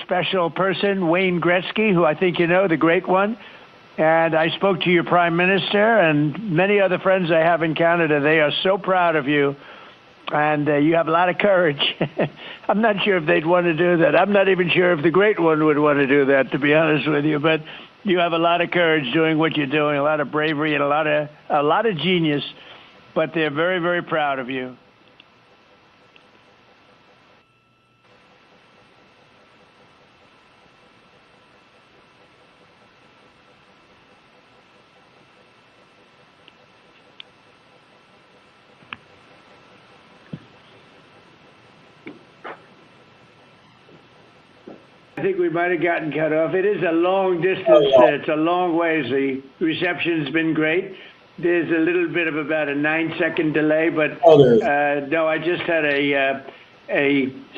special person, Wayne Gretzky, who I think you know, the great one. And I spoke to your prime minister and many other friends I have in Canada. They are so proud of you. And you have a lot of courage. I'm not sure if they'd want to do that. I'm not even sure if the great one would want to do that, to be honest with you. But you have a lot of courage doing what you're doing, a lot of bravery and a lot of genius. But they're very, very proud of you. I think we might have gotten cut off. It is a long distance. It's a long ways. The reception's been great. There's a little bit of about a 9-second delay, but no, I just had a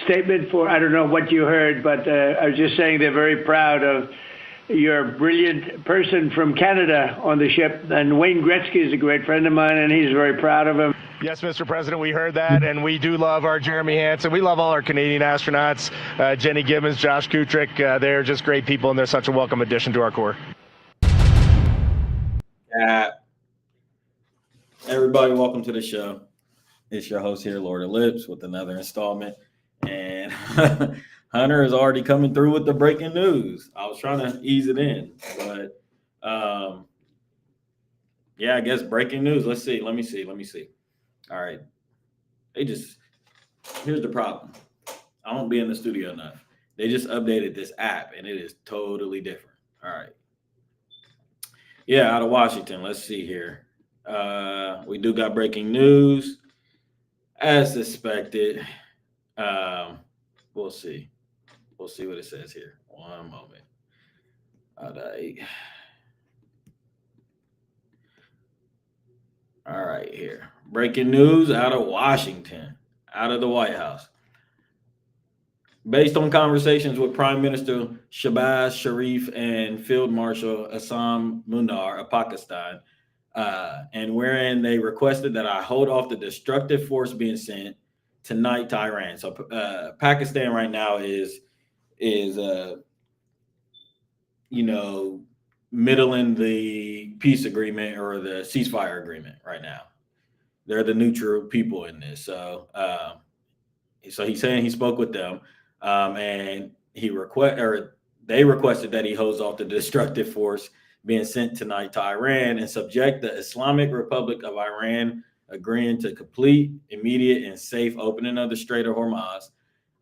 statement for, I don't know what you heard, but I was just saying they're very proud of your brilliant person from Canada on the ship. And Wayne Gretzky is a great friend of mine, and he's very proud of him. Yes, Mr. President, we heard that, and we do love our Jeremy Hansen. We love all our Canadian astronauts, Jenny Gibbons, Josh Kutrick. They're just great people, and they're such a welcome addition to our Corps. Everybody, welcome to the show. It's your host here, Lord of Lips, with another installment. And Hunter is already coming through with the breaking news. I was trying to ease it in, but yeah, I guess breaking news. Let's see. Let me see. All right. Here's the problem. I won't be in the studio enough. They just updated this app and it is totally different. All right. Yeah, out of Washington. Let's see here. We do got breaking news. As suspected. We'll see. We'll see what it says here. One moment. All right, here. Breaking news out of Washington, out of the White House. Based on conversations with Prime Minister Shehbaz Sharif and Field Marshal Assam Munar of Pakistan, and wherein they requested that I hold off the destructive force being sent tonight to Iran. So Pakistan right now is middling the peace agreement or the ceasefire agreement right now. They're the neutral people in this. So he's saying he spoke with them, and they requested that he holds off the destructive force being sent tonight to Iran and subject the Islamic Republic of Iran agreeing to complete, immediate, and safe opening of the Strait of Hormuz.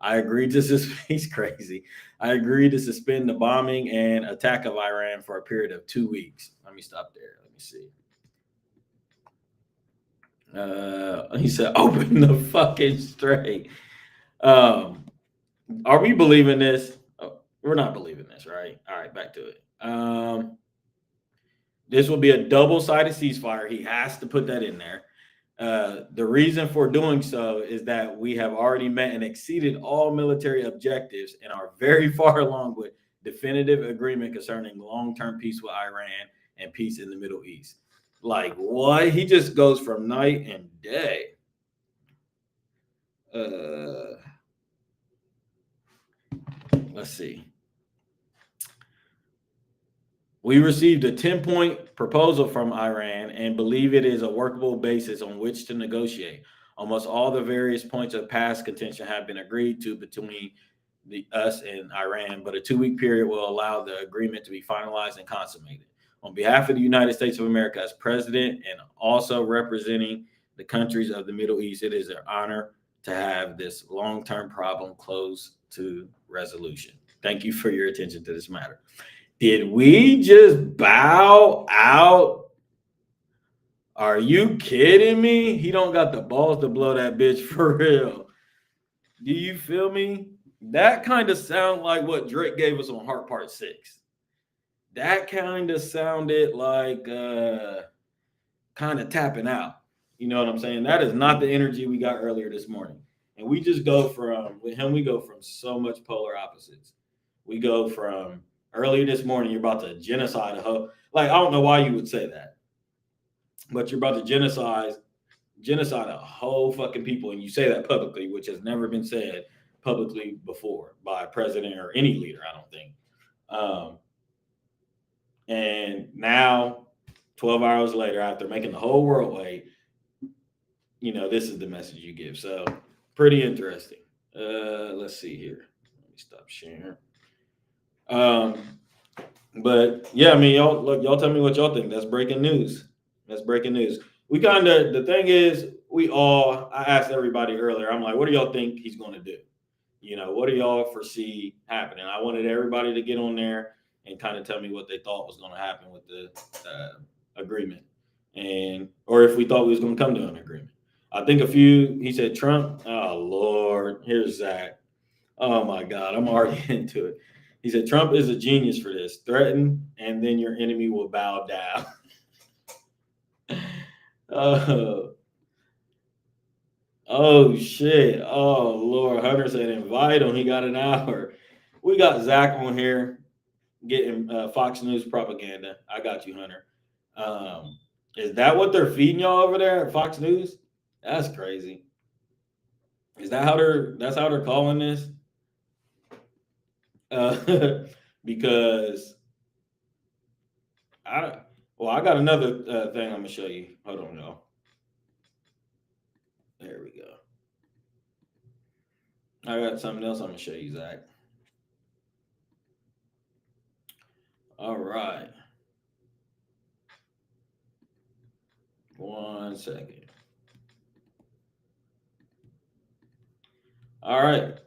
I agreed to he's crazy. I agreed to suspend the bombing and attack of Iran for a period of 2 weeks. Let me stop there. Let me see. He said, open the fucking strait. Are we believing this? Oh, we're not believing this, right? All right, back to it. This will be a double-sided ceasefire. He has to put that in there. The reason for doing so is that we have already met and exceeded all military objectives and are very far along with definitive agreement concerning long-term peace with Iran and peace in the Middle East. Like, what? He just goes from night and day. Let's see. We received a 10-point proposal from Iran and believe it is a workable basis on which to negotiate. Almost all the various points of past contention have been agreed to between us and Iran, but a 2-week period will allow the agreement to be finalized and consummated. On behalf of the United States of America as president and also representing the countries of the Middle East, it is an honor to have this long-term problem close to resolution. Thank you for your attention to this matter. Did we just bow out? Are you kidding me? He don't got the balls to blow that bitch for real. Do you feel me? That kind of sound like what Drake gave us on Heart Part 6. That kind of sounded like kind of tapping out. You know what I'm saying? That is not the energy we got earlier this morning. And we just go from, with him, we go from so much polar opposites. We go from earlier this morning, you're about to genocide a whole, like, I don't know why you would say that, but you're about to genocide a whole fucking people, and you say that publicly, which has never been said publicly before by a president or any leader, I don't think. And now, 12 hours later, after making the whole world wait, this is the message you give. So pretty interesting. Let's see here. Let me stop sharing. But yeah, I mean, y'all tell me what y'all think. That's breaking news. We the thing is, I asked everybody earlier, I'm like, what do y'all think he's going to do? What do y'all foresee happening? I wanted everybody to get on there and kind of tell me what they thought was going to happen with the agreement, or if we thought we was going to come to an agreement. I think he said Trump. Oh Lord, here's Zach. Oh my God, I'm already into it. He said Trump is a genius for this. Threaten, and then your enemy will bow down. Oh shit. Oh Lord. Hunter said invite him. He got an hour. We got Zach on here getting Fox News propaganda. I got you, Hunter. Is that what they're feeding y'all over there at Fox News? That's crazy. Is that that's how they're calling this? Because I got another thing I'm gonna show you. Hold on, y'all. There we go. I got something else I'm gonna show you, Zach. All right. 1 second. All right.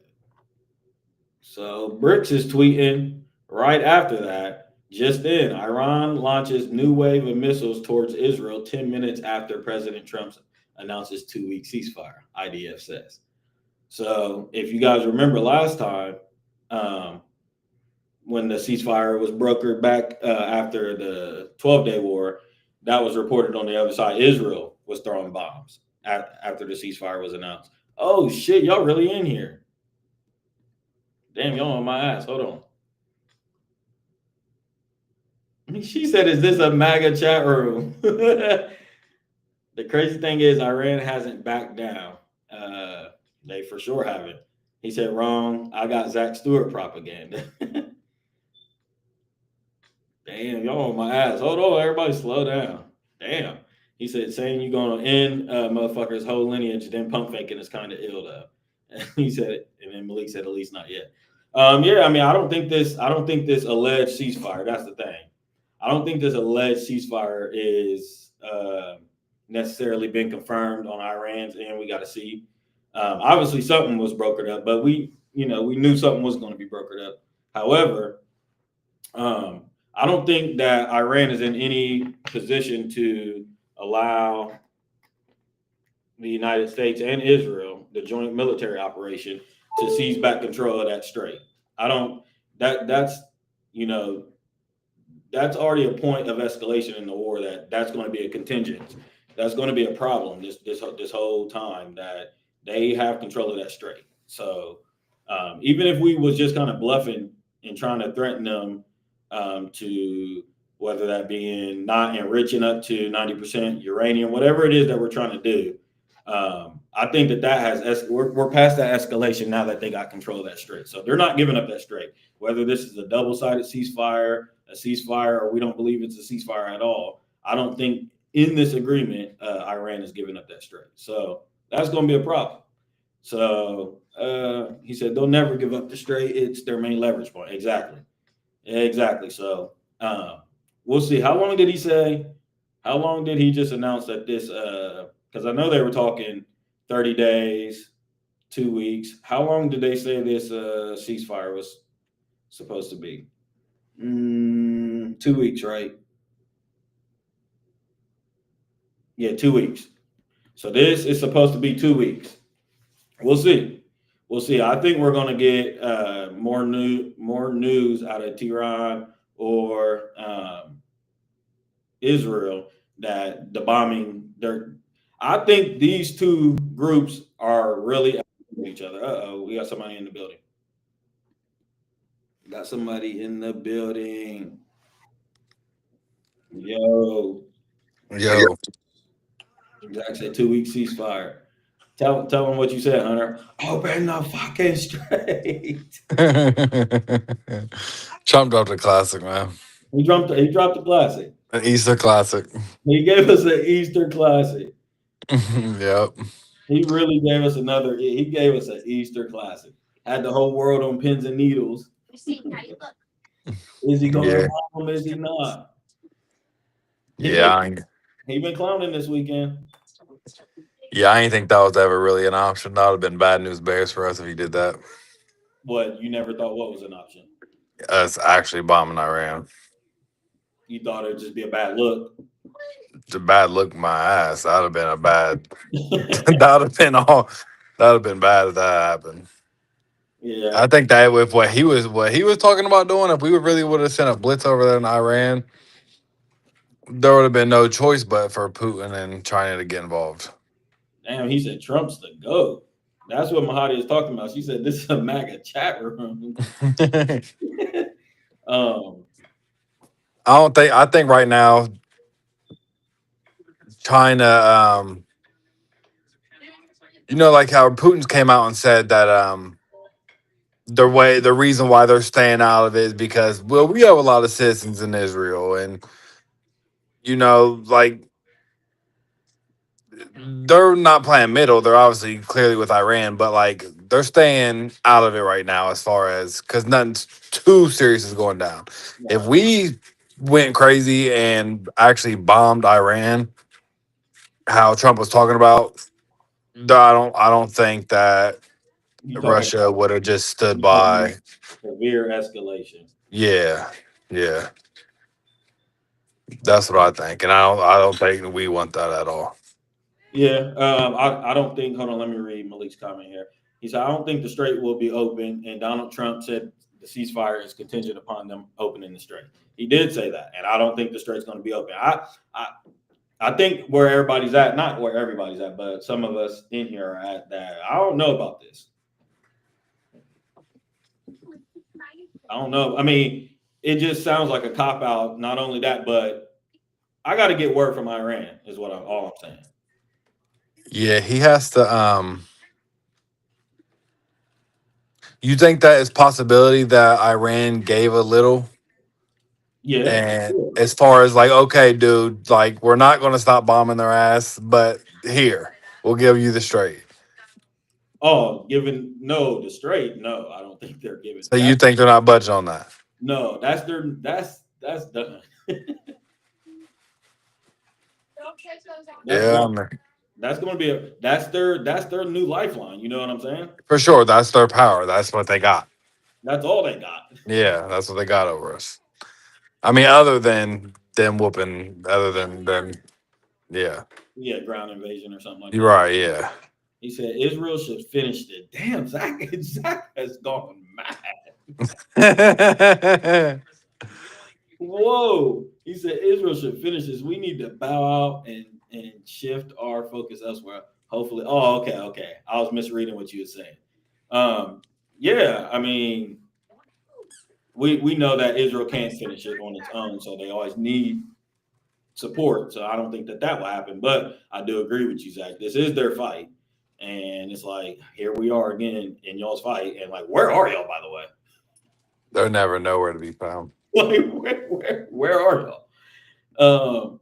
So Bricks is tweeting right after that. Just in, Iran launches new wave of missiles towards Israel 10 minutes after President Trump announces 2-week ceasefire, IDF says. So if you guys remember last time, when the ceasefire was brokered back after the 12-day war, that was reported on the other side. Israel was throwing bombs after the ceasefire was announced. Oh shit, y'all really in here? Damn, y'all on my ass. Hold on. She said, is this a MAGA chat room? The crazy thing is Iran hasn't backed down. They for sure haven't. He said, wrong. I got Zach Stewart propaganda. Damn, y'all on my ass. Hold on, everybody slow down. Damn. He said, saying you're going to end motherfucker's whole lineage, then pump faking is kind of ill, though. And he said it, and then Malik said, at least not yet. Yeah, I mean, I don't think this alleged ceasefire, that's the thing. I don't think this alleged ceasefire is necessarily been confirmed on Iran's end. We got to see. Obviously, something was brokered up, but we knew something was going to be brokered up. However, I don't think that Iran is in any position to allow the United States and Israel, the joint military operation, to seize back control of that strait. That's already a point of escalation in the war. That's going to be a contingent. That's going to be a problem this whole time, that they have control of that strait. So even if we was just kind of bluffing and trying to threaten them, to whether that being not enriching up to 90% uranium, whatever it is that we're trying to do, I think that we're past that escalation now that they got control of that strait. So they're not giving up that strait. Whether this is a double-sided ceasefire, or we don't believe it's a ceasefire at all, I don't think in this agreement Iran is giving up that strait. So that's going to be a problem. So he said they'll never give up the strait. It's their main leverage point. Exactly. So we'll see. How long did he say? How long did he just announce that this? Because I know they were talking 30 days, 2 weeks. How long did they say this ceasefire was supposed to be? 2 weeks, right? Yeah, 2 weeks. So this is supposed to be 2 weeks. We'll see. I think we're going to get more news out of Tehran or Israel that the bombing. I think these two groups are really at each other. We got somebody in the building. Yo. Yo. Zach said 2 week ceasefire. Tell him what you said, Hunter. Open the fucking straight. Trump dropped a classic, man. He dropped the classic. An Easter classic. He gave us an Easter classic. Yep. He really gave us another. He gave us an Easter classic. Had the whole world on pins and needles. Is he going to Yeah. bomb him? Is he not? Yeah. He been clowning this weekend. Yeah, I didn't think that was ever really an option. That would have been bad news bears for us if he did that. What, you never thought what was an option? Us actually bombing Iran. You thought it would just be a bad look. It's a bad look my ass. That would have been a bad that would have been all that would have been bad if that happened. Yeah. I think that with what he was talking about doing, if we really would have sent a blitz over there in Iran, there would have been no choice but for Putin and China to get involved. Damn, he said Trump's the GOAT. That's what Mahadi is talking about. She said this is a MAGA chat room. I think right now China like how Putin's came out and said that the reason why they're staying out of it is because we have a lot of citizens in Israel, and like they're not playing middle. They're obviously clearly with Iran, but like they're staying out of it right now as far as because nothing too serious is going down. If we went crazy and actually bombed Iran, how Trump was talking about, I don't think that Russia would have just stood by. Severe escalation. Yeah. That's what I think, and I don't think we want that at all. Yeah, I don't think. Hold on, let me read Malik's comment here. He said, "I don't think the strait will be open," and Donald Trump said the ceasefire is contingent upon them opening the strait. He did say that, and I don't think the strait's going to be open. I think where everybody's at, not where everybody's at, but some of us in here are at that. I don't know about this. I don't know. I mean, it just sounds like a cop out. Not only that, but I got to get word from Iran. Is what all I'm saying. Yeah, he has to. You think that is possibility that Iran gave a little? Yeah. And as far as like, okay, dude, like we're not going to stop bombing their ass, but here we'll give you the strait. Oh, the strait? No, I don't think they're giving. So you think they're not budging on that? No, that's done. That's going to be that's their new lifeline. You know what I'm saying? For sure, that's their power. That's what they got. That's all they got. Yeah, that's what they got over us. I mean, other than them whooping, yeah, ground invasion or something like you're that. Right, yeah. He said Israel should finish it. Damn, Zach has gone mad. Whoa. He said Israel should finish this. We need to bow out and shift our focus elsewhere. Hopefully. Oh, okay. I was misreading what you were saying. Yeah, I mean, we know that Israel can't finish it on its own, so they always need support. So I don't think that will happen. But I do agree with you, Zach. This is their fight. And it's like, here we are again in y'all's fight. And like, where are y'all, by the way? They're never nowhere to be found. Like, where are y'all?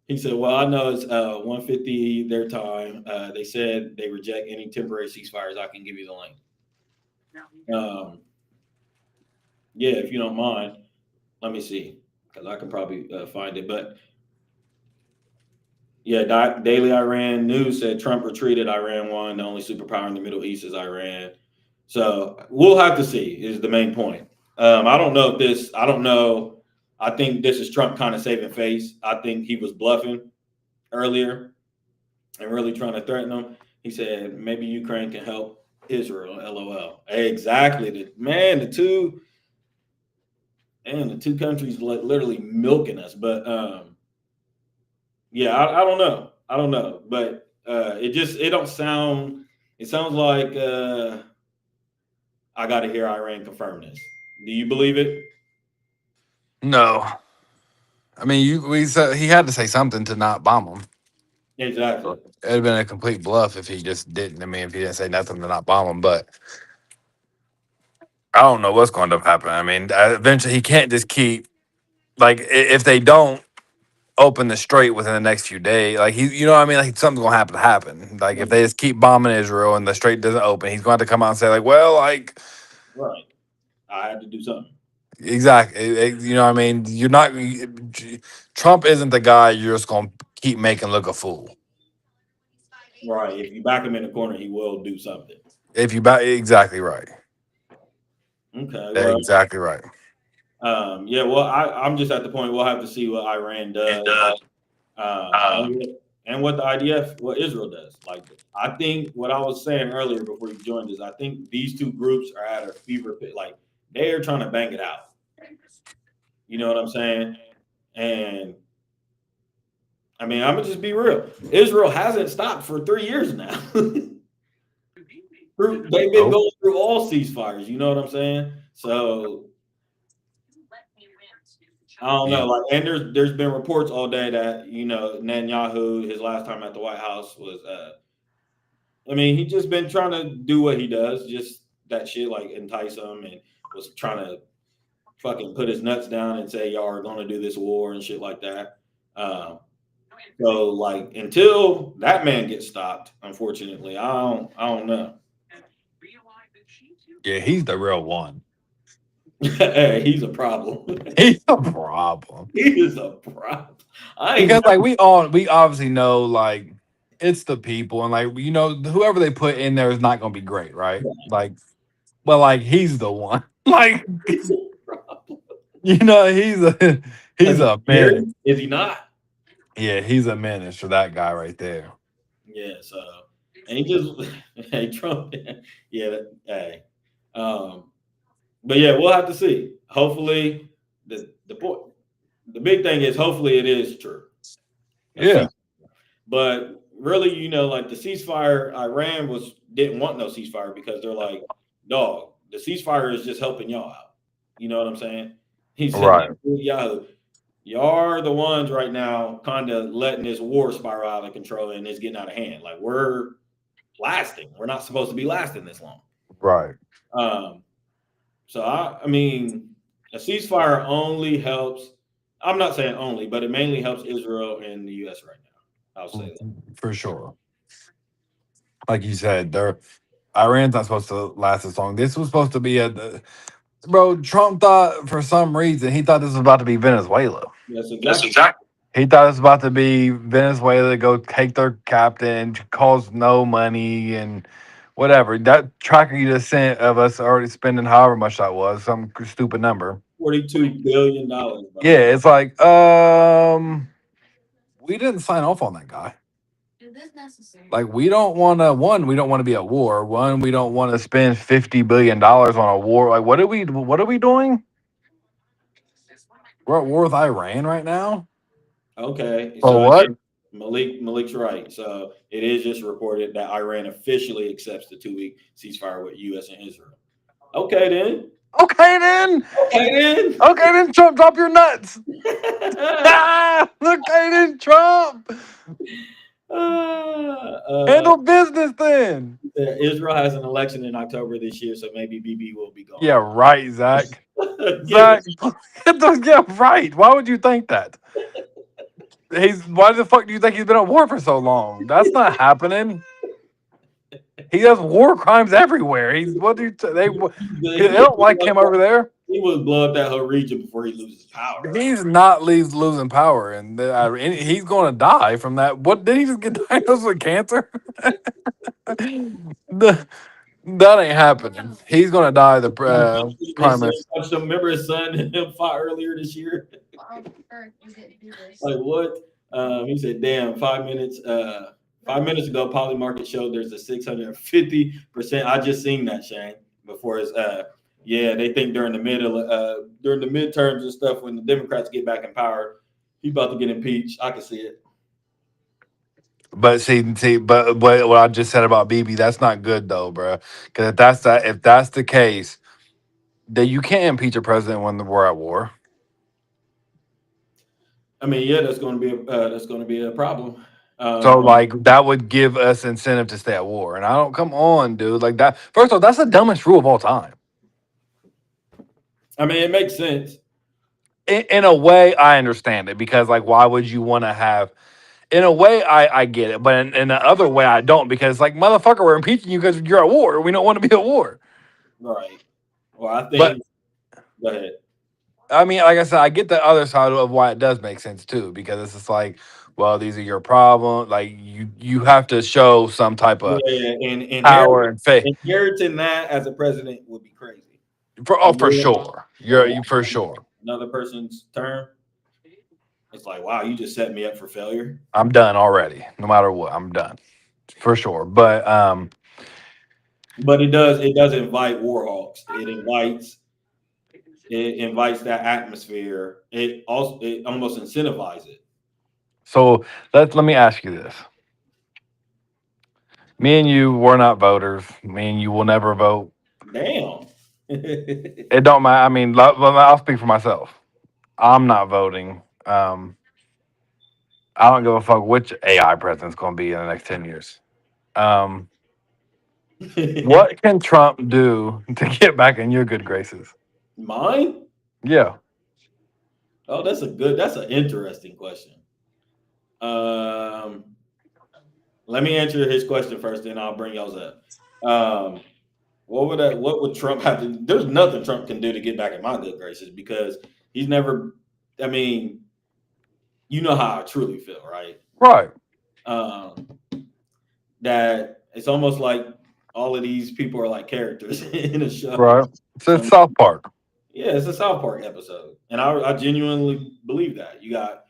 He said, well, I know it's 1:50 their time. They said they reject any temporary ceasefires. I can give you the link. Yeah, if you don't mind, let me see, because I can probably find it. But yeah, Daily Iran News said Trump retreated, Iran won. The only superpower in the Middle East is Iran. So we'll have to see is the main point. I don't know. I think this is Trump kind of saving face. I think he was bluffing earlier and really trying to threaten them. He said, maybe Ukraine can help Israel, LOL. Exactly. The two countries literally milking us. But yeah, I don't know. But it sounds like I got to hear Iran confirm this. Do you believe it? No. I mean, we said he had to say something to not bomb them. Exactly. It'd have been a complete bluff if he just didn't. I mean, if he didn't say nothing to not bomb him. But I don't know what's going to happen. I mean, eventually he can't just keep like if they don't open the strait within the next few days, like you know what I mean, like something's gonna happen. Like if Right. they just keep bombing Israel and the strait doesn't open, he's going to have to come out and say like, well, like Right. I had to do something. exactly, you know what I mean. You're not Trump isn't the guy you're just gonna keep making look a fool. Right. If you back him in the corner, he will do something. If you back exactly right, Okay. Well, exactly right. yeah. Well, I'm just at the point we'll have to see what Iran does, and what the IDF, what Israel does. Like, I think what I was saying earlier before you joined is I think these two groups are at a fever pitch. Like, they are trying to bang it out. You know what I'm saying? And I mean, I'm gonna just be real. Israel hasn't stopped for 3 years now. They've been going through all ceasefires. You know what I'm saying? So I don't know. Like, and there's been reports all day that Netanyahu, his last time at the White House was, I mean, he just been trying to do what he does, just that shit, like entice them, and was trying to fucking put his nuts down and say y'all are going to do this war and shit like that. So like until that man gets stopped, unfortunately, I don't know. Yeah, he's the real one. Hey, he's a problem. He's a problem. He is a problem. Because like we obviously know like it's the people and like you know whoever they put in there is not going to be great, right? Like, but like he's the one. Like He's a problem. you know he's a menace. Is he not? Yeah, he's a menace for that guy right there. Yeah. So, and he just hey Trump. Yeah. Hey. But yeah, we'll have to see. Hopefully, the point, the big thing is hopefully it is true. Yeah. But really, like the ceasefire, Iran didn't want no ceasefire because they're like, dog, the ceasefire is just helping y'all out. You know what I'm saying? He said, Right. Yahoo, y'all are the ones right now kind of letting this war spiral out of control and it's getting out of hand. Like we're lasting. We're not supposed to be lasting this long. Right. So I mean, a ceasefire only helps. I'm not saying only, but it mainly helps Israel and the U.S. right now. I'll say that for sure. Like you said, Iran's not supposed to last this long. This was supposed to be bro. Trump thought for some reason he thought this was about to be Venezuela. Yes, exactly. He thought it was about to be Venezuela to go take their captain, cause no money and whatever. That tracker you just sent of us already spending however much that was, some stupid number. $42 billion. Yeah, it's like we didn't sign off on that guy. Like we don't want to we don't want to be at war. We don't want to spend $50 billion on a war. Like what are we doing? We're at war with Iran right now. Okay. Oh, So what? Malik's right. So it is just reported that Iran officially accepts the 2-week ceasefire with U.S. and Israel. Okay then. Okay then. Okay then, Trump, drop your nuts. Okay then, Trump. Handle business then. Israel has an election in October this year, so maybe BB will be gone. Yeah, right, Zach. Zach, yeah, right. Why would you think that? Why the fuck do you think he's been at war for so long? That's not happening. He has war crimes everywhere. They don't like him over there. He would blow up that whole region before he loses power. He's not losing power, and he's going to die from that. What did he just get diagnosed with cancer? That ain't happening. He's going to die. The prime minister. Remember his son and him fought earlier this year. Like what? He said, "Damn, 5 minutes." 5 minutes ago, Poly Market showed there's a 650%. I just seen that, Shane, before his yeah, they think during the midterms and stuff, when the Democrats get back in power, he's about to get impeached. I can see it. But but what I just said about BB, that's not good though, bro. Because if that's the case, then you can't impeach a president when we're at war. I mean, yeah, that's going to be a problem. So like that would give us incentive to stay at war. And I don't come on, dude. Like that. First of all, that's the dumbest rule of all time. I mean, it makes sense. In a way, I understand it because like, why would you want to have? In a way, I get it, but in the other way, I don't because like, motherfucker, we're impeaching you because you're at war. We don't want to be at war. Right. Well, I But think. Go ahead. I mean, like I said, I get the other side of why it does make sense too because it's just like, well, these are your problems. Like you have to show some type of Yeah, and power and faith inheriting that as a president would be crazy. for sure. You for sure. Another person's term. It's like, wow, you just set me up for failure. I'm done already. No matter what, I'm done for sure. But it does invite war hawks. It invites that atmosphere. It almost incentivizes it. So let me ask you this. Me and you, we're not voters. Me and you will never vote. Damn. It don't matter. I mean, I'll speak for myself. I'm not voting. I don't give a fuck which AI president's going to be in the next 10 years. What can Trump do to get back in your good graces? Mine? Yeah. Oh, that's an interesting question. Let me answer his question first, then I'll bring y'all's up. What would Trump have to? There's nothing Trump can do to get back in my good graces because he's never. I mean, you know how I truly feel, right? Right. That it's almost like all of these people are like characters in a show. Right. So it's South Park. Yeah, it's a South Park episode, and I genuinely believe that. You got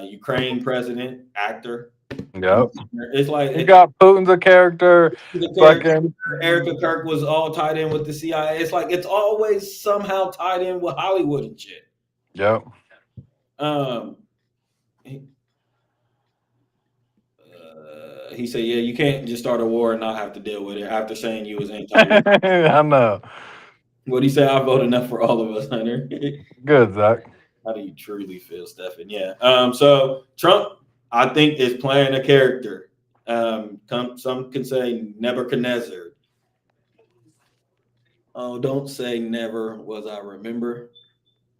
Ukraine president, actor. Yep. It's like You got Putin's a character. the character. Fucking Erica Kirk was all tied in with the CIA. It's like it's always somehow tied in with Hollywood and shit. yep. He said, "Yeah, you can't just start a war and not have to deal with it." After saying you was anti, I know. what he said, I vote enough for all of us, Hunter. Good, Zach. How do you truly feel, Stephen? Yeah. So Trump, I think, is playing a character. Some can say Nebuchadnezzar. Oh, don't say never was I remember.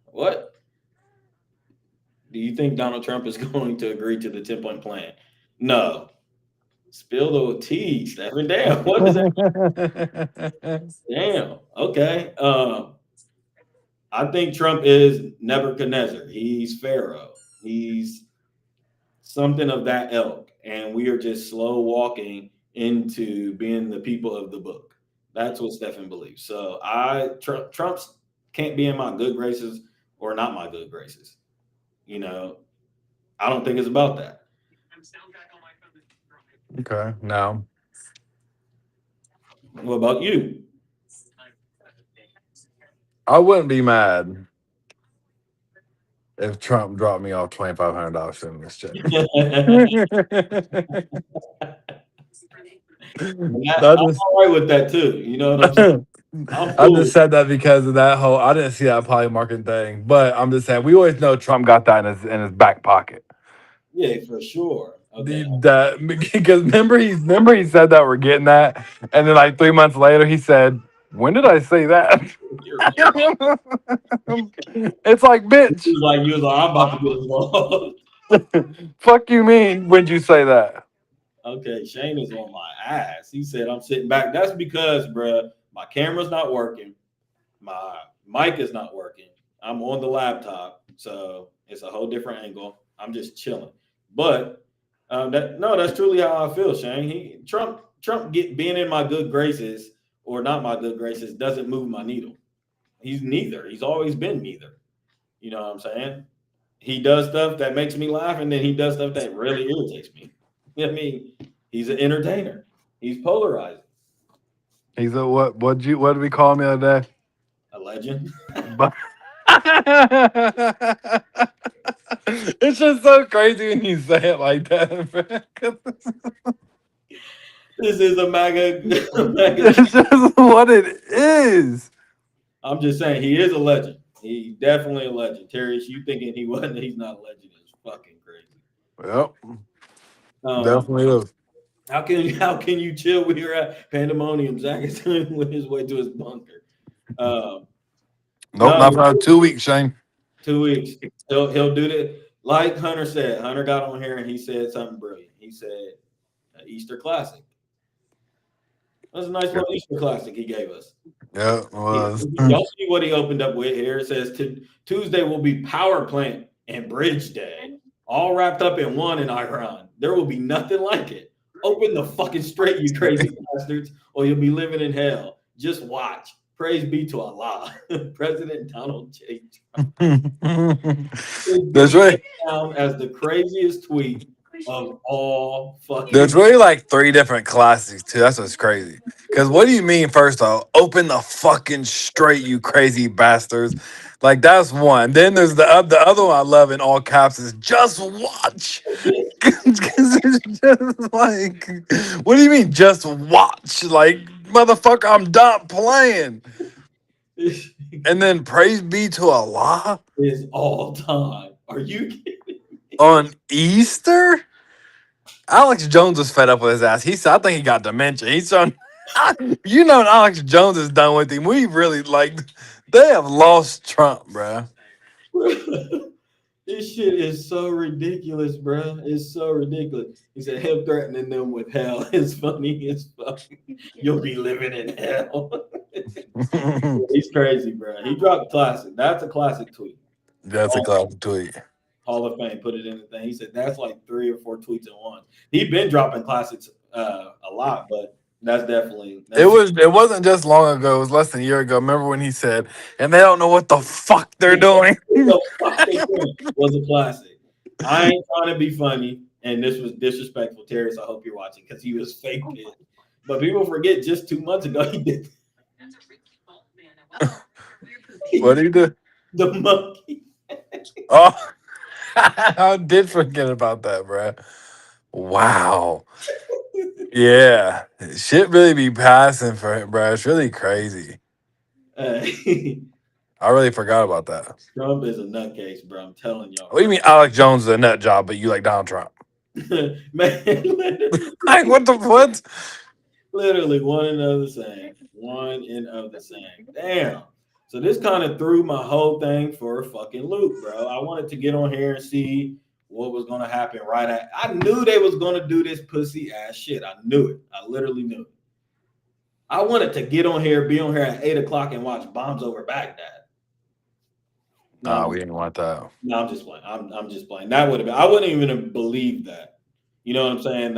What? Do you think Donald Trump is going to agree to the 10-point plan? No. Spill the tea, Stephen. Damn. What is that? Damn. Okay. I think Trump is Nebuchadnezzar. He's Pharaoh. He's something of that ilk. And we are just slow walking into being the people of the book. That's what Stephen believes. So Trump's can't be in my good graces or not my good graces. You know, I don't think it's about that. Okay. No. What about you? I wouldn't be mad if Trump dropped me off $2,500 stimulus check. I'm all right with that too. You know what I'm saying? I just said that because of that whole. I didn't see that poly marketing thing, but I'm just saying we always know Trump got that in his back pocket. Yeah, for sure. Okay. Because remember he said that we're getting that, and then like 3 months later he said, "When did I say that?" It's like, bitch. You was like, I'm about to get involved. Fuck you mean? When'd you say that? Okay, Shane is on my ass. He said I'm sitting back. That's because, bruh, my camera's not working. My mic is not working. I'm on the laptop, so it's a whole different angle. I'm just chilling. But that's truly how I feel, Shane. Trump being in my good graces or not my good graces doesn't move my needle. He's neither. He's always been neither. You know what I'm saying? He does stuff that makes me laugh, and then he does stuff that really irritates me. I mean, he's an entertainer. He's polarizing. He's a what? What did we call him the other day? A legend. It's just so crazy when you say it like that. This is a MAGA. It's just what it is. I'm just saying he is a legend. He's definitely a legend. Terry, you thinking he wasn't? He's not a legend is fucking crazy. Yep. Definitely is. How can you chill when you're at Pandemonium? Zach is with his way to his bunker. Um, Nope, not no, for another 2 weeks, Shane. 2 weeks. He'll do that. Like Hunter said, Hunter got on here and he said something brilliant. He said Easter classic. That's a nice little Easter classic he gave us. Yeah, it was. Y'all see what he opened up with here? It says Tuesday will be power plant and bridge day, all wrapped up in one in Iran. There will be nothing like it. Open the fucking straight, you crazy bastards, or you'll be living in hell. Just watch. Praise be to Allah. President Donald J. Trump There's really down as the craziest tweet of all fucking. there's really like 3 different classics too. That's what's crazy. Because what do you mean? First off, open the fucking straight, you crazy bastards. Like that's one. Then there's the other one I love in all caps is just watch. Because it's just like, what do you mean? Just watch, like motherfucker. I'm done playing. And then praise be to Allah Is all time. Are you kidding? on Easter. Alex Jones was fed up with his ass. He said, "I think he got dementia." He's on. You know, Alex Jones is done with him. We really like. They have lost Trump, bruh. This shit is so ridiculous, bro. It's so ridiculous. He said him threatening them with hell is funny as fuck. You'll be living in hell. He's crazy, bro. He dropped classic. That's a classic tweet. That's a classic tweet. Hall of Fame put it in the thing. He said that's like 3 or 4 tweets in one. He'd been dropping classics a lot, but that's definitely It wasn't just long ago. It was less than a year ago. Remember when he said, "And they don't know what the fuck they're doing." the fuck they doing was a classic. I ain't trying to be funny, and this was disrespectful, Terry. So I hope you're watching because he was fake it. But people forget just 2 months ago he did. What did he do? The monkey. Oh, I did forget about that, bruh. Wow. Yeah, shit really be passing for him, bro. It's really crazy. I really forgot about that. Trump is a nutcase, bro. I'm telling y'all. What do you mean Alex Jones is a nut job, but you like Donald Trump? Man, Like what the what? literally one and of the same. One and of the same. Damn. So this kind of threw my whole thing for a fucking loop, bro. I wanted to get on here and see what was going to happen right at. I knew they was going to do this pussy ass shit. I knew it. I literally knew it. I wanted to get on here, be on here at 8 o'clock and watch Bombs Over Baghdad. No, we didn't want that. No, I'm just playing. I'm just playing. That would have been. I wouldn't even have believed that. You know what I'm saying?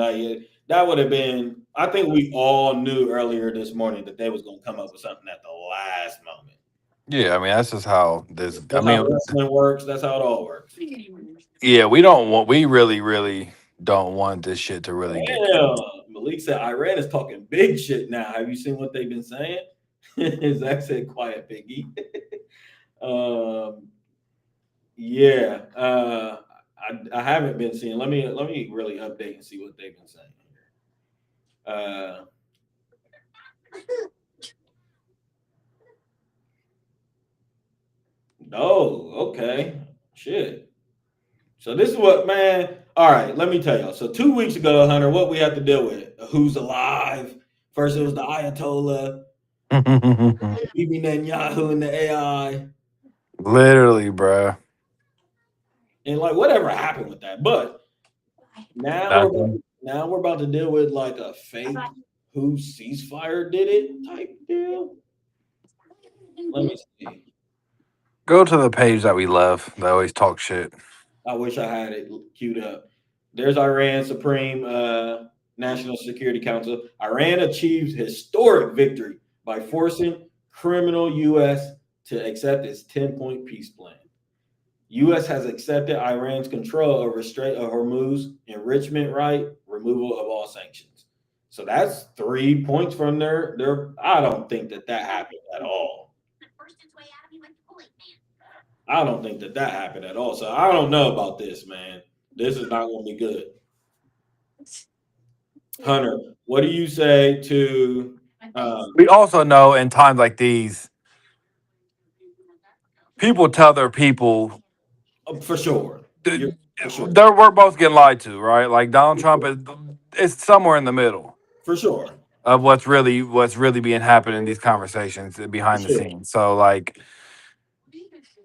That would have been. I think we all knew earlier this morning that they was going to come up with something at the last moment. Yeah, I mean that's just how this. That's how wrestling works. That's how it all works. Yeah, we don't want. We really don't want this shit to really get. Malik said Iran is talking big shit now. Have you seen what they've been saying? Zach said, "Quiet, piggy." Yeah. I haven't been seeing. Let me really update and see what they've been saying. Oh, okay. Shit. So this is what, man. All right, let me tell y'all. So 2 weeks ago, Hunter, what we had to deal with? Who's alive? First, it was the Ayatollah, Bibi Netanyahu, and the AI. Literally, bro. And like whatever happened with that, but now we're about to deal with like a fake who ceasefire did it type deal. Let me see. Go to the page that we love. They always talk shit. I wish I had it queued up. There's Iran Supreme National Security Council. Iran achieves historic victory by forcing criminal U.S. to accept its 10-point peace plan. U.S. has accepted Iran's control over Strait of Hormuz, enrichment right, removal of all sanctions. So that's 3 points from their. I don't think that happened at all. I don't think that happened at all. So I don't know about this, man. This is not going to be good. Hunter, what do you say to? We also know in times like these, people tell their people For sure. Sure. We're both getting lied to, right? Like Donald Trump is somewhere in the middle For sure. of what's really being happening in these conversations behind the scenes. So like,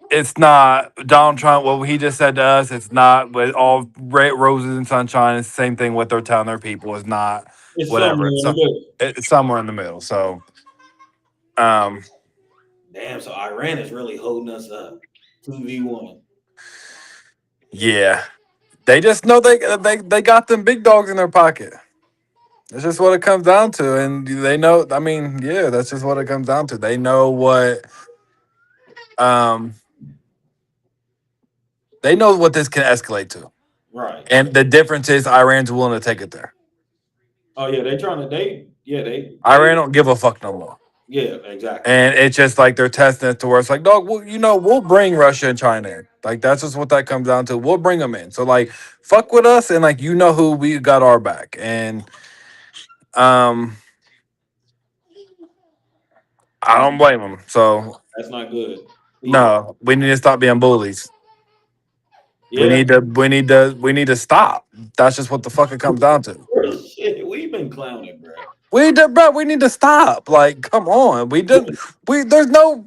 it's not Donald Trump. What he just said to us, it's not with all roses and sunshine. It's the same thing what they're telling their people is not It's whatever. somewhere in the middle. It's somewhere in the middle. So, damn. So Iran is really holding us up. 2v1. yeah, they just know they got them big dogs in their pocket. That's just what it comes down to, and they know. I mean, yeah, that's just what it comes down to. They know what. They know what this can escalate to. Right. And the difference is Iran's willing to take it there. Oh yeah, Iran don't give a fuck no more. Yeah, exactly. And it's just like they're testing it to where it's like, dog, well, we'll bring Russia and China in. Like that's just what that comes down to. We'll bring them in. So like, fuck with us, and like who we got our back. And I don't blame them. So that's not good. No, we need to stop being bullies. Yeah. We need to stop. That's just what the fuck it comes down to. Shit, we've been clowning, bro. We need to stop. Like, come on. There's no,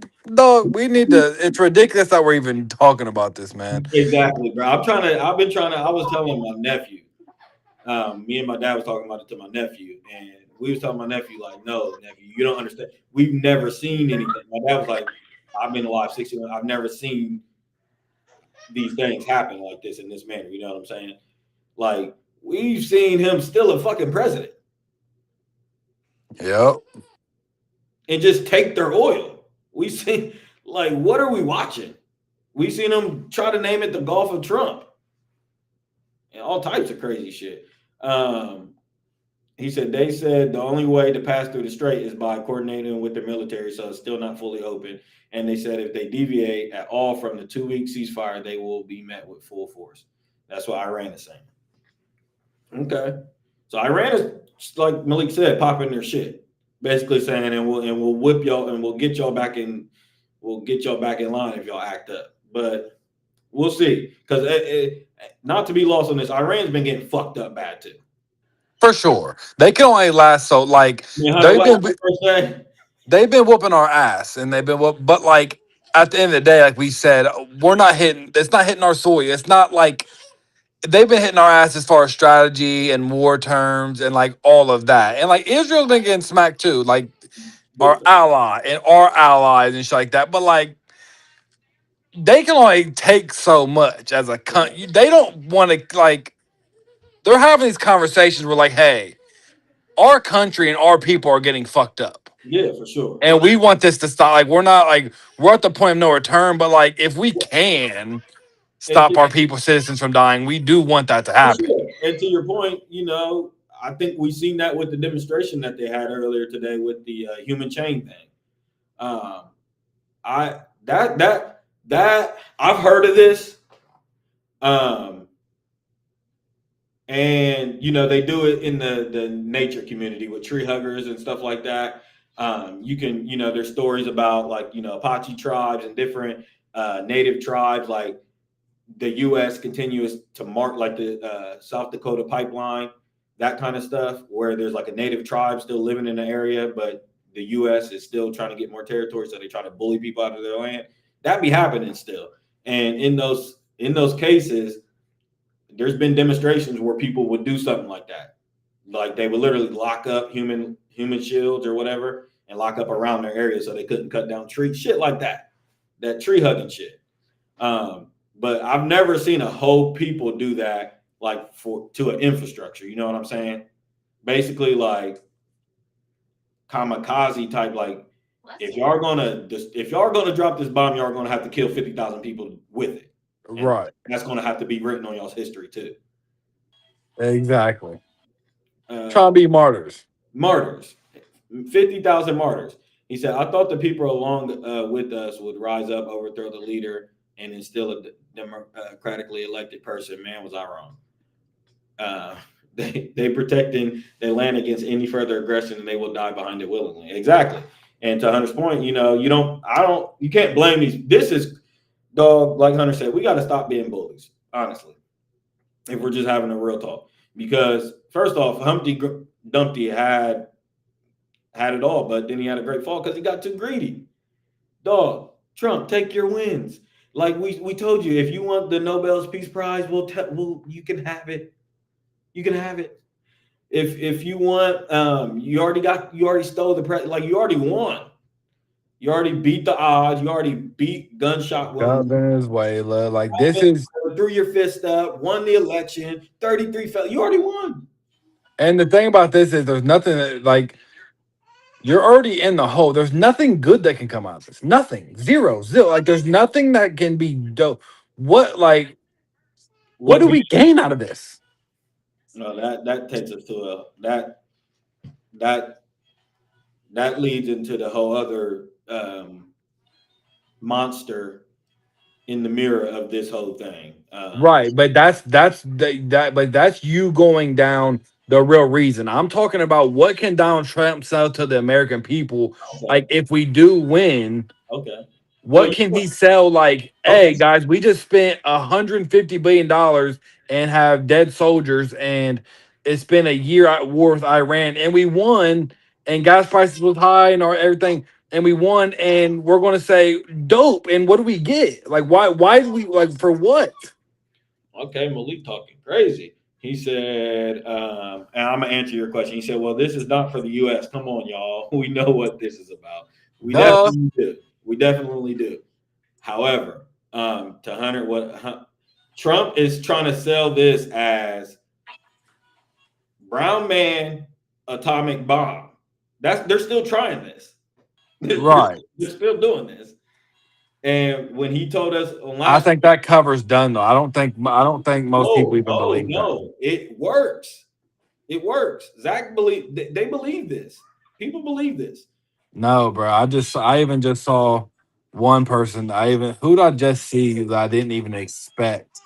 we need to, it's ridiculous that we're even talking about this, man. Exactly, bro. I was telling my nephew, me and my dad was talking about it to my nephew, and we was telling my nephew, like, no, nephew, you don't understand. We've never seen anything. My dad was like, I've been alive 61. I've never seen these things happen like this in this manner. You know what I'm saying? Like, we've seen him still a fucking president. Yep. And just take their oil. We seen, like, what are we watching? We seen him try to name it the Gulf of Trump. And all types of crazy shit. He said, they said the only way to pass through the strait is by coordinating with the military, so it's still not fully open. And they said if they deviate at all from the 2-week ceasefire, they will be met with full force. That's what Iran is saying. Okay. So Iran is, like Malik said, popping their shit. Basically saying, and we'll whip y'all and we'll get y'all back in line if y'all act up. But we'll see. Because not to be lost on this, Iran's been getting fucked up bad too. For sure. They can only last so like they've been whooping our ass and they've been but like at the end of the day, like we said, it's not hitting our soil. It's not like they've been hitting our ass as far as strategy and war terms and like all of that. And like Israel's been getting smacked too, like our ally and our allies and shit like that. But like they can only take so much as a country. They don't want to like they're having these conversations where like, hey, our country and our people are getting fucked up. Yeah, for sure. And we want this to stop. Like, we're at the point of no return, but like, if we can stop our people, citizens from dying, we do want that to happen. Sure. And to your point, I think we've seen that with the demonstration that they had earlier today with the human chain thing. I've heard of this. And they do it in the nature community with tree huggers and stuff like that. You can, there's stories about like, Apache tribes and different native tribes, like the U.S. continues to mark like the South Dakota pipeline, that kind of stuff, where there's like a native tribe still living in the area, but the U.S. is still trying to get more territory, so they try to bully people out of their land. That be happening still. And in those cases, there's been demonstrations where people would do something like that. Like they would literally lock up human shields or whatever and lock up around their area so they couldn't cut down trees, shit like that. That tree hugging shit. But I've never seen a whole people do that like to an infrastructure. You know what I'm saying? Basically like kamikaze type, like if y'all gonna drop this bomb, y'all are gonna have to kill 50,000 people with it. And right. That's gonna have to be written on y'all's history too. Exactly. Trying to be martyrs. 50,000 martyrs. He said, I thought the people along with us would rise up, overthrow the leader, and instill a democratically elected person. Man, was I wrong. They protecting their land against any further aggression, and they will die behind it willingly. Exactly. And to Hunter's point, you can't blame these. This is, dog, like Hunter said, we got to stop being bullies. honestly, if we're just having a real talk. Because first off, Dumpty had it all, but then he had a great fall because he got too greedy. Dog, Trump, take your wins. Like we told you, if you want the Nobel's Peace Prize, we'll you can have it. You can have it. If you want, you already stole the like you already won. You already beat the odds. You already beat gunshot wounds. Venezuela, like this is, Threw your fist up, won the election, 33 fell. You already won. and the thing about this is, there's nothing like you're already in the hole. There's nothing good that can come out of this. Nothing, zero, zero. Like there's nothing that can be dope. What like what What do do you we gain out of this? know? That takes us to a that that leads into the whole other monster in the mirror of this whole thing. Right, but but that's you going down the real reason. I'm talking about what can Donald Trump sell to the American people. Okay, Like if we do win, okay. Oh, what can he sell? Like, okay, hey guys, we just spent $150 billion and have dead soldiers, and it's been a year at war with Iran, and we won, and gas prices was high and our everything, and we won, and we're gonna say dope. And what do we get? Like, why do we like for what? okay. Malik talking crazy. He said, and I'm gonna answer your question. He said, "Well, this is not for the U.S. Come on, y'all. We know what this is about. We Duh. definitely do. We definitely do. However, to Hunter, Trump is trying to sell this as brown man atomic bomb. They're still trying this. they're, Right. they're still doing this. And when he told us on I last, think that cover's done though. I don't think most people even believe that. no, it works. It works. Zach believe they believe this. People believe this. No, bro. I even just saw one person. Who did I just see that I didn't even expect?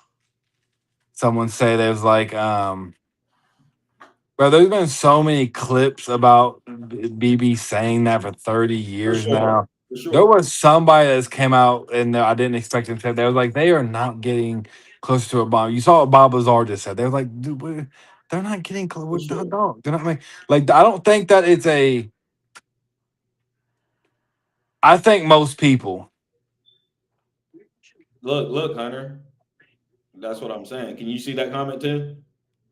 Someone say there's like bro, there's been so many clips about BB saying that for 30 For years sure. now. For There sure. was somebody that's came out and I didn't expect them to say they was like they are not getting closer to a bomb. You saw what Bob Lazar just said. They were like, dude, they're not getting For close. sure. They're not like I don't think that it's a I think most people Look, Hunter. That's what I'm saying. Can you see that comment too?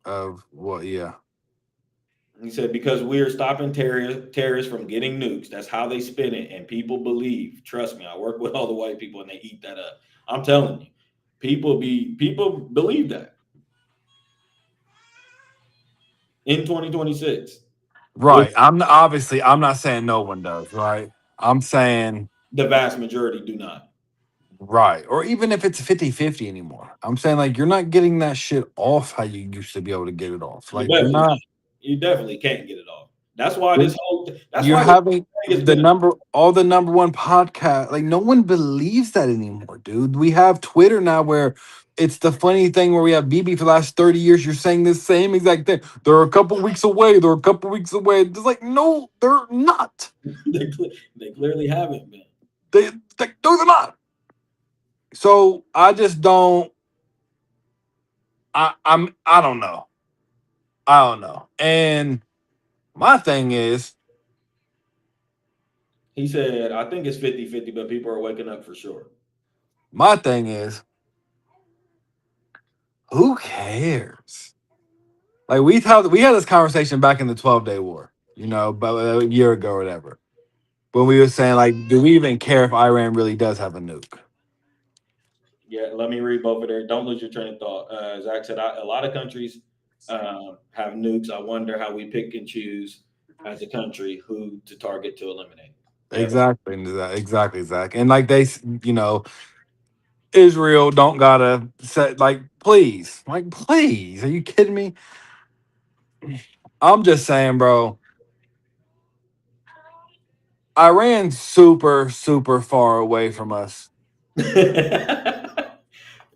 of what yeah. He said, because we are stopping terrorists from getting nukes. That's how they spin it. And people believe. Trust me, I work with all the white people and they eat that up. I'm telling you. People believe that in 2026. With Right. I'm not saying no one does, right? I'm saying the vast majority do not. right. Or even if it's 50-50 anymore. I'm saying like you're not getting that shit off how you used to be able to get it off. You Like you're definitely not can't. You definitely can't get it off. That's why you're, that's you're why this having thing has been all the number one podcast. Like no one believes that anymore, dude. We have Twitter now where it's the funny thing where we have BB for the last 30 years. You're saying the same exact thing. They're a couple weeks away. They're a couple weeks away. It's like, no, they're not. they clearly haven't been. They, no, they're not. So I just don't. I don't know. I don't know. And my thing is, He said, I think it's 50-50, but people are waking up for sure. my thing is, who cares? Like we had this conversation back in the 12-day war, about a year ago or whatever. When we were saying like, do we even care if Iran really does have a nuke? Yeah, let me read both of there. Don't lose your train of thought. Zach said, a lot of countries have nukes. I wonder how we pick and choose as a country who to target to eliminate. Every Exactly, Zach. And like Israel don't gotta say like, please, are you kidding me? I'm just saying, bro. Iran's super, super far away from us.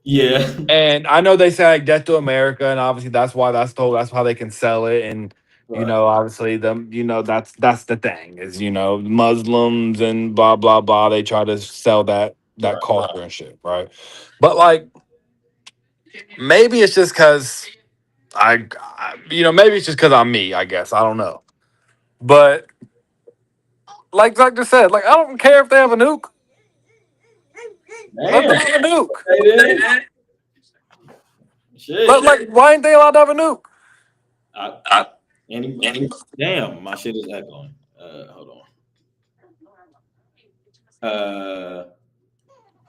yeah, And I know they say like death to America, and obviously that's how they can sell it. And right. obviously that's the thing is Muslims and blah blah blah. They try to sell that Right. culture and shit, right? But like maybe it's just because maybe it's just because I'm me. I guess I don't know. But like Doctor said, like I don't care if they have a nuke. Let them Damn. have a nuke. Hey, then. Shit. But like, why ain't they allowed to have a nuke? Damn, my shit is echoing. Hold on.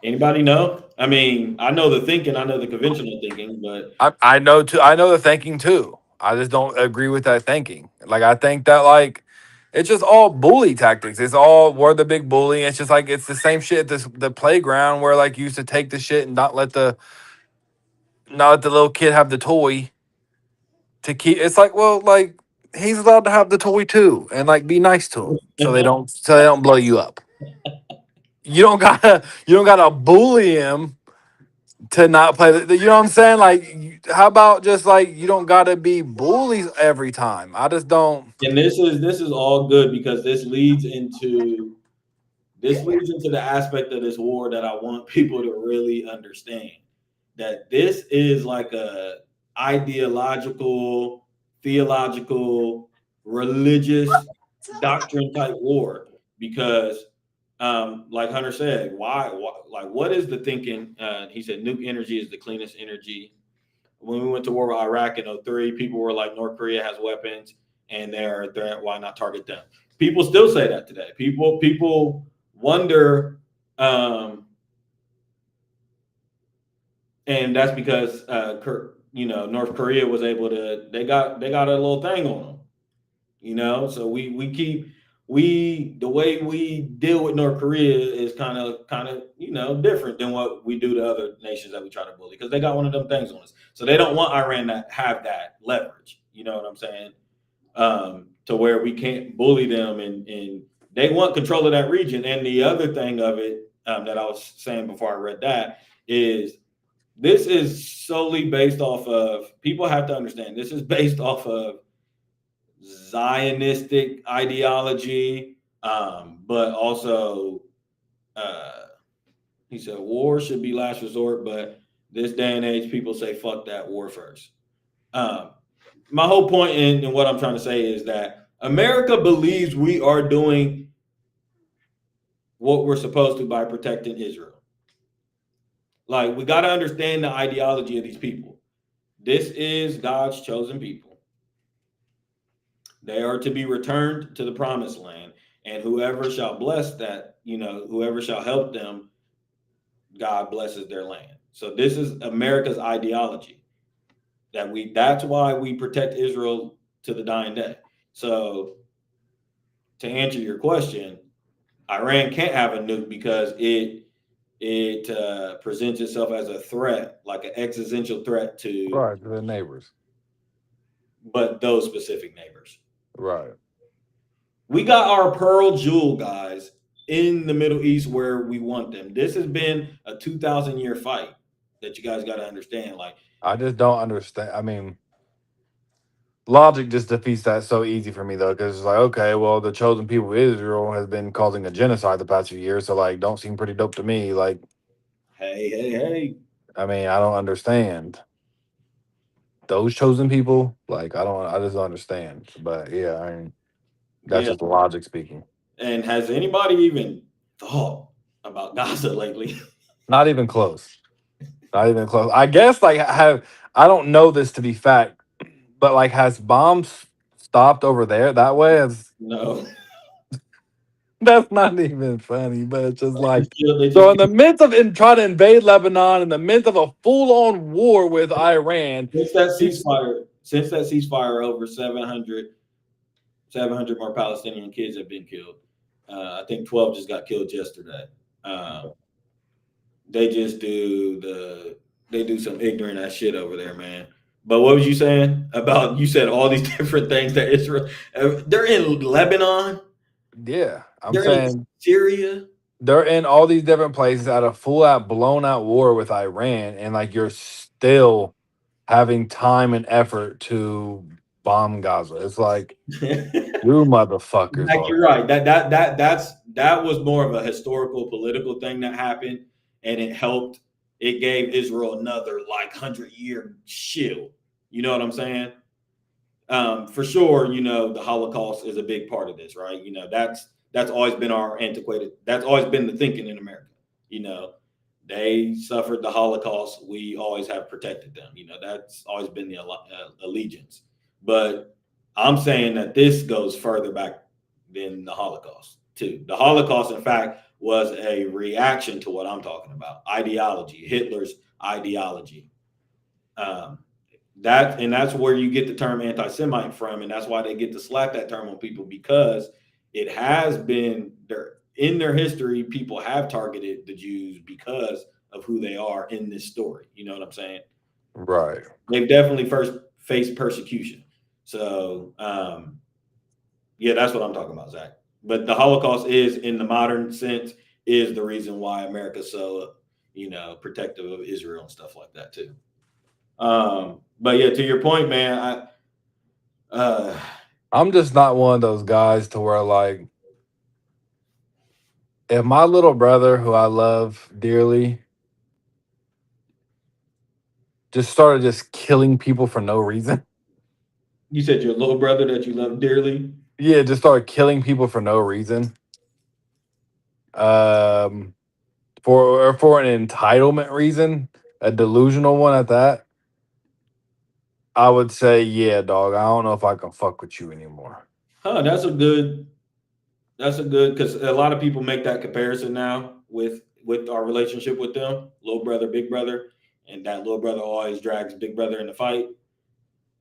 Anybody know? I mean, I know the thinking, I know the conventional thinking, but I know too. I know the thinking too. I just don't agree with that thinking. Like I think that like it's just all bully tactics. It's all we're the big bully. It's just like it's the same shit at the playground where like you used to take the shit and not let the little kid have the toy to keep. It's like like he's allowed to have the toy too and like be nice to him so they don't blow you up. You don't gotta bully him to not play you know what I'm saying? Like how about just like you don't gotta be bullies every time. I just don't. and this is all good because this leads into the aspect of this war that I want people to really understand. That this is like a ideological, theological, religious doctrine type war because like Hunter said, like what is the thinking? He said nuke energy is the cleanest energy. When we went to war with Iraq in 2003, people were like, North Korea has weapons and they're a threat. Why not target them? People still say that today. People wonder, and that's because North Korea was able to. They got a little thing on them. So the way we deal with North Korea is kind of different than what we do to other nations that we try to bully because they got one of them things on us. So they don't want Iran to have that leverage. You know what I'm saying? To where we can't bully them and they want control of that region. And the other thing of it that I was saying before I read that is this is solely based off of people have to understand this is based off of Zionistic ideology, but also he said war should be last resort, but this day and age people say fuck that, war first. My whole point in what I'm trying to say is that America believes we are doing what we're supposed to by protecting Israel. Like we got to understand the ideology of these people. This is God's chosen people. They are to be returned to the promised land, and whoever shall bless that, whoever shall help them, God blesses their land. So this is America's ideology. That's why we protect Israel to the dying day. So to answer your question, Iran can't have a nuke because it presents itself as a threat, like an existential threat to The neighbors. but those specific neighbors. Right. We got our pearl jewel guys in the Middle East where we want them. This has been a 2,000-year fight that you guys got to understand. Like I just don't understand. I mean, logic just defeats that so easy for me though, because it's like, okay, well, the chosen people of Israel has been causing a genocide the past few years, so like, don't seem pretty dope to me. Like, hey. I mean, I don't understand those chosen people. Like, I just don't understand. But yeah, I mean, that's just logic speaking. And has anybody even thought about Gaza lately? Not even close. Not even close. I guess like I don't know this to be fact, but like has bombs stopped over there that way? No. That's not even funny, but it's just like They so just in the midst of trying to invade Lebanon, in the midst of a full-on war with Iran, since that ceasefire, over 700 more Palestinian kids have been killed. I think 12 just got killed yesterday. They just do some ignorant ass shit over there, man. But what was you saying about? You said all these different things that Israel. They're in Lebanon. Yeah, They're in Syria. They're in all these different places at a full-out, blown-out war with Iran, and like you're still having time and effort to bomb Gaza. It's like you motherfuckers. Like you're right. That was more of a historical political thing that happened, and it helped it gave Israel another like 100-year shield. You know what I'm saying? For sure, the Holocaust is a big part of this, right? That's always been our antiquated. That's always been the thinking in America. They suffered the Holocaust. We always have protected them. That's always been the allegiance. But I'm saying that this goes further back than the Holocaust too. The Holocaust, in fact, was a reaction to what I'm talking about: ideology, Hitler's ideology. Um, that's where you get the term anti-Semite from, and that's why they get to slap that term on people, because it has been there in their history. People have targeted the Jews because of who they are in this story. You know what I'm saying? Right. They've definitely first faced persecution. So yeah, that's what I'm talking about, Zach. But the Holocaust is, in the modern sense, is the reason why America's so protective of Israel and stuff like that too. But yeah, to your point, man, I'm just not one of those guys to where like if my little brother, who I love dearly, just started just killing people for no reason. you said your little brother that you love dearly. Yeah, just started killing people for no reason. For an entitlement reason, a delusional one at that. I would say, yeah, dog. I don't know if I can fuck with you anymore. Huh, that's a good, because a lot of people make that comparison now with our relationship with them, little brother, big brother, and that little brother always drags big brother in the fight.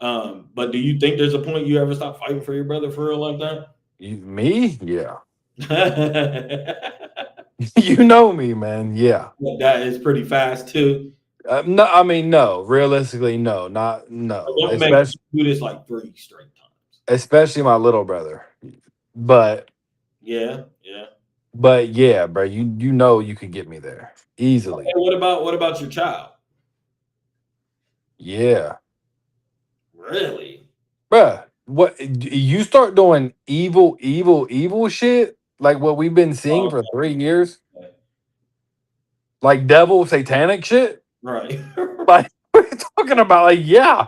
But do you think there's a point you ever stop fighting for your brother for real like that? Me? Yeah. You know me, man. Yeah. That is pretty fast too. No, I mean, no. Realistically, no. Not no. Don't make me do this like 3 straight times. Especially my little brother. But Yeah. yeah, bro. You know you could get me there easily. Okay, what about your child? Yeah. Really? Bruh, what you start doing evil shit like what we've been seeing Oh, for 3 years, okay. like devil satanic shit. Right. Like what are you talking about? Like, yeah.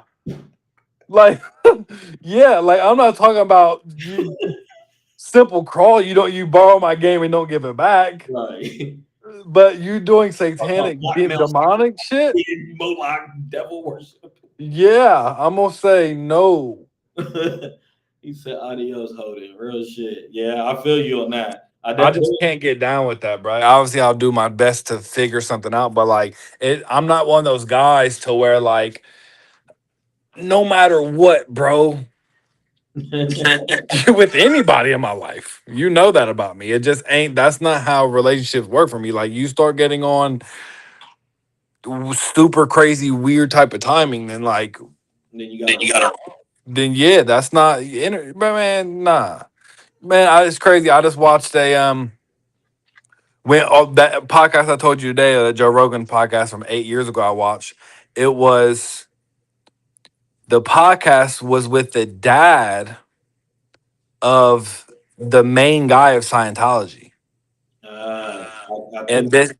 Like yeah, like I'm not talking about you simple crawl, you borrow my game and don't give it back. Right. But you doing Oh, satanic blackmail, demonic shit? Moloch, devil worship. Yeah, I'm gonna say no. He said, "Adios, Hoden." Real shit. Yeah, I feel you on that. I I just definitely. can't get down with that, bro. Obviously, I'll do my best to figure something out, but like, I'm not one of those guys to where like, no matter what, bro, with anybody in my life, you know that about me. It just ain't. That's not how relationships work for me. Like, you start getting on super crazy, weird type of timing, then like, Then you gotta. then yeah, that's not, but man, nah, man, it's crazy. I just watched a when that podcast I told you today, the Joe Rogan podcast from 8 years ago, I watched. It was the podcast was with the dad of the main guy of Scientology, I and think.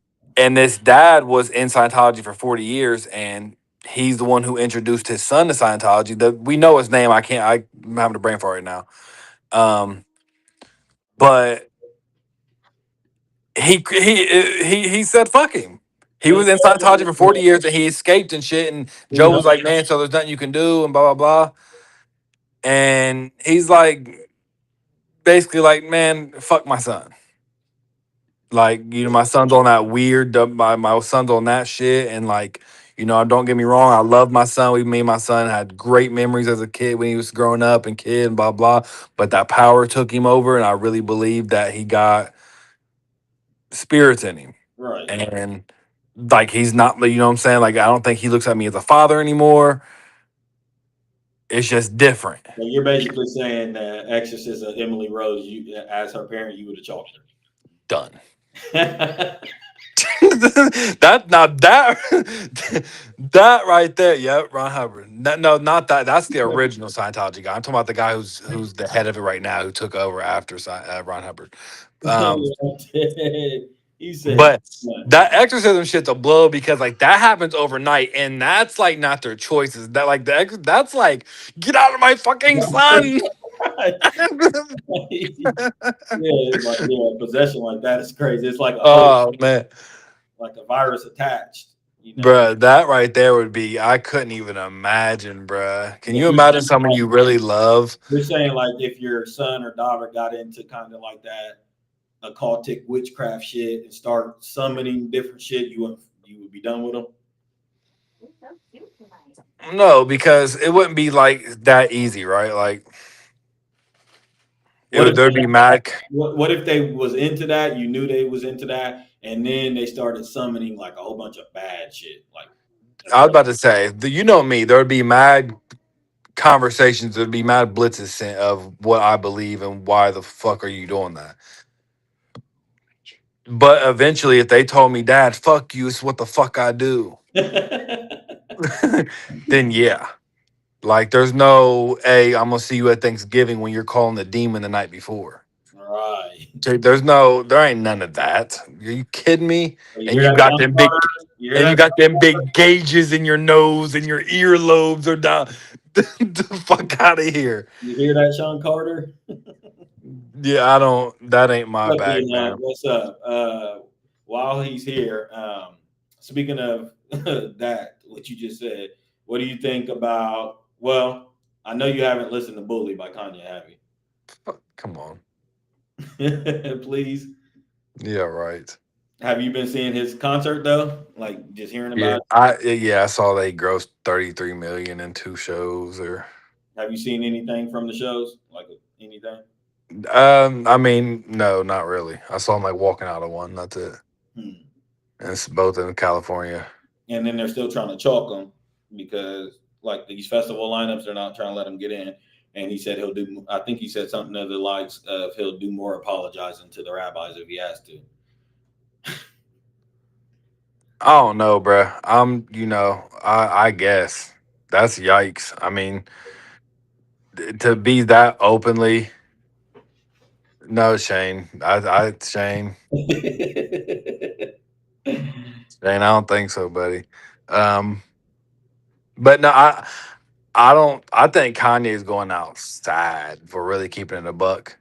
this dad was in Scientology for 40 years, and he's the one who introduced his son to Scientology. We know his name. I'm having a brain fart right now. But he said fuck him. He was in Scientology for 40 years and he escaped and shit. And Joe was like, man, so there's nothing you can do and blah, blah, blah. And he's like, basically like, man, fuck my son. Like, my son's on that weird, my son's on that shit. And like, don't get me wrong. I love my son. Me and my son had great memories as a kid when he was growing up and kid and blah, blah. But that power took him over. And I really believe that he got spirits in him. Right. And like he's not, you know what I'm saying? Like I don't think he looks at me as a father anymore. It's just different. So you're basically saying that Exorcist of Emily Rose, you as her parent, you would have chalked Done. her. that now that that right there, yep, Ron Hubbard. No, not that. That's the original Scientology guy. I'm talking about the guy who's the head of it right now, who took over after Ron Hubbard. Yeah, He said, But that exorcism shit's a blow because like that happens overnight, and that's like not their choices. That like that's like get out of my fucking son. it's like possession like that is crazy. It's like a Oh man, like a virus attached. bruh, that right there would be. I couldn't even imagine, bruh. Can But you imagine someone you really love? you're saying like if your son or daughter got into kind of like that occultic witchcraft shit and start summoning different shit, you would be done with them. No, because it wouldn't be like that easy, right? Like What if there'd be mad. what if they was into that? You knew they was into that, and then they started summoning like a whole bunch of bad shit. Like I was about to say, you know me, there would be mad conversations, there'd be mad blitzes sent of what I believe and why the fuck are you doing that. But eventually, if they told me, Dad, fuck you, it's what the fuck I do, then yeah. Like, there's no, hey, I'm gonna see you at Thanksgiving when you're calling the demon the night before. right. There ain't none of that. Are you kidding me? You And hear you that, got Sean them big, Carter? You hear and you that? got them big gauges in your nose, and your earlobes are down. The fuck out of here. You hear that, Sean Carter? Yeah, I don't. That ain't my Look, bag, man. what's up? While he's here, speaking of that, what you just said, what do you think about? Well, I know you haven't listened to "Bully" by Kanye, have Come on. you? Please. Yeah, right. Have you been seeing his concert though? Like just hearing Yeah, about it? I saw they grossed 33 million in 2 shows. Or, Have you seen anything from the shows? Like anything? I mean, no, not really. I saw him like walking out of one. That's it. Hmm. And it's both in California. And then they're still trying to chalk him because like these festival lineups, they're not trying to let him get in. And he said he'll do. I think he said something to the likes of he'll do more apologizing to the rabbis if he has to. I don't know, bruh. I guess that's yikes. I mean, to be that openly, no, Shane. Shane, I don't think so, buddy. Um, but no, I don't. I think Kanye is going outside for really keeping it a buck.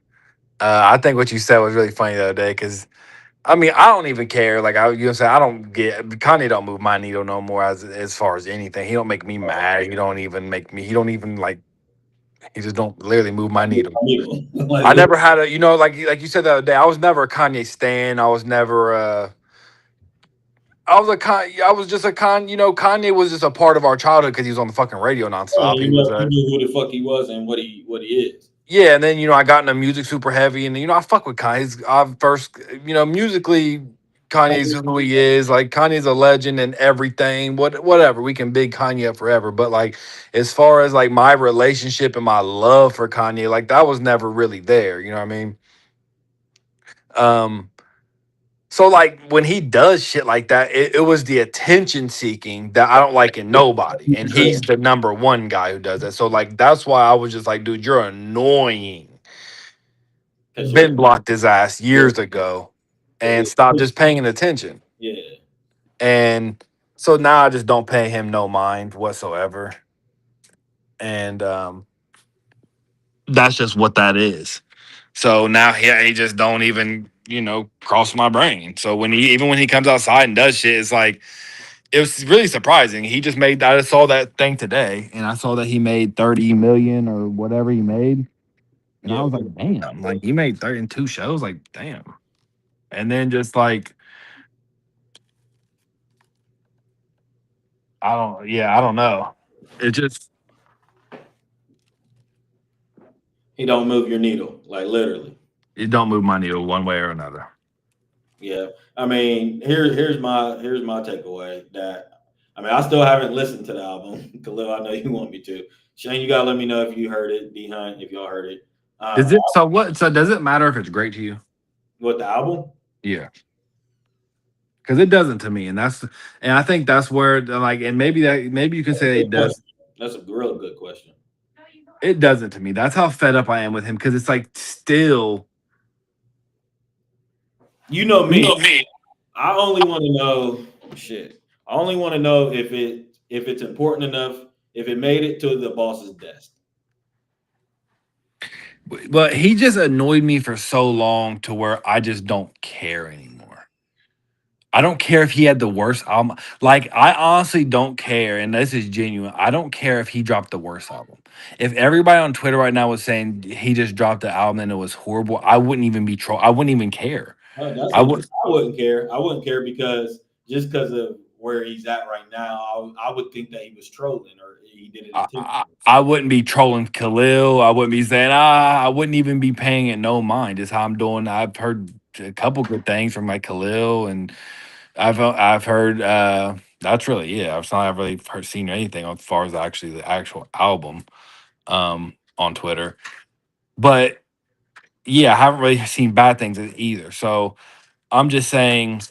I think what you said was really funny the other day because I mean I don't even care. Like I don't get Kanye don't move my needle no more as far as anything. He don't make me mad. He don't even make me. He don't even like. He just don't literally move my needle. I never had a like you said the other day. I was never a Kanye stan. I was never. I was just a Kanye was just a part of our childhood because he was on the fucking radio nonstop. He was You knew who the fuck he was and what he is. yeah, and then I got into music super heavy, and I fuck with Kanye. I first musically, Kanye's who he is. Like Kanye's a legend and everything. Whatever, we can big Kanye up forever. But like as far as like my relationship and my love for Kanye, like that was never really there. You know what I mean? Um, so like when he does shit like that, it was the attention seeking that I don't like in nobody. And he's the number one guy who does that. So like that's why I was just like, dude, you're annoying. Ben blocked his ass years ago and stopped just paying attention. Yeah. And so now I just don't pay him no mind whatsoever. And that's just what that is. So now he just don't even, cross my brain. So when he comes outside and does shit, it's like it was really surprising. I just saw that thing today and I saw that he made 30 million or whatever he made. And I was like, damn, like he made 30 in 2 shows, like damn. And then just like I don't know. It just He don't move your needle, like literally. it don't move my needle one way or another. Yeah. I mean, here's my takeaway that I mean, I still haven't listened to the album. Khalil, I know you want me to. Shane, you gotta let me know if you heard it. Behind if y'all heard it. So does it matter if it's great to you? What the album? Yeah. Because it doesn't to me. And I think that's where like and maybe you can say it does. That's a real good question. It doesn't to me. That's how fed up I am with him because it's like still You know me. I only want to know shit. I only want to know if it's important enough, if it made it to the boss's desk. But he just annoyed me for so long to where I just don't care anymore. I don't care if he had the worst album. Like, I honestly don't care, and this is genuine. I don't care if he dropped the worst album. If everybody on Twitter right now was saying he just dropped the album and it was horrible, I wouldn't even be troll. I wouldn't even care. That's I interesting. would. I wouldn't care. I wouldn't care because just because of where he's at right now, I would think that he was trolling or he did it intentionally. I wouldn't be trolling Khalil. I wouldn't be saying I wouldn't even be paying it no mind. Just how I'm doing. I've heard a couple good things from like Khalil, and I've heard that's really it. I've really heard seen anything as far as actually the actual album on Twitter. But yeah, I haven't really seen bad things either. So I'm just saying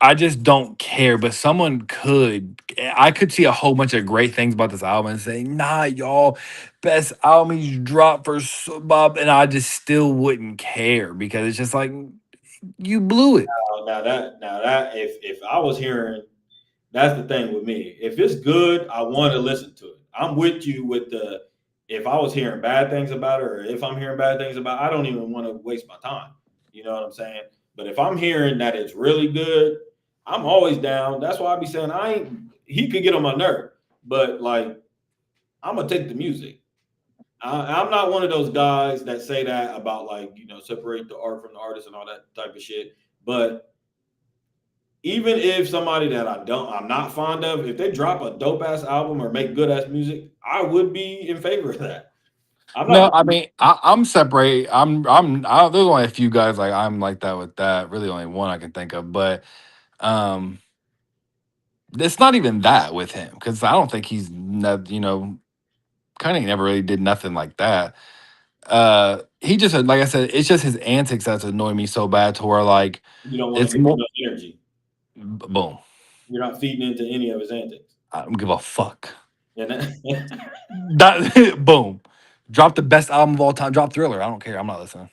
I just don't care, but someone could. I could see a whole bunch of great things about this album and say, "Nah, y'all, best album he's dropped for Bob," and I just still wouldn't care because it's just like you blew it. Now that if I was hearing, that's the thing with me. If it's good, I want to listen to it. I'm with you with the. If I was hearing bad things about it, or if I'm hearing bad things about, it, I don't even want to waste my time. You know what I'm saying? But if I'm hearing that it's really good, I'm always down. That's why I be saying I ain't. He could get on my nerve, but like I'm gonna take the music. I'm not one of those guys that say that about like separate the art from the artist and all that type of shit. But even if somebody that I'm not fond of, if they drop a dope ass album or make good ass music, I would be in favor of that. I'm No, not. I mean I'm separate. There's only a few guys like I'm like that with that. Really, only one I can think of, but um, it's not even that with him because I don't think he's not. Kind of never really did nothing like that. He just like I said, it's just his antics that's annoying me so bad to where like You don't want to it's give him more no energy. boom. You're not feeding into any of his antics. I don't give a fuck. And That boom. Drop the best album of all time. Drop Thriller. I don't care. I'm not listening.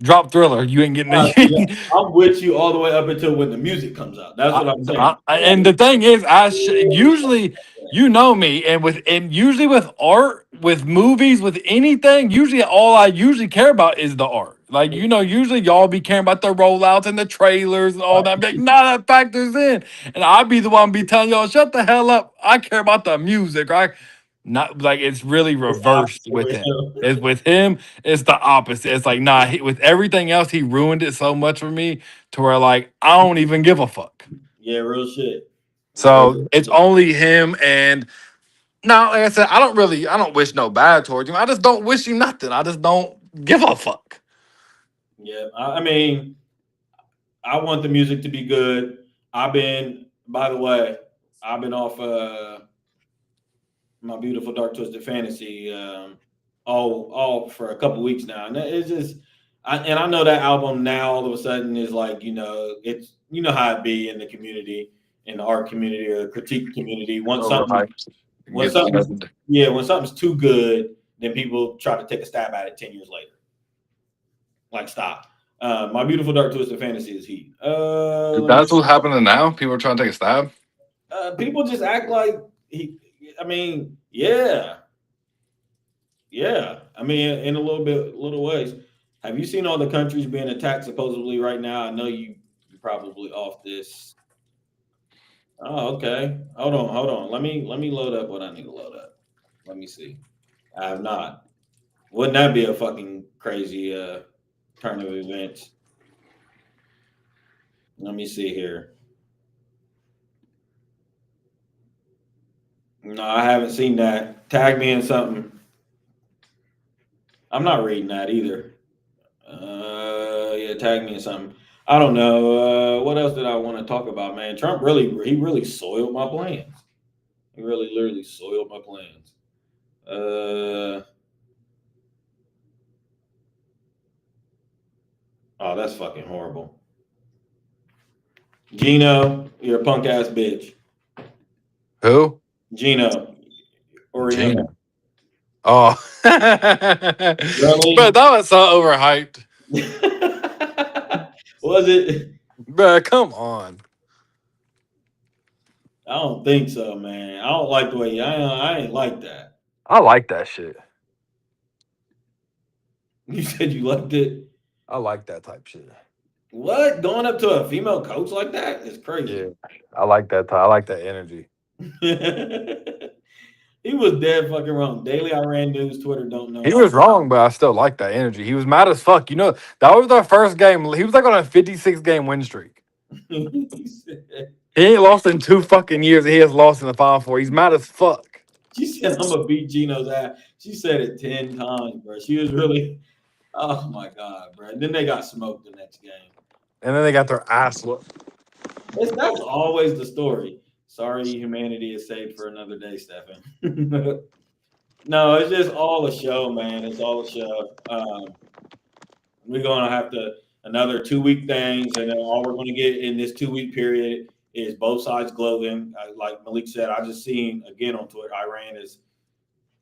Drop Thriller. You ain't getting yeah, it. I'm with you all the way up until when the music comes out. That's what I'm saying. And the thing is, usually, you know me, and usually with art, with movies, with anything, usually all I usually care about is the art. Like usually y'all be caring about the rollouts and the trailers and all that. Like, nah, that factors in, and I'd be the one be telling y'all, shut the hell up. I care about the music, right? Not like it's really It's reversed opposite with with him. him. It's with him. It's the opposite. It's like nah. With everything else, he ruined it so much for me to where like I don't even give a fuck. Yeah, real shit. Real So it's shit. only him and no, like I said, I don't wish no bad towards him. I just don't wish you nothing. I just don't give a fuck. Yeah, I mean, I want the music to be good. By the way, I've been off my beautiful dark twisted fantasy all for a couple weeks now, and it's just, I know that album now all of a sudden is like it's how it be in the community, in the art community or the critique community. Overhyped. When something's when something's too good, then people try to take a stab at it 10 years later. Like stop. My beautiful dark twisted fantasy is heat. That's what's happening now. People are trying to take a stab. People just act like he. I mean, yeah. I mean, in a little ways. Have you seen all the countries being attacked supposedly right now? I know you're probably off this. Oh, okay. Hold on. Let me load up what I need to load up. Let me see. I have not. Wouldn't that be a fucking crazy turn of events? Let me see here. No, I haven't seen that. Tag me in something. I'm not reading that either. Yeah, tag me in something. I don't know. What else did I want to talk about, man? Trump he really soiled my plans. He really literally soiled my plans. Oh, that's fucking horrible. Gino, you're a punk ass bitch. Who? Gino. Gina. Oh, but Really? that was so overhyped. Was it? Bruh, come on. I don't think so, man. I don't like the way I ain't like that. I like that shit. You said you liked it. I like that type shit. What? Going up to a female coach like that is Yeah, crazy. I like that. I like that energy. He was dead fucking wrong. Daily Iran News, Twitter don't know He how. was wrong, but I still like that energy. He was mad as fuck. You know, that was their first game. He was like on a 56-game win streak. He said, He ain't lost in 2 fucking years. He has lost in the Final Four. He's mad as fuck. she said, I'm gonna beat Gino's ass. She said it 10 times, bro. She was really, oh my God, bro. And then they got smoked the next game. And then they got their ass whooped. That's always the story. Sorry, humanity is saved for another day, Stefan. No, it's just all a show, man. It's all a show. We're gonna have to another 2 week things, and then all we're gonna get in this 2 week period is both sides gloating. Like Malik said, I just seen again on Twitter, Iran is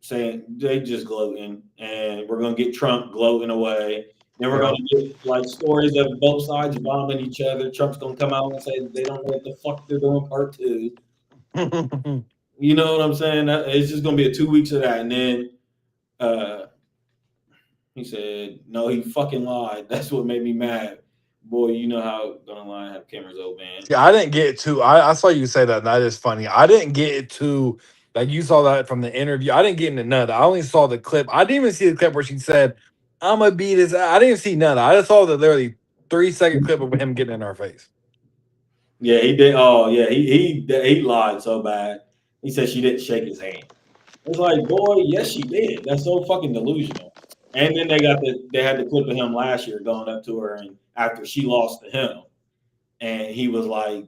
saying they just gloating, and we're gonna get Trump gloating away. Then we're gonna get like stories of both sides bombing each other. Trump's gonna come out and say they don't know what the fuck they're doing part 2. You know what I'm saying? It's just gonna be a 2 weeks of that, and then he said, "No, he fucking lied. That's what made me mad." Boy, you know how gonna lie and have cameras open. Yeah, I didn't get too. I saw you say that. And that is funny. I didn't get too. Like you saw that from the interview. I didn't get into none of that. I only saw the clip. I didn't even see the clip where she said, "I'm gonna beat his." I didn't see none of that. I just saw the literally 3-second clip of him getting in her face. Yeah, he did. Oh, yeah, he lied so bad. He said she didn't shake his hand. It's like, boy, yes, she did. That's so fucking delusional. And then they had the clip of him last year going up to her and after she lost to him, and he was like,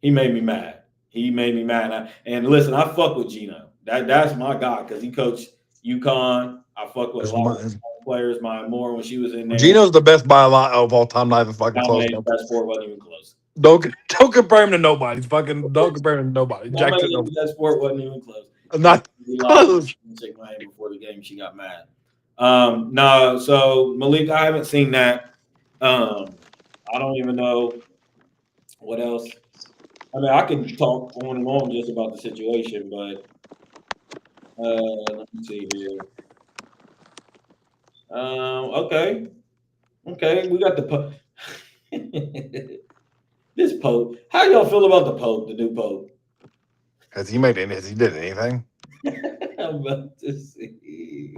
he made me mad. He made me mad. And listen, I fuck with Gino. That's my guy because he coached UConn. I fuck with a lot of players. My more when she was in there. Gino's the best by a lot of all time. Not even fucking close. That sport wasn't even close. Don't compare him to nobody. Fucking don't compare him to nobody. That sport wasn't even close. Not close. Shake my hand before the game. She got mad. No, so Malik, I haven't seen that. I don't even know what else. I mean, I can talk on and on just about the situation, but let me see here. Okay, we got the Pope. This Pope. How y'all feel about the Pope, the new Pope? Has he did anything? I'm about to see.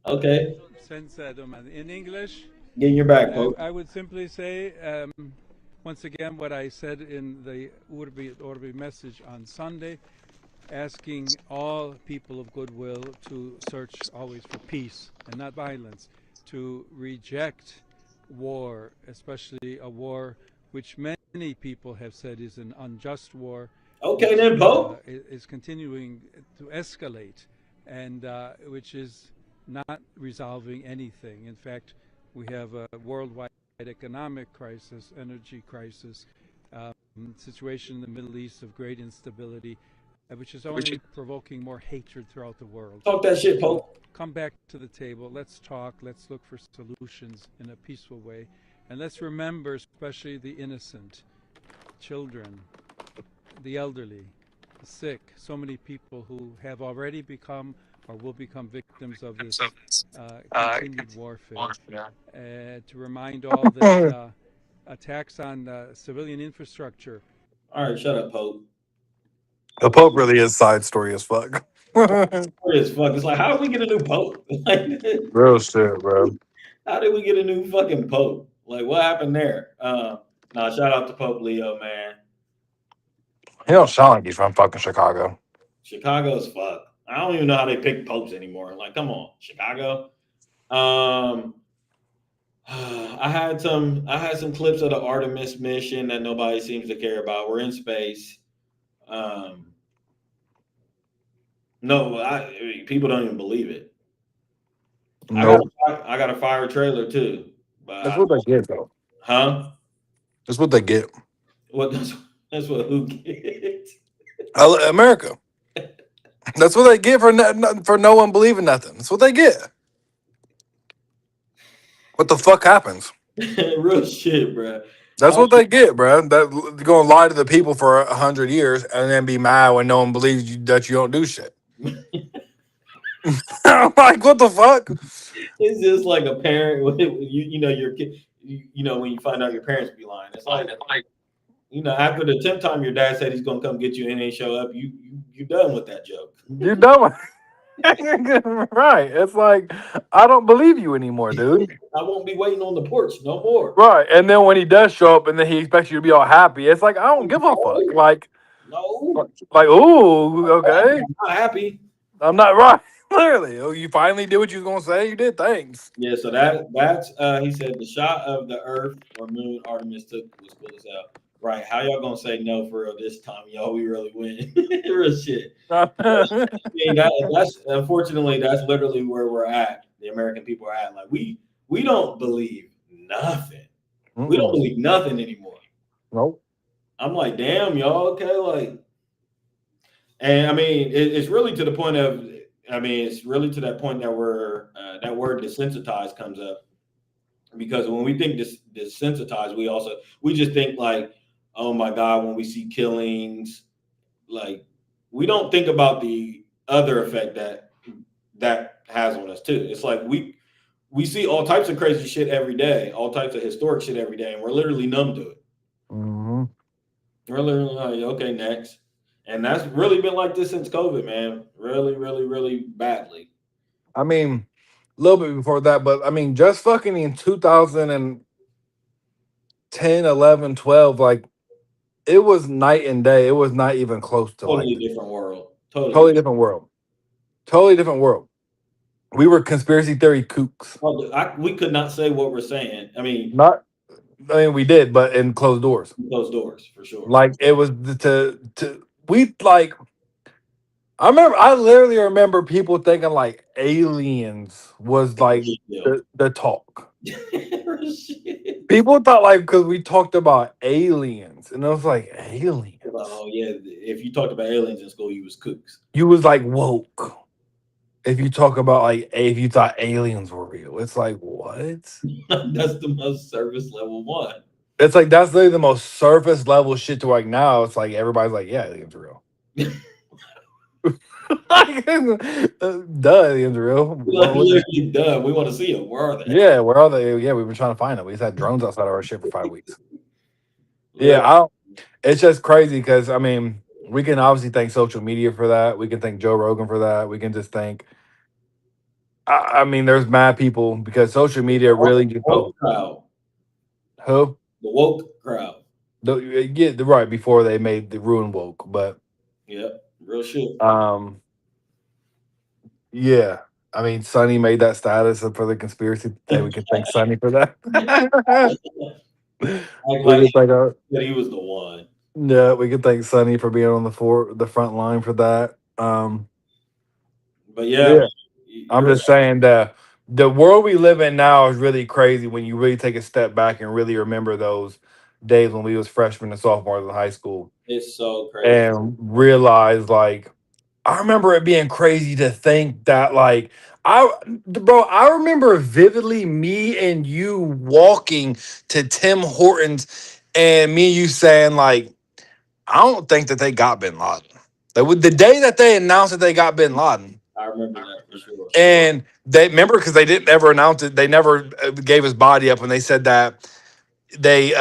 Okay. In English, get in your back, Pope. I would simply say, once again, what I said in the Urbi et Orbi message on Sunday, asking all people of goodwill to search always for peace and not violence, to reject war, especially a war which many people have said is an unjust war. Okay, then, Pope. Is continuing to escalate, and which is not resolving anything. In fact, we have a worldwide economic crisis, energy crisis, situation in the Middle East of great instability, which is only provoking more hatred throughout the world. Talk that shit, Pope. Come back to the table. Let's talk. Let's look for solutions in a peaceful way. And let's remember especially the innocent, children, the elderly, the sick, so many people who have already become or will become victims of this continued warfare. To remind all that attacks on civilian infrastructure. All right, shut up, Pope. The Pope really is side story as fuck. It's like, how did we get a new Pope? Real shit, bro. How did we get a new fucking Pope? Like, what happened there? Shout out to Pope Leo, man. He don't sound like he's from fucking Chicago. Chicago's fuck. I don't even know how they pick popes anymore. Like, come on, Chicago. I had some clips of the Artemis mission that nobody seems to care about. We're in space. People don't even believe it. Nope. I got a fire trailer too. But that's what they get, though. Huh? That's what they get. That's what who gets? America. That's what they get for no one believing nothing. That's what they get. What the fuck happens? Real shit, bro. That's what they get, bro. That they're gonna lie to the people for 100 years and then be mad when no one believes you that you don't do shit. I'm like, what the fuck? It's just like a parent with you know your kid. You know when you find out your parents be lying. It's like after the 10th time your dad said he's gonna come get you and ain't show up, you done with that joke. You know right. It's like I don't believe you anymore, dude. I won't be waiting on the porch no more. Right. And then when he does show up and then he expects you to be all happy, it's like I don't give a fuck. No, Ooh, okay. I'm not happy. I'm not right. Clearly. Oh, you finally did what you was gonna say. You did, thanks. Yeah, so that's he said the shot of the Earth or Moon Artemis took was cool as hell. Right? How y'all gonna say no for real this time, y'all? We really win. Real shit. I mean, that's unfortunately that's literally where we're at. The American people are at. Like we don't believe nothing. We don't believe nothing anymore. Nope. I'm like, damn, y'all, okay, like, and I mean, it's really to the point of, I mean, it's really to that point that we're that word desensitized comes up, because when we think desensitized, we just think like, oh my God, when we see killings, like we don't think about the other effect that has on us too. It's like we see all types of crazy shit every day, all types of historic shit every day, and we're literally numb to it. Mm-hmm. We're literally like, okay, next. And that's really been like this since COVID, man. Really, really, really badly. I mean, a little bit before that, but I mean, just fucking in 2010, 11, 12, like it was night and day. It was not even close to Totally like different world. totally different world. Totally different world. We were conspiracy theory kooks. We could not say what we're saying. I mean, we did, but in closed doors. Closed doors for sure. Like it was we like. I literally remember people thinking like aliens was like the talk. People thought like because we talked about aliens, and I was like aliens. Oh yeah, if you talked about aliens in school, you was kooks. You was like woke. If you talk about like if you thought aliens were real, it's like what? That's the most service level one. It's like that's literally the most surface level shit to like now. It's like everybody's like, yeah, aliens are real. Duh, aliens are real. Literally, duh. We want to see them. Where are they? Yeah, where are they? Yeah, we've been trying to find them. We just had drones outside of our shit for 5 weeks. Yeah, it's just crazy because I mean, we can obviously thank social media for that. We can thank Joe Rogan for that. We can just thank. I mean, there's mad people because social media really just crowd. Who? The woke crowd. Right before they made the ruin woke, but yeah, real shit. Yeah. I mean, Sonny made that status for the conspiracy day. We can thank Sonny for that. That he was the one. Yeah, we can thank Sonny for being on the front line for that. But yeah. I'm just saying that the world we live in now is really crazy when you really take a step back and really remember those days when we was freshmen and sophomores in high school. It's so crazy. And realize like I remember it being crazy to think that like I remember vividly me and you walking to Tim Hortons and me and you saying like I don't think that they got Bin Laden. The day that they announced that they got Bin Laden. I remember that for sure. And they remember because they didn't ever announce it. They never gave his body up when they said that they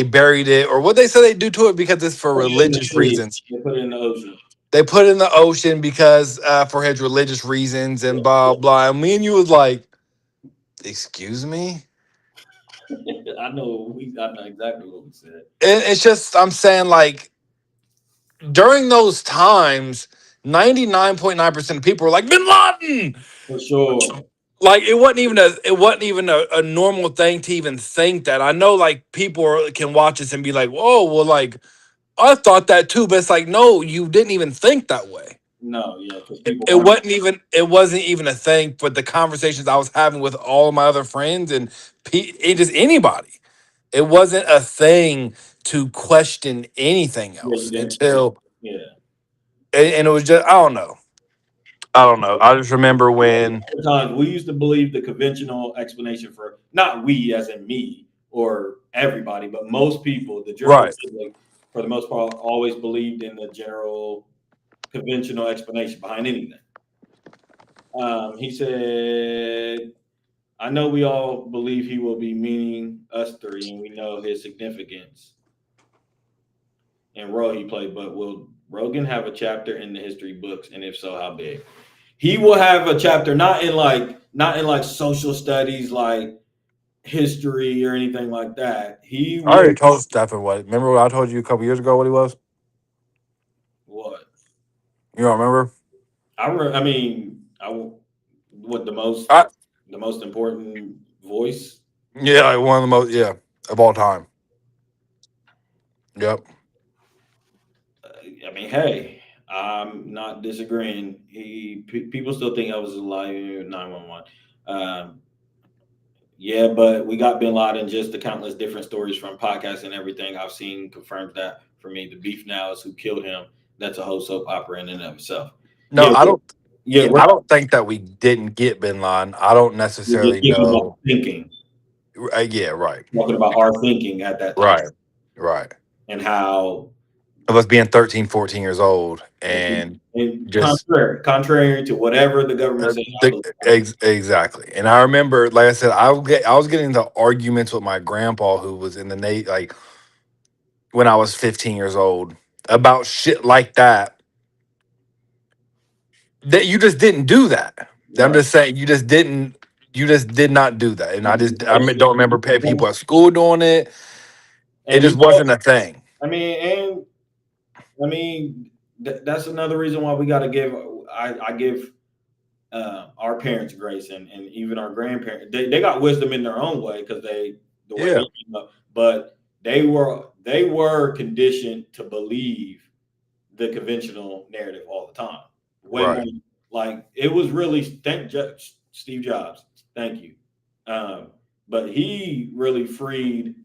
buried it or what they said they do to it because it's for religious reasons. They put it in the ocean. They put it in the ocean because for his religious reasons and blah blah. And me and you was like, excuse me. I know exactly what we said. It's just I'm saying like during those times, 99.9% of people were like Bin Laden for sure. Like it wasn't even a normal thing to even think that. I know like people can watch this and be like, "Whoa, well, like I thought that too," but it's like, no, you didn't even think that way. No, yeah, because it wasn't even a thing. But the conversations I was having with all of my other friends and just anybody, it wasn't a thing to question anything else until and it was just I don't know. I don't know. I just remember when Times we used to believe the conventional explanation for, not we as in me or everybody, but most people, the general right. public, for the most part, always believed in the general conventional explanation behind anything. He said, I know we all believe he will be meaning us three, and we know his significance and role he played, but will Rogan have a chapter in the history books? And if so, how big? He will have a chapter not in like social studies, like history or anything like that. He I will already told Stefan what. Remember what I told you a couple years ago what he was? what? You don't remember? I mean, what I the most important voice? Yeah, like one of the most of all time. Yep. I mean, hey, I'm not disagreeing. People still think I was alive in 911. Yeah, but we got Bin Laden. Just the countless different stories from podcasts and everything I've seen confirms that for me. The beef now is who killed him. That's a whole soap opera in and of itself. No, Yeah, I don't. yeah, I don't think that we didn't get Bin Laden. I don't we're just necessarily thinking about know. thinking, Yeah, right, talking about our thinking at that time right, right. and how Of us being 13, 14 years old and, and and just contrary to whatever the government said. exactly. And I remember, like I said, I was getting into arguments with my grandpa who was in the Navy, like when I was 15 years old, about shit like that. That you just didn't do that. I'm Right. just saying you just didn't. You just did not do that, and don't remember people at school doing it. It And just wasn't a thing. I mean, that's another reason why we got to give. I give our parents grace, and even our grandparents. They got wisdom in their own way because the way Yeah, they came up, but they were conditioned to believe the conventional narrative all the time. Way more right. like it was really Steve Jobs. Thank you. Um, but he really freed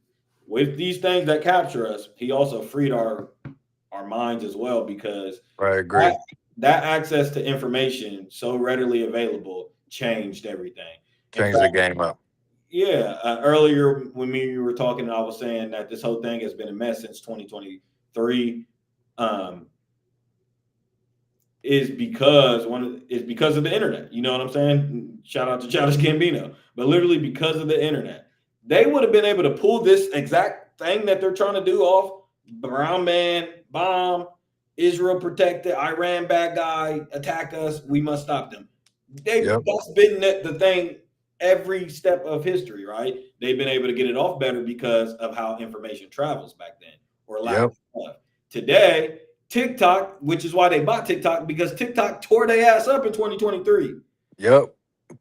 with these things that capture us. He also freed our minds as well because I that, agree. that access to information so readily available changed everything. In Change fact, the game up. yeah, earlier when me and you were talking, I was saying that this whole thing has been a mess since 2023. Um, is because of the internet. You know what I'm saying? Shout out to Childish Gambino. But literally because of the internet, they would have been able to pull this exact thing that they're trying to do off. Brown man, bomb, Israel protected, Iran bad guy, attack us. We must stop them. Yep. That's been the thing every step of history, right? They've been able to get it off better because of how information travels back then, or lack Yep. of. Today, TikTok, which is why they bought TikTok, because TikTok tore their ass up in 2023. Yep.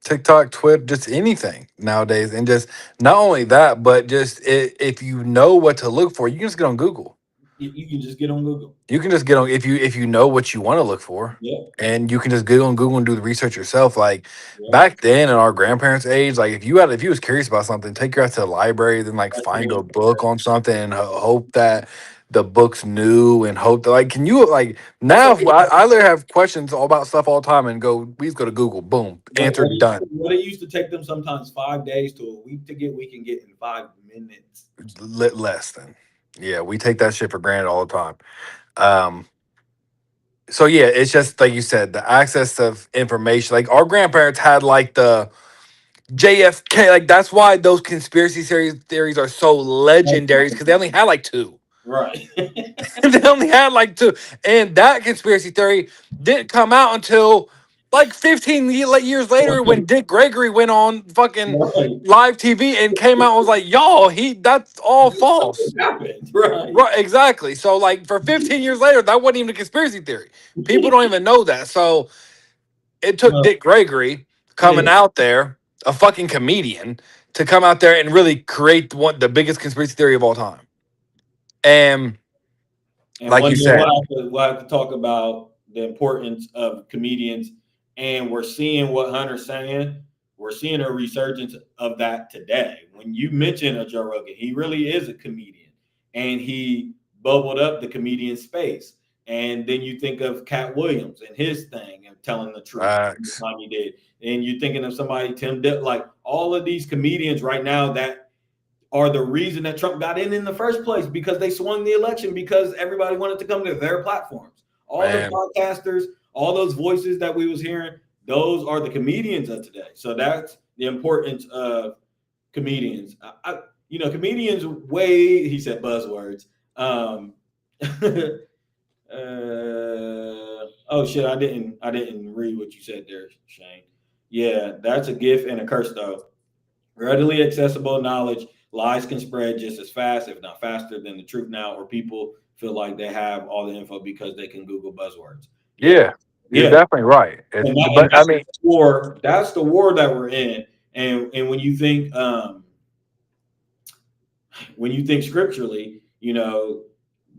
TikTok, Twitter, just anything nowadays, and just not only that, but just if you know what to look for, you can just get on Google. You can just get on Google. You can just get on if you know what you want to look for, Yeah, and you can just get on Google and do the research yourself. Like yeah. back then in our grandparents' age, like if you was curious about something, take your ass to the library, then like find a book on something and hope that the book's new and hope that like can you like now I literally have questions all about stuff all the time and we just go to Google, boom, answer done. What it used to take them sometimes 5 days to a week to get, we can get in 5 minutes. Less than. Yeah, we take that shit for granted all the time. Um, so yeah, it's just like you said, the access of information. Like our grandparents had like the JFK, like that's why those conspiracy theories are so legendary because they only had like two. Right. They only had like two, and that conspiracy theory didn't come out until like 15 years later when Dick Gregory went on fucking Right. live TV and came out and was like, "Y'all, that's all false." Happened. Right. Right, exactly. So, like, for 15 years later, that wasn't even a conspiracy theory. People don't even know that. So, it took Dick Gregory Yeah. coming out there, a fucking comedian, to come out there and really create the biggest conspiracy theory of all time. And, And like one you day said, we'll have to talk about the importance of comedians. And we're seeing what Hunter's saying. We're seeing a resurgence of that today. When you mention a Joe Rogan, he really is a comedian. And he bubbled up the comedian space. And then you think of Cat Williams and his thing and telling the truth the Facts. time he did. And you're thinking of somebody, Tim Dillon, like all of these comedians right now that are the reason that Trump got in the first place, because they swung the election because everybody wanted to come to their platforms. All the Man. podcasters, all those voices that we was hearing, those are the comedians of today. So that's the importance of comedians. Comedians way, he said buzzwords. Oh shit, I didn't read what you said there, Shane. Yeah, that's a gift and a curse though. Readily accessible knowledge, lies can spread just as fast, if not faster, than the truth now, or people feel like they have all the info because they can Google buzzwords. Yeah, Yeah, you're yeah. definitely right. And But I that's mean, the war. That's the war that we're in. And when you think scripturally,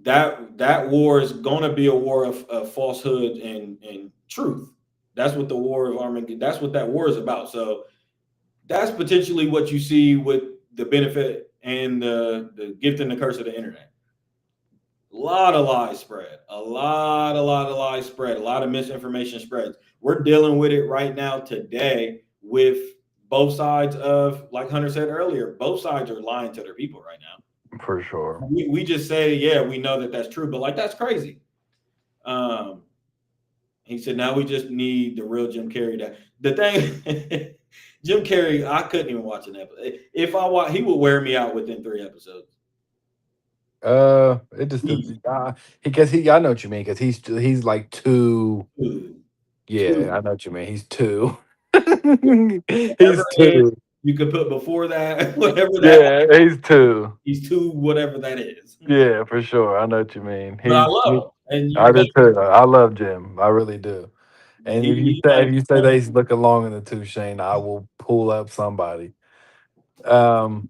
that war is going to be a war of falsehood and truth. That's what the war of Armageddon. That's what that war is about. So that's potentially what you see with the benefit and the gift and the curse of the internet. A lot of lies spread. A lot of lies spread. A lot of misinformation spreads. We're dealing with it right now today with both sides of, like Hunter said earlier, both sides are lying to their people right now. for sure. We just say, yeah, we know that that's true, but like that's crazy. He said, now we just need the real Jim Carrey. The thing, Jim Carrey, I couldn't even watch an episode. If I watch, he would wear me out within 3 episodes. It just because I know what you mean because he's like two. Yeah, I know what you mean. He's two. He's Whatever it is, two. you could put before that, whatever that. Yeah, he's two. He's two, whatever that is. Yeah, for sure. I know what you mean. But I love him, and I do too. I love Jim. I really do. And he might if you say that he's looking long in the tooth, Shane, I will pull up somebody. Yeah,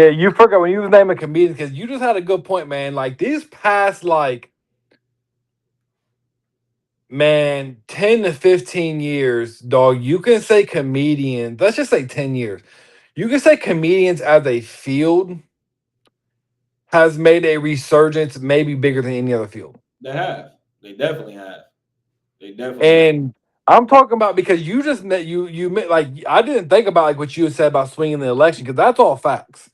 you forgot when you was naming comedians because you just had a good point, man. Like these past, man, 10 to 15 years, dog. You can say comedians. Let's just say 10 years. You can say comedians as a field has made a resurgence, maybe bigger than any other field. They have. They definitely have. They definitely. And I'm talking about because you just like I didn't think about like what you said about swinging the election because that's all facts.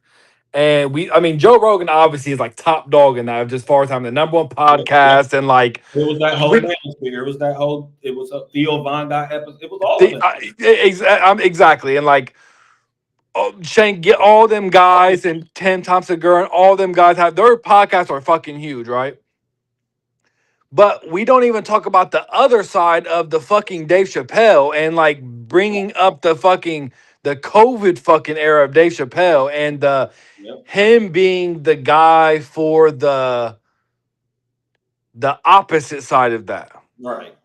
And Joe Rogan obviously is like top dog in that, just as far as having the number one podcast and like it was that whole manosphere. It was a Theo Von guy episode. It was all of it. Exactly. And like Shane, get all them guys and 10 Thompson Gurr and all them guys have their podcasts are fucking huge, right? But we don't even talk about the other side of the fucking Dave Chappelle and like bringing up the COVID fucking era of Dave Chappelle and him being the guy for the opposite side of that. Right.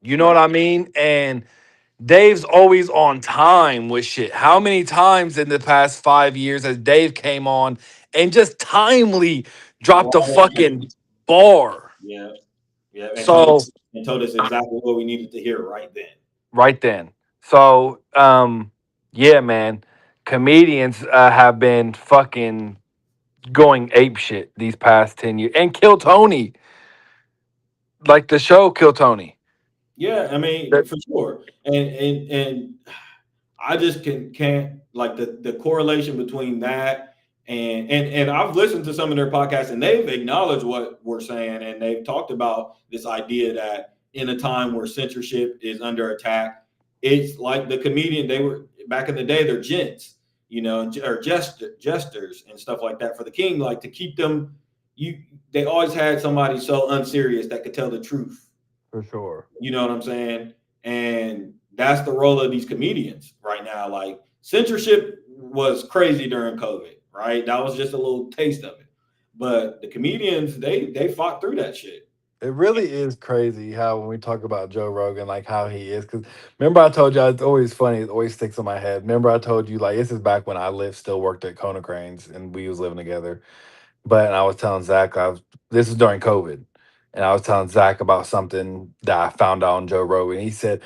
You know what I mean? And Dave's always on time with shit. How many times in the past 5 years has Dave came on and just timely dropped a fucking bar? Yeah. And told us exactly what we needed to hear right then. So, yeah, man, comedians have been fucking going ape shit these past 10 years. And Kill Tony, like the show Kill Tony. Yeah, I mean, for sure. And I just can't like the correlation between that and I've listened to some of their podcasts and they've acknowledged what we're saying and they've talked about this idea that in a time where censorship is under attack, it's like the comedian, they were back in the day, they're gents, or jesters and stuff like that for the king, like to keep them, they always had somebody so unserious that could tell the truth. For sure. You know what I'm saying? And that's the role of these comedians right now. Like censorship was crazy during COVID, right? That was just a little taste of it. But the comedians, they fought through that shit. It really is crazy how when we talk about Joe Rogan, like how he is. Because remember I told you, it's always funny. It always sticks in my head. Remember I told you, like, this is back when I still worked at Kona Cranes and we was living together. But I was telling Zach, this is during COVID. And I was telling Zach about something that I found out on Joe Rogan. He said,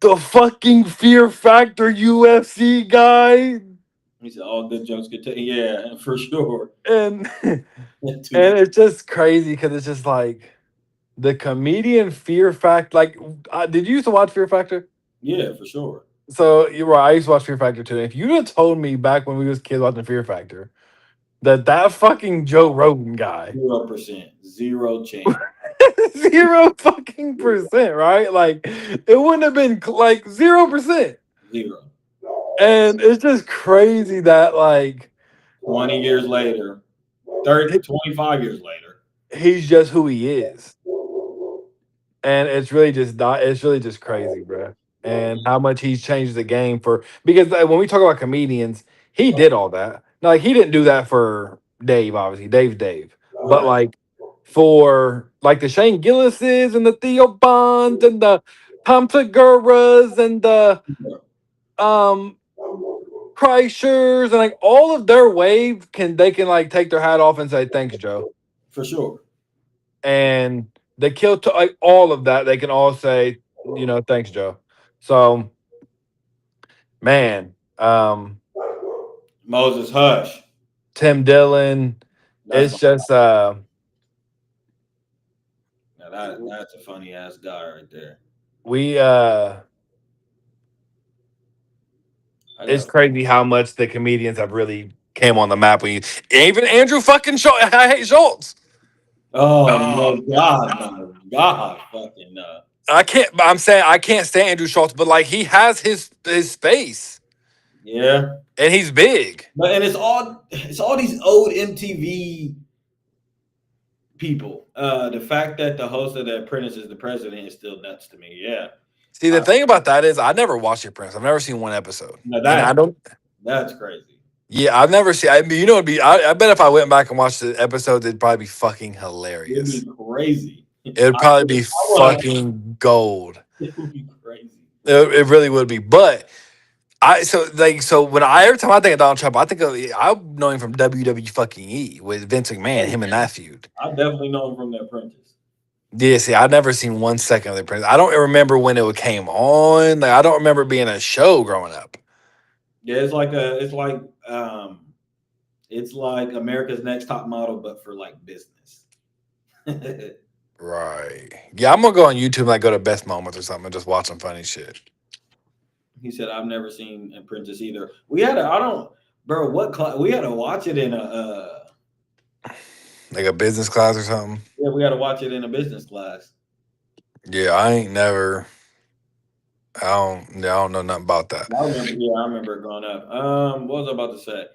the fucking Fear Factor UFC guy He said all good jokes get taken. Yeah, for sure. And and it's just crazy because it's just like the comedian Fear Factor. Like, did you used to watch Fear Factor? Yeah, for sure. So you're right. I used to watch Fear Factor too. If you had told me back when we was kids watching Fear Factor that fucking Joe Rogan guy, 0%, zero chance, 0% right? Like, it wouldn't have been like 0%. zero. And it's just crazy that like 20 years later, 30, 25 years later. he's just who he is. And it's really just not, it's really just crazy, bro. And how much he's changed the game for, because like, when we talk about comedians, he did all that. Now, like, he didn't do that for Dave, obviously. Dave's Dave. But Right. like for like the Shane Gillises and the Theo Bonds and the Tom Segura's and the um Kreischers and like all of their wave they can like take their hat off and say thanks, Joe. For sure. And they kill to like all of that. They can all say, thanks, Joe. So, man, Moses Hush. Tim Dillon, That's it's just now that's a funny ass guy right there. It's crazy how much the comedians have really came on the map. Even Andrew fucking Schultz. I hate Schultz. Oh no, God, fucking no. I can't. I'm saying I can't stand Andrew Schultz, but like he has his space. Yeah, and he's big. But and it's all these old MTV people. The fact that the host of The Apprentice is the president is still nuts to me. Yeah. See, the thing about that is I never watched The Apprentice. I've never seen one episode. No, And I don't. That's crazy. Yeah, I've never seen. I mean, it'd be. I bet if I went back and watched the episodes, it'd probably be fucking hilarious. It'd be crazy. It'd probably be fucking gold. It would be crazy. It really would be. But when every time I think of Donald Trump, I know him from WWE fucking E with Vince McMahon, him and that feud. I definitely know him from The Apprentice. Yeah, see, I've never seen 1 second of The Apprentice. I don't remember when it came on. Like, I don't remember being a show growing up. Yeah, it's like America's Next Top Model, but for like business. Right. Yeah, I'm gonna go on YouTube and like go to Best Moments or something and just watch some funny shit. He said, "I've never seen Apprentice either." We had we had to watch it in a like a business class or something. Yeah, we had to watch it in a business class. Yeah, I don't know nothing about that. I remember it growing up. What was I about to say?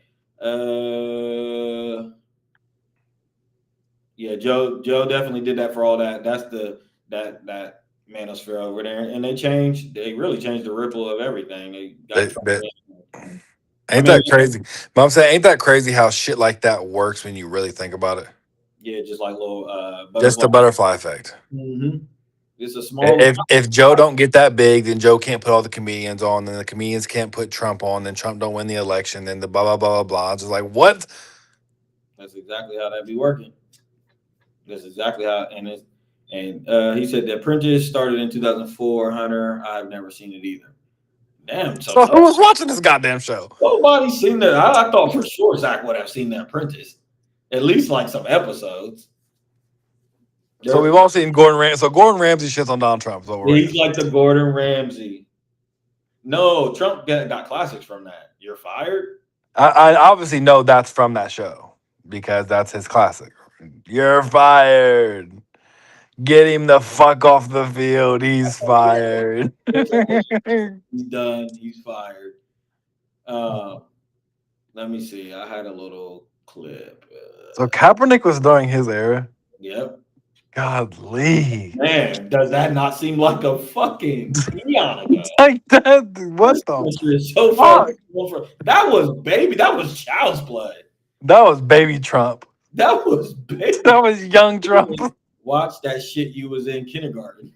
Yeah, Joe definitely did that for all that. That's that manosphere over there, and they really changed the ripple of everything. Ain't that crazy? But I'm saying, ain't that crazy how shit like that works when you really think about it? Yeah, just like little just the butterfly effect. Mm-hmm. It's a small. If Joe don't get that big, then Joe can't put all the comedians on. Then the comedians can't put Trump on. Then Trump don't win the election. Then the blah blah blah blah blah. It's just like what? That's exactly how that be working. That's exactly how, and he said The Apprentice started in 2004. Hunter, I've never seen it either. Damn. So who was watching this goddamn show? Nobody's seen that. I thought for sure Zach would have seen The Apprentice, at least like some episodes. So we've all seen Gordon Ramsay. So Gordon Ramsay shits on Donald Trump. So he's like the Gordon Ramsay. No, Trump got classics from that. You're fired. I obviously know that's from that show because that's his classic. You're fired. Get him the fuck off the field. He's fired. He's done. He's fired. Let me see. I had a little clip. So Kaepernick was during his era. Yep. Godly. Man, does that not seem like a fucking eon ago? Like that? What the so far? That was child's play. That was baby Trump. That was baby. That was young Trump. Watch that shit you was in kindergarten.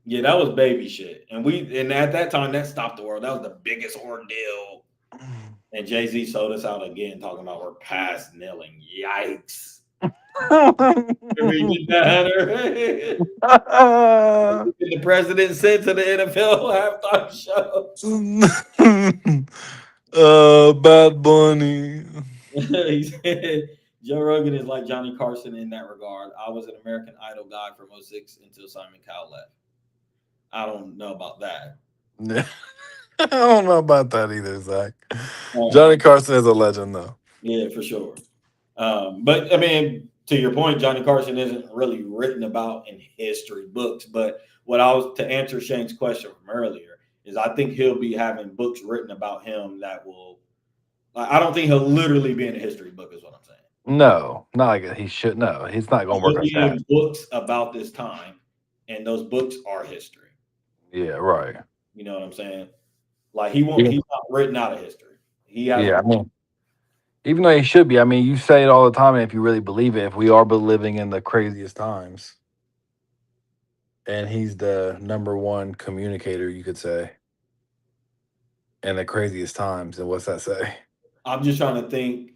Yeah, that was baby shit. And at that time that stopped the world. That was the biggest ordeal. And Jay-Z sold us out again, talking about we're past kneeling. Yikes. Read that, the president said to the NFL halftime show. Bad Bunny. He said Joe Rogan is like Johnny Carson in that regard. I was an American Idol guy from '06 until Simon Cowell left. I don't know about that. Yeah. I don't know about that either, Zach. Uh, Johnny Carson is a legend, though. yeah, for sure. But I mean, to your point, Johnny Carson isn't really written about in history books. But what I was to answer Shane's question from earlier is I think he'll be having books written about him that will. I don't think he'll literally be in a history book. Is what I'm saying. No, not like he should. No, he's not going to work He'll like be that. in books about this time, and those books are history. Yeah, right. You know what I'm saying? Like he won't. Yeah, He's not written out of history. He has. yeah. I mean, even though he should be, I mean, you say it all the time, and if you really believe it, if we are but living in the craziest times, and he's the number one communicator, you could say, in the craziest times, and what's that say? I'm just trying to think.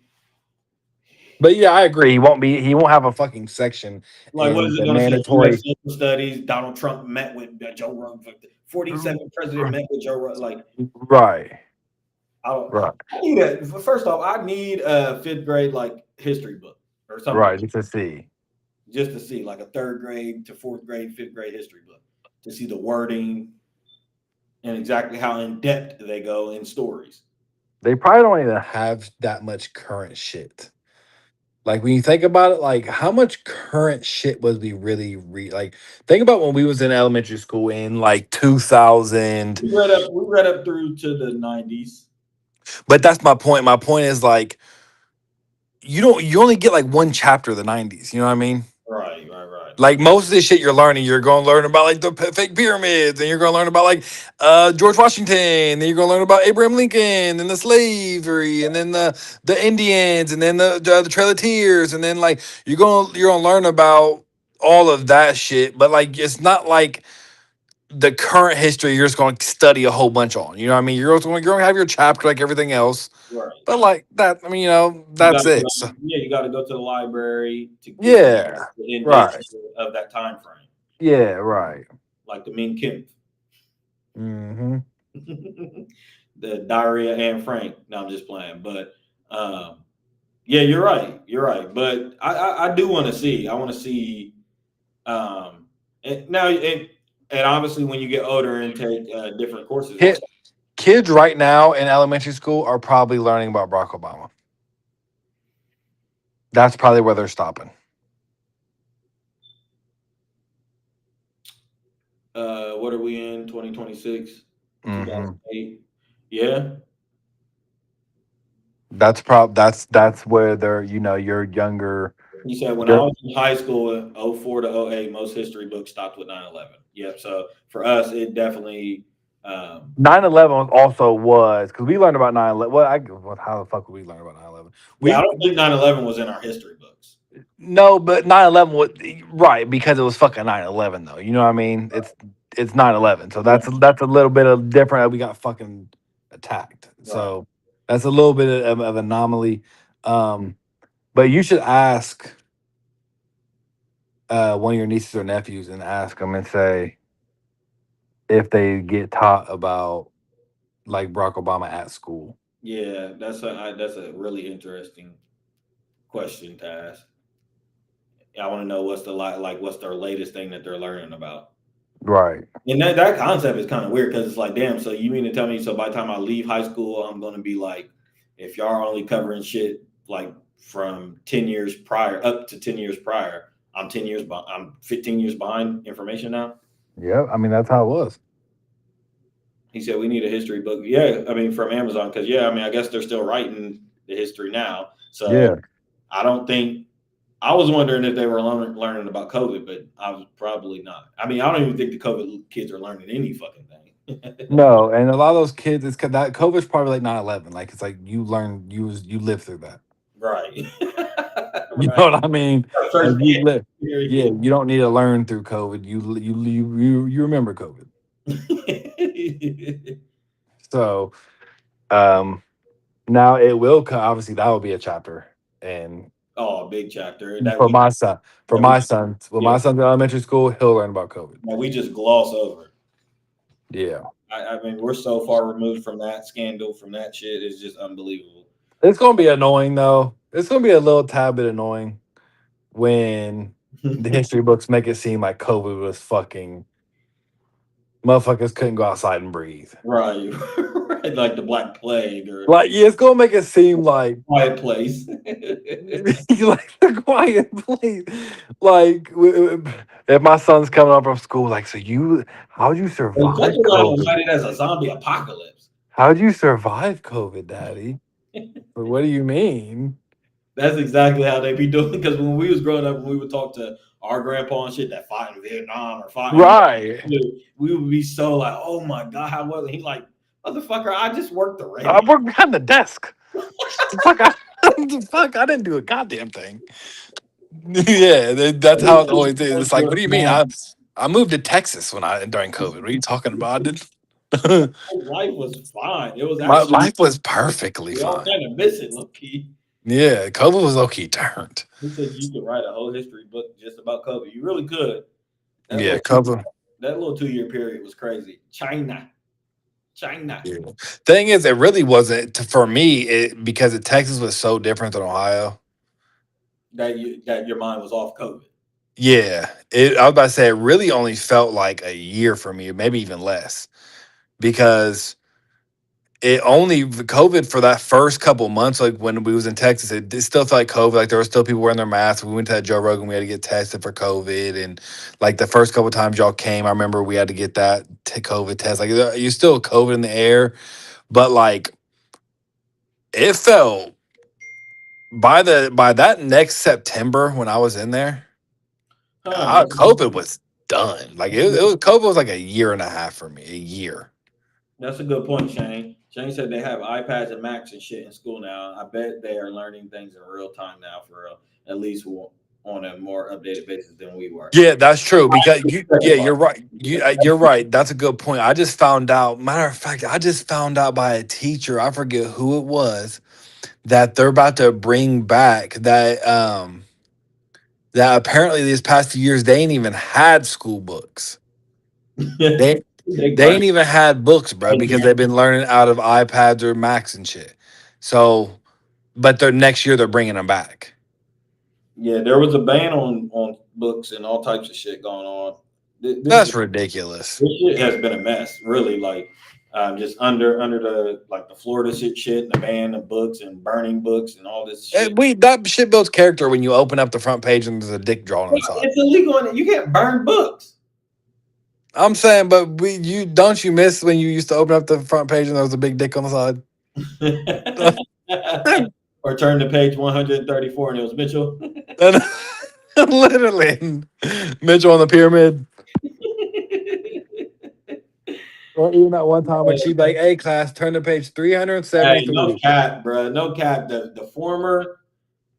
But yeah, I agree. He won't be. He won't have a fucking section Like, what in is it the going to say? U.S. mandatory. social studies. Donald Trump met with Joe Rogan. 47th president met with Joe Rogan. Like, Right, I right, need a. First off, I need a fifth grade like history book or something right. Just to see. just to see like a third grade to fourth grade, fifth grade history book to see the wording and exactly how in depth they go in stories. They probably don't even have that much current shit. Like when you think about it, like how much current shit was we really like? Think about when we was in elementary school in like 2000. We read up. We read up through to the '90s. But that's my point. My point is like you only get like one chapter of the 90s. You know what I mean? Right, right, right. Like most of this shit you're learning, you're going to learn about like the fake pyramids, and you're going to learn about like George Washington, then you're going to learn about Abraham Lincoln, and the slavery, and then the Indians, and then the Trail of Tears, and then like you're gonna learn about all of that shit. But like it's not like the current history you're just going to study a whole bunch on. You know what I mean? You're going to have your chapter like everything else, Right. but like that. I mean, You got that's it. So, yeah, you got to go to the library to get yeah. the in date Right. of that time frame, Yeah. Right. like the Min Kim, Hmm. the Diarrhea and Frank. No, I'm just playing, but um, yeah, you're right. You're right, but I do want to see. I want to see. And now and obviously when you get older and take different courses and stuff. Kids right now in elementary school are probably learning about Barack Obama. That's probably where they're stopping. What are we in 2026, Hmm. 2008? Yeah, That's where they're you're younger. you said when I You're, was in high school in '04 to '08, most history books stopped with 9/11. Yep. So for us, it definitely. Um, 9/11 also was because we learned about 9/11. How the fuck would we learn about 9/11? yeah, I We don't think 9/11 was in our history books. No, but 9/11 was right because it was fucking 9/11 though. You know what I mean? It's 9/11, so Right. that's a little bit of different. We got fucking attacked, Right. so that's a little bit of anomaly. Um, but you should ask one of your nieces or nephews and ask them and say if they get taught about like Barack Obama at school. Yeah, that's a really interesting question to ask. I want to know what's the like what's their latest thing that they're learning about. Right. And that concept is kind of weird because it's like, damn. So you mean to tell me? So by the time I leave high school, I'm going to be like, if y'all are only covering shit like from 10 years prior up to 10 years prior, I'm 10 years. I'm 15 years behind information now. Yeah. I mean, that's how it was. He said we need a history book. Yeah, I mean from Amazon because yeah, I mean I guess they're still writing the history now. So Yeah. I don't think I was wondering if they were learning about COVID, but I was probably not. I mean, I don't even think the COVID kids are learning any fucking thing. No, and a lot of those kids, it's that COVID's probably like 9/11. Like it's like you lived through that. Right. You Right. know what I mean? Like First you live. Yeah, period. you don't need to learn through COVID. You remember COVID. So um now it will obviously that will be a chapter, and Oh, big chapter that for we my son. For that we my son, when yeah my son's in elementary school, he'll learn about COVID. that we just gloss over. Yeah, I mean, we're so far removed from that scandal, from that shit. It's just unbelievable. it's gonna be annoying though. It's gonna be a little tad bit annoying when the history books make it seem like COVID was fucking motherfuckers couldn't go outside and breathe. Right, right, like the Black Plague or Like, yeah, it's gonna make it seem like Quiet Place. like the quiet place. Like, if my son's coming up from school, like, so how'd you They survive fucking around and COVID? write it as a zombie apocalypse. How'd you survive COVID, Daddy? But what do you mean? That's exactly how they be doing. Because when we was growing up, and we would talk to our grandpa and shit that fought in Vietnam or fought in, Right. we would be so like, "Oh my god, how was it?" He like, "Motherfucker, I just worked the I radio." worked behind the desk. The fuck, the fuck, I didn't do a goddamn thing. Yeah, that's how it always is. It's like, what do you mean? I moved to Texas during COVID. What are you talking about? Life was fine. It was My actually life was perfectly we all fine. kind of miss it, low key. Yeah, COVID was low key turned. He said you could write a whole history book just about COVID. You really could. That Yeah, little COVID. that little 2 year period was crazy. China. Yeah. Thing is, it really wasn't for me. Because Texas was so different than Ohio. That your mind was off COVID. Yeah, I was about to say it really only felt like a year for me, maybe even less, because it only COVID for that first couple months, like when we was in Texas, it still felt like COVID. Like there were still people wearing their masks. We went to that Joe Rogan, we had to get tested for COVID, and like the first couple times y'all came, I remember we had to get that COVID test. Like you still COVID in the air, but like it felt by that next September when I was in there, Huh. COVID was done. Like it was COVID was like a year and a half for me, a year. That's a good point, Shane. Shane said they have iPads and Macs and shit in school now. I bet they are learning things in real time now for at least on a more updated basis than we were. Yeah, that's true. Because you're right. You're right. That's a good point. I just found out. Matter of fact, I just found out by a teacher. I forget who it was that they're about to bring back that apparently these past few years they ain't even had school books. They They they grind. ain't even had books, bro, because they've been learning out of iPads or Macs and shit. So, but they're next year they're bringing them back. Yeah, there was a ban on books and all types of shit going on. That's ridiculous. This shit has been a mess, really. Like, just under the like the Florida shit, and the ban of books and burning books and all this shit. That shit builds character when you open up the front page and there's a dick drawn on the side. It's illegal, and you can't burn books. I'm saying, but you don't you miss when you used to open up the front page and there was a big dick on the side? Or turn to page 134 and it was Mitchell. Literally, Mitchell on the pyramid. Or even that one time when she'd be like, "Hey, class, turn to page 373." Hey, no cap, bro. No cap. The former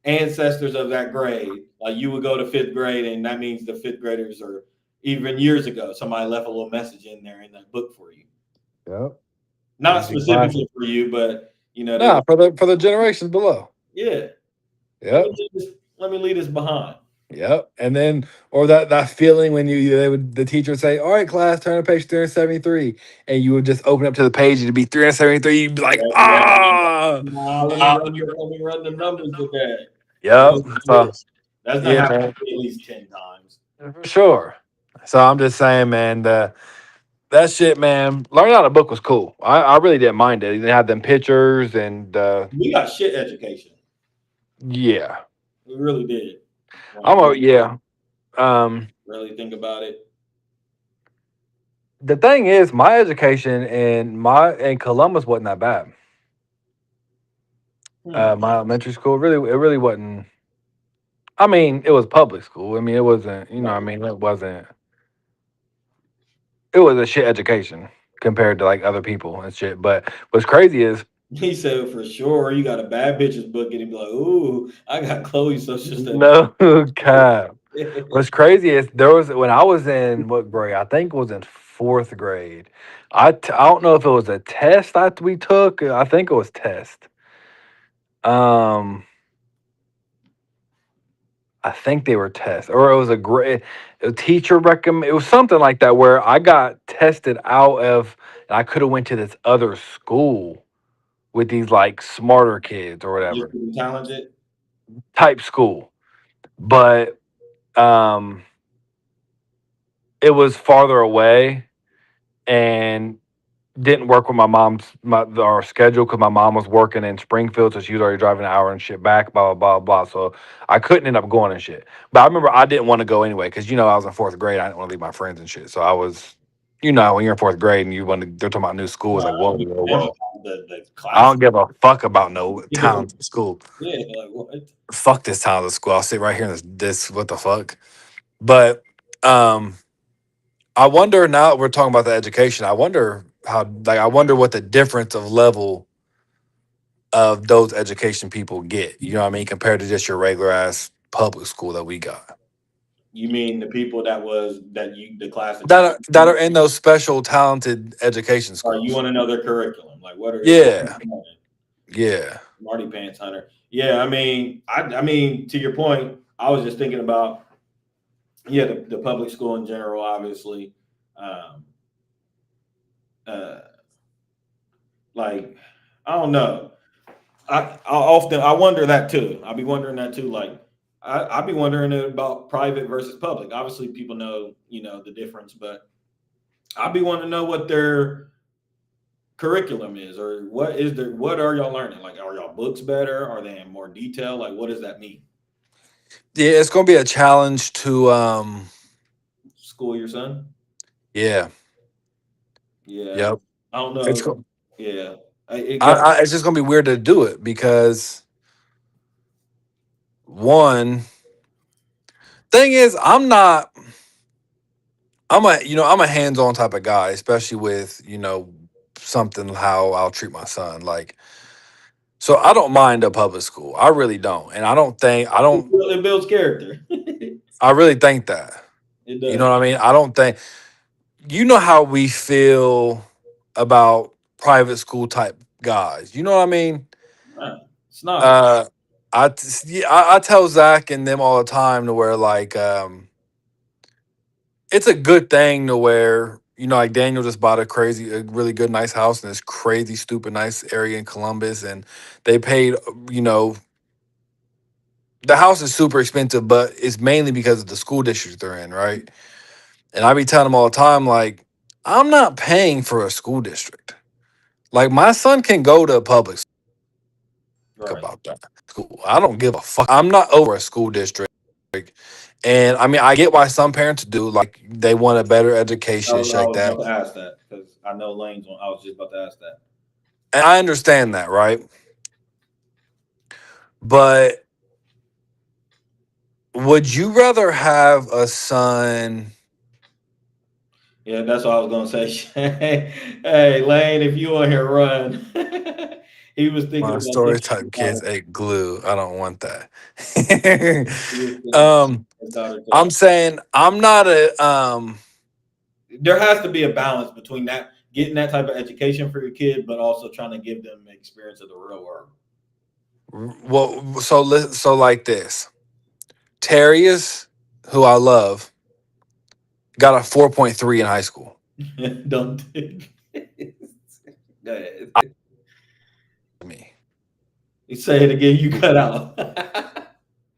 ancestors of that grade, like you would go to fifth grade, and that means the fifth graders are even years ago. Somebody left a little message in there in that book for you. Yep. Not specifically for you, but for the generations below. Yeah. Yep. Let me leave this behind. Yep. And then, or that feeling when the teacher would say, "All right, class, turn to page 373," and you would just open up to the page and it'd be 373. You'd be like, ah. Nah, let me run the numbers with that. Yep. So, that's not happened at least 10 times. For sure. So I'm just saying, man, that shit, man, learning out a book was cool. I really didn't mind it. They had them pictures and we got shit education. Yeah. We really did. Yeah. Really think about it. The thing is, my education in Columbus wasn't that bad. My elementary school it really wasn't. I mean, it was public school. I mean, it wasn't. I mean, it wasn't. It was a shit education compared to like other people and shit. But what's crazy is he said for sure you got a bad bitches book and he'd be like, "Ooh, I got Chloe's social studies." No cap. What's crazy is when I was in what grade? I think it was in fourth grade. I don't know if it was a test that we took. I think it was test. I think they were tests, or it was a teacher recommend. It was something like that where I got tested out of, and I could have went to this other school with these like smarter kids or whatever Gifted and talented. type school, but um, it was farther away and didn't work with our schedule because my mom was working in Springfield, so she was already driving an hour and shit back, blah blah blah blah. So I couldn't end up going and shit. But I remember I didn't want to go anyway because I was in fourth grade. I didn't want to leave my friends and shit. So I was, when you're in fourth grade and they're talking about new school, it's No, like whoa it whoa depends whoa. on the I class. don't give a fuck about no Yeah, talented school. like what? Fuck this talented school. I'll sit right here in this what the fuck. But um I wonder, now that we're talking about the education, I wonder what the difference of level of those education people get. You know what I mean? Compared to just your regular ass public school that we got. You mean the people the class that That you are, that are in those special talented education or you schools. want to know their curriculum? Like what are they Yeah. Yeah. Marty Pants Hunter. Yeah, I mean, to your point, I was just thinking about the public school in general, obviously. Um, uh, like I don't know. I wonder that too. I'll be wondering that too. Like I'll be wondering about private versus public. Obviously, people know the difference, but I'll be wanting to know what their curriculum is, or what are y'all learning? Like, are y'all books better? Are they in more detail? Like, what does that mean? Yeah, it's gonna be a challenge to School your son? yeah. Yeah, Yep. I don't It's know. go- Yeah, it got it's just gonna be weird to do it because one thing is I'm a hands-on type of guy, especially with, something how I'll treat my son. Like, so I don't mind a public school. I really don't. And it builds character. I really think that. It You know does. what I mean? I don't think how we feel about private school type guys. You know what I mean? Nah, it's not. Uh I tell Zach and them all the time to where like it's a good thing to where like Daniel just bought a really good nice house in this crazy stupid nice area in Columbus, and they paid you know the house is super expensive, but it's mainly because of the school district they're in, right? And I be telling them all the time, like, I'm not paying for a school district. Like, my son can go to public Right. about that school. I don't give a fuck. I'm not over a school district. And I mean, I get why some parents do, like, they want a better education, shit I like was that. about to ask that because I know Lane's on. I was just about to ask that. And I understand that, right? But would you rather have a son? Yeah, that's what I was gonna say. Hey, Lane, if you want here, run. He was thinking My about story taking type his kids daughter. ate glue. I don't want that. He was thinking about um, his daughter to I'm saying I'm not a there has to be a balance between that getting that type of education for your kid, but also trying to give them the experience of the real world. so like this. Terrius, who I love, got a 4.3 in high school. Don't think. Go ahead. Me. You say it again, you cut out.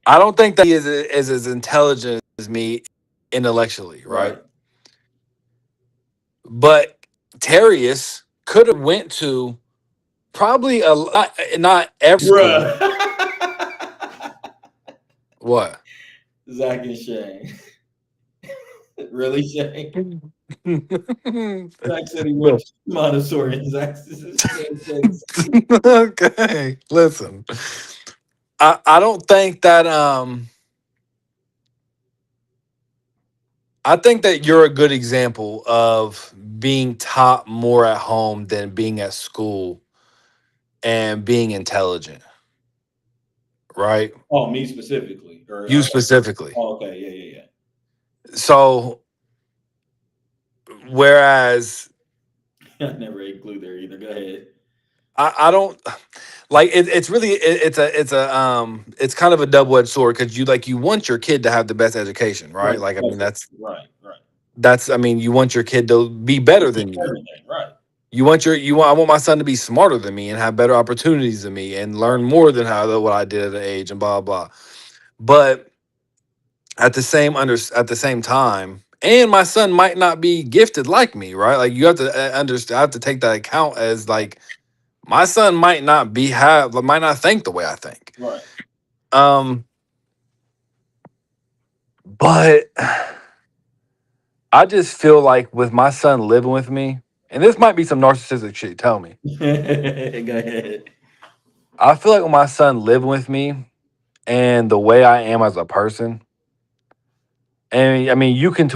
I don't think that he is as intelligent as me intellectually, Right. right? But Terrius could have went to probably a lot, not every school. Bruh. What? Zach and Shane. Really, Shane? Zach said he went to Montessori, and Zach said, Okay, listen. I don't think that I think that you're a good example of being taught more at home than being at school and being intelligent, right? "Oh, me specifically," or You specifically. "Oh, okay, yeah, yeah, yeah." So whereas I never ate glue there either. Go ahead. I don't like it's really it's kind of a double-edged sword because you want your kid to have the best education, right? Right. Like I mean Right. Right. that's I mean you want your kid to be better than you. Everything. Right. I want my son to be smarter than me and have better opportunities than me and learn more than what I did at an age and blah blah. But at the same time, and my son might not be gifted like me, right? Like you have to understand. I have to take that account as like my son might not think the way I think. Right. Um, but I just feel like with my son living with me, and this might be some narcissistic shit. Tell me. Go ahead. I feel like with my son living with me and the way I am as a person, and I mean you can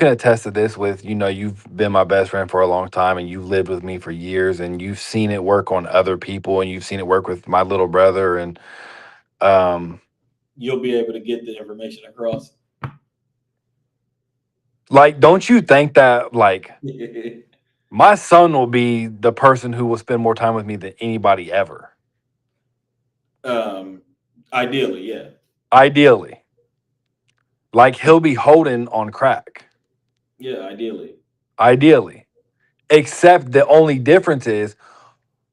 attest to this with you've been my best friend for a long time and you've lived with me for years and you've seen it work on other people and you've seen it work with my little brother and um You'll be able to get the information across. like don't you think that like my son will be the person who will spend more time with me than anybody ever? um, Ideally, yeah. Ideally. Like he'll be holding on crack. Yeah, ideally. Ideally. Except the only difference is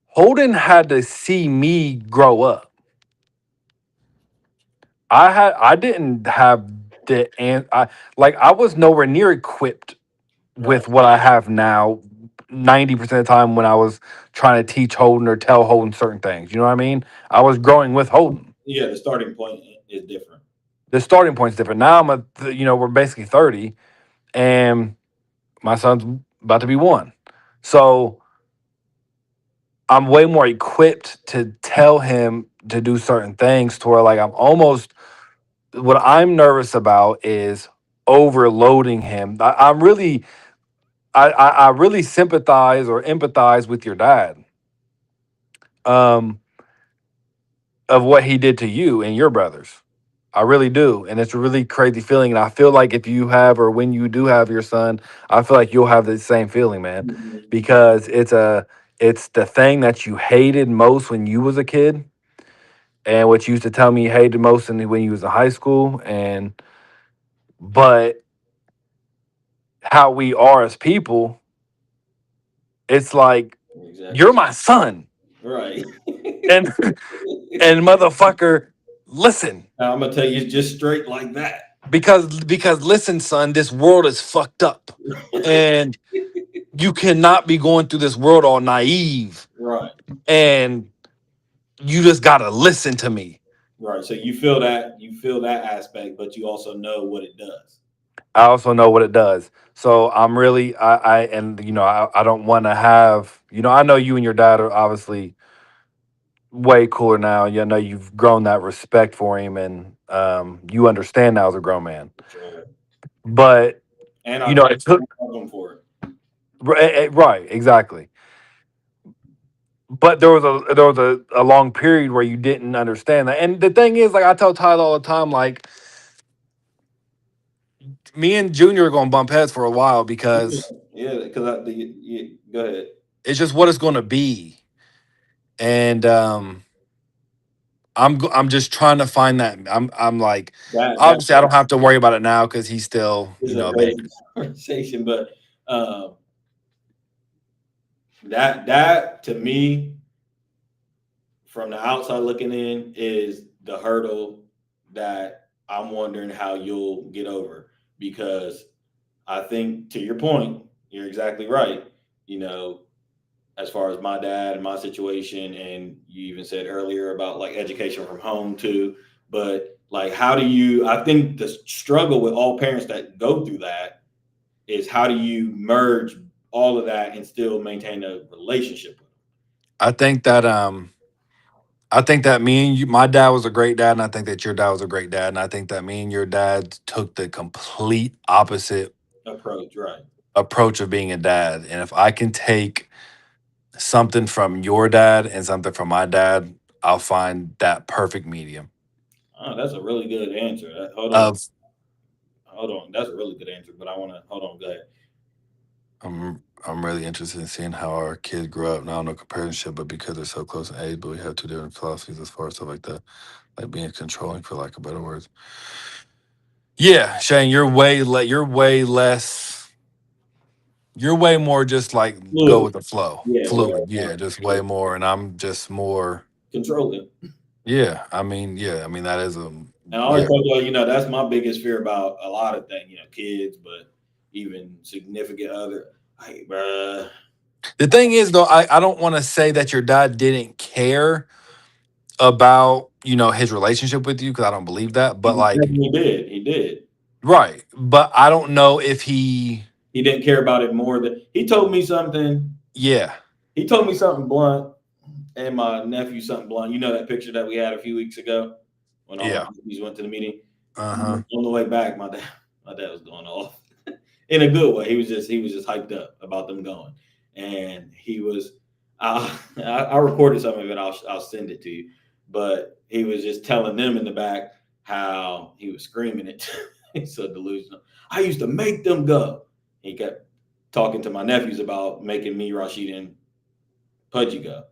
Holden had to see me grow up. I didn't have and I was nowhere near equipped Right. with what I have now 90% of the time when I was trying to teach Holden or tell Holden certain things. You know what I mean? I was growing with Holden. Yeah, the starting point is different. The starting point's different. Now we're basically 30 and my son's about to be 1. So I'm way more equipped to tell him to do certain things to where like I'm almost what I'm nervous about is overloading him. I really sympathize or empathize with your dad um, of what he did to you and your brothers. I really do, and it's a really crazy feeling. And I feel like if you have or when you do have your son, I feel like you'll have the same feeling, man, Mhm. because it's the thing that you hated most when you was a kid, and what you used to tell me you hated most when you was in high school, and but how we are as people, it's like you're Exactly. my son, Right. and and motherfucker, listen, I'm gonna tell you just straight like that. because listen, son, this world is fucked up, and you cannot be going through this world all naive, Right. and you just gotta listen to me. Right. So you feel that aspect, but you also know what it does. I also know what it does. So I'm really and I don't want to have I know you and your dad are obviously way cooler now. You know you've grown that respect for him, and you understand now as a grown man. For sure. But And I thank it took them for it. right, exactly. But there was a long period where you didn't understand that. And the thing is, like I tell Tyler all the time, like me and Junior are gonna bump heads for a while because Yeah, because go ahead. it's just what it's gonna be. And I'm just trying to find that. I'm like, That obviously I don't have to worry about it now because he's still, is a a whole baby. conversation, but um, that to me, from the outside looking in, is the hurdle that I'm wondering how you'll get over because I think to your point, you're exactly right. You know, as far as my dad and my situation, and you even said earlier about like education from home too. But like, how do you? I think the struggle with all parents that go through that is how do you merge all of that and still maintain a relationship with them? I think that me and you, my dad was a great dad, and I think that your dad was a great dad, and I think that me and your dad took the complete opposite Approach, right? approach of being a dad. And if I can take something from your dad and something from my dad, I'll find that perfect medium Oh, that's a really good answer. of Hold on. That's a really good answer. But I want to hold on. Go ahead. I'm really interested in seeing how our kids grow up. Now, no companionship, but because they're so close in age, but we have two different philosophies as far as stuff like that, like being controlling, for lack of better words. Yeah, Shane, you're way less. You're way more just like go Fluid. with the flow, Yeah, fluid. way Yeah, more just way fluid. more, and I'm just more. Controlling. Yeah, I mean that is a And I always yeah. told you, you know, that's my biggest fear about a lot of things, you know, kids, but even significant other. Like, bruh, The thing is, though, I don't want to say that your dad didn't care about his relationship with you because I don't believe that. But he like, definitely did. He did. right? But I don't know if he. He didn't care about it more than he told me something. Yeah, He told me something blunt, and my nephew something blunt. You know that picture that we had a few weeks ago when all my yeah. nephews went to the meeting. Uh-huh. On the way back, my dad was going off in a good way. He was just hyped up about them going, and he was. I recorded some of it. I'll send it to you. But he was just telling them in the back how he was screaming it. He's so delusional. I used to make them go. He kept talking to my nephews about making me, Rashid, and Pudgy go.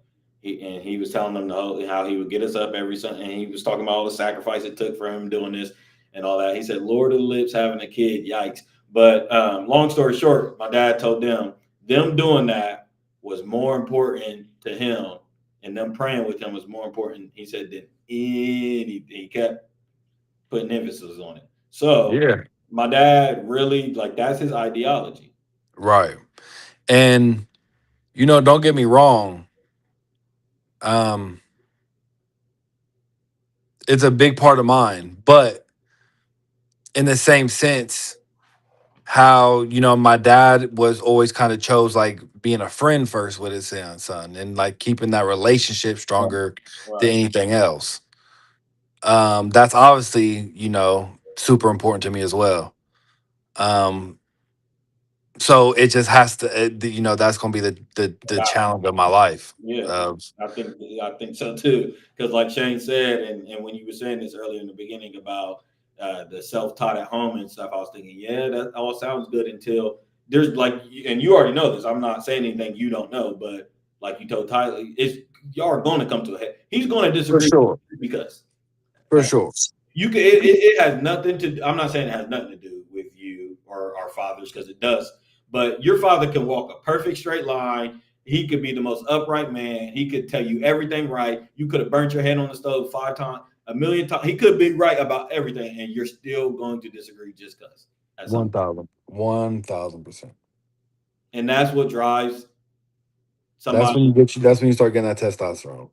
He was telling them how he would get us up every Sunday, and he was talking about all the sacrifice it took for him doing this and all that. He said, "Lord of the lips, having a kid, yikes!" But long story short, my dad told them doing that was more important to him, and them praying with him was more important. He said than anything. He kept putting emphasis on it. So Yeah. my dad really like that's his ideology. Right. And don't get me wrong. Um, it's a big part of mine, but in the same sense, how my dad was always kind of chose like being a friend first with his son and like keeping that relationship Right. stronger than Right. anything else. That's obviously super important to me as well. um so it just has to that's gonna be the challenge of my life. Yeah, uh, I think so too. Because like Shane said, and when you were saying this earlier in the beginning about the self-taught at home and stuff, I was thinking, yeah, that all sounds good until there's like, and you already know this. I'm not saying anything you don't know, but like you told Tyler, it's y'all are going to come to a head. He's going to for disagree sure, because for like sure. you can. It has nothing to. I'm not saying it has nothing to do with you or our fathers because it does. But your father can walk a perfect straight line. He could be the most upright man. He could tell you everything right. You could have burnt your head on the stove 5 times, a million times. He could be right about everything, and you're still going to disagree just because at some. 1000%. And that's what drives That's somebody. when you start getting that testosterone.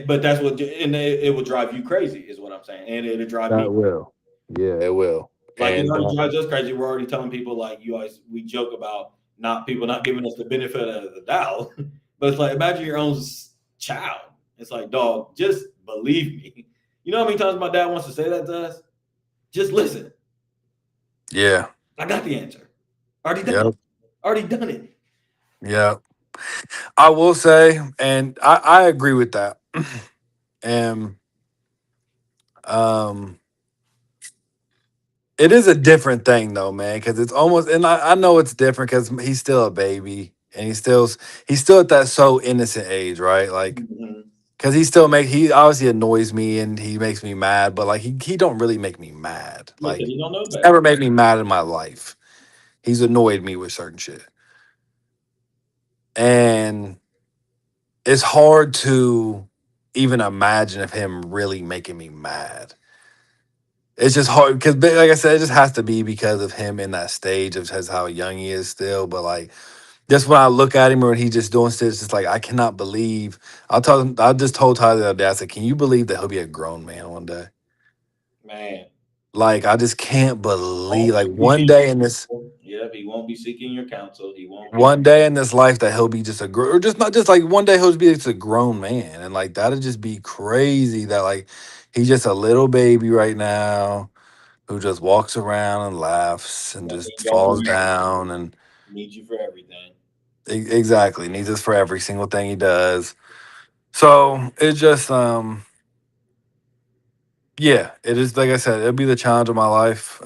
But that's what, and it will drive you crazy, is what I'm saying, and it'll drive me. That will. Yeah, it will. Like it And already drives us crazy. We're already telling people like you always we joke about not people not giving us the benefit of the doubt, but it's like imagine your own child. It's like dog, just believe me. You know how many times my dad wants to say that to us? Just listen. yeah. I got the answer. Already done it. Yep. Already done it. Yeah. I will say, and I agree with that. And um it is a different thing though, man, because it's almost, and I know it's different because he's still a baby and he's still at that so innocent age, right? Like, Mhm. because he obviously annoys me and he makes me mad, but like he don't really make me mad. Yeah, because Like, you don't know he's better. never made me mad in my life. He's annoyed me with certain shit. And it's hard to even imagine of him really making me mad. It's just hard because, like I said, it just has to be because of him in that stage of just how young he is still. But like, just when I look at him or when he's just doing shit, it's just like I cannot believe. I just told Tyler the other day. I said, "Can you believe that he'll be a grown man one day?" Man. Like, I just can't Won't believe. Like, be one seeking day in this, Yep, he won't be seeking your counsel. He won't be. one day in this life that he'll be just a or just not just like one day he'll be just a grown man, and like that'll just be crazy. That like he's just a little baby right now who just walks around and laughs and Nothing just y'all falls do. down and Need you for everything. exactly needs us for every single thing he does. So it just yeah, it is like I said, it'll be the challenge of my life.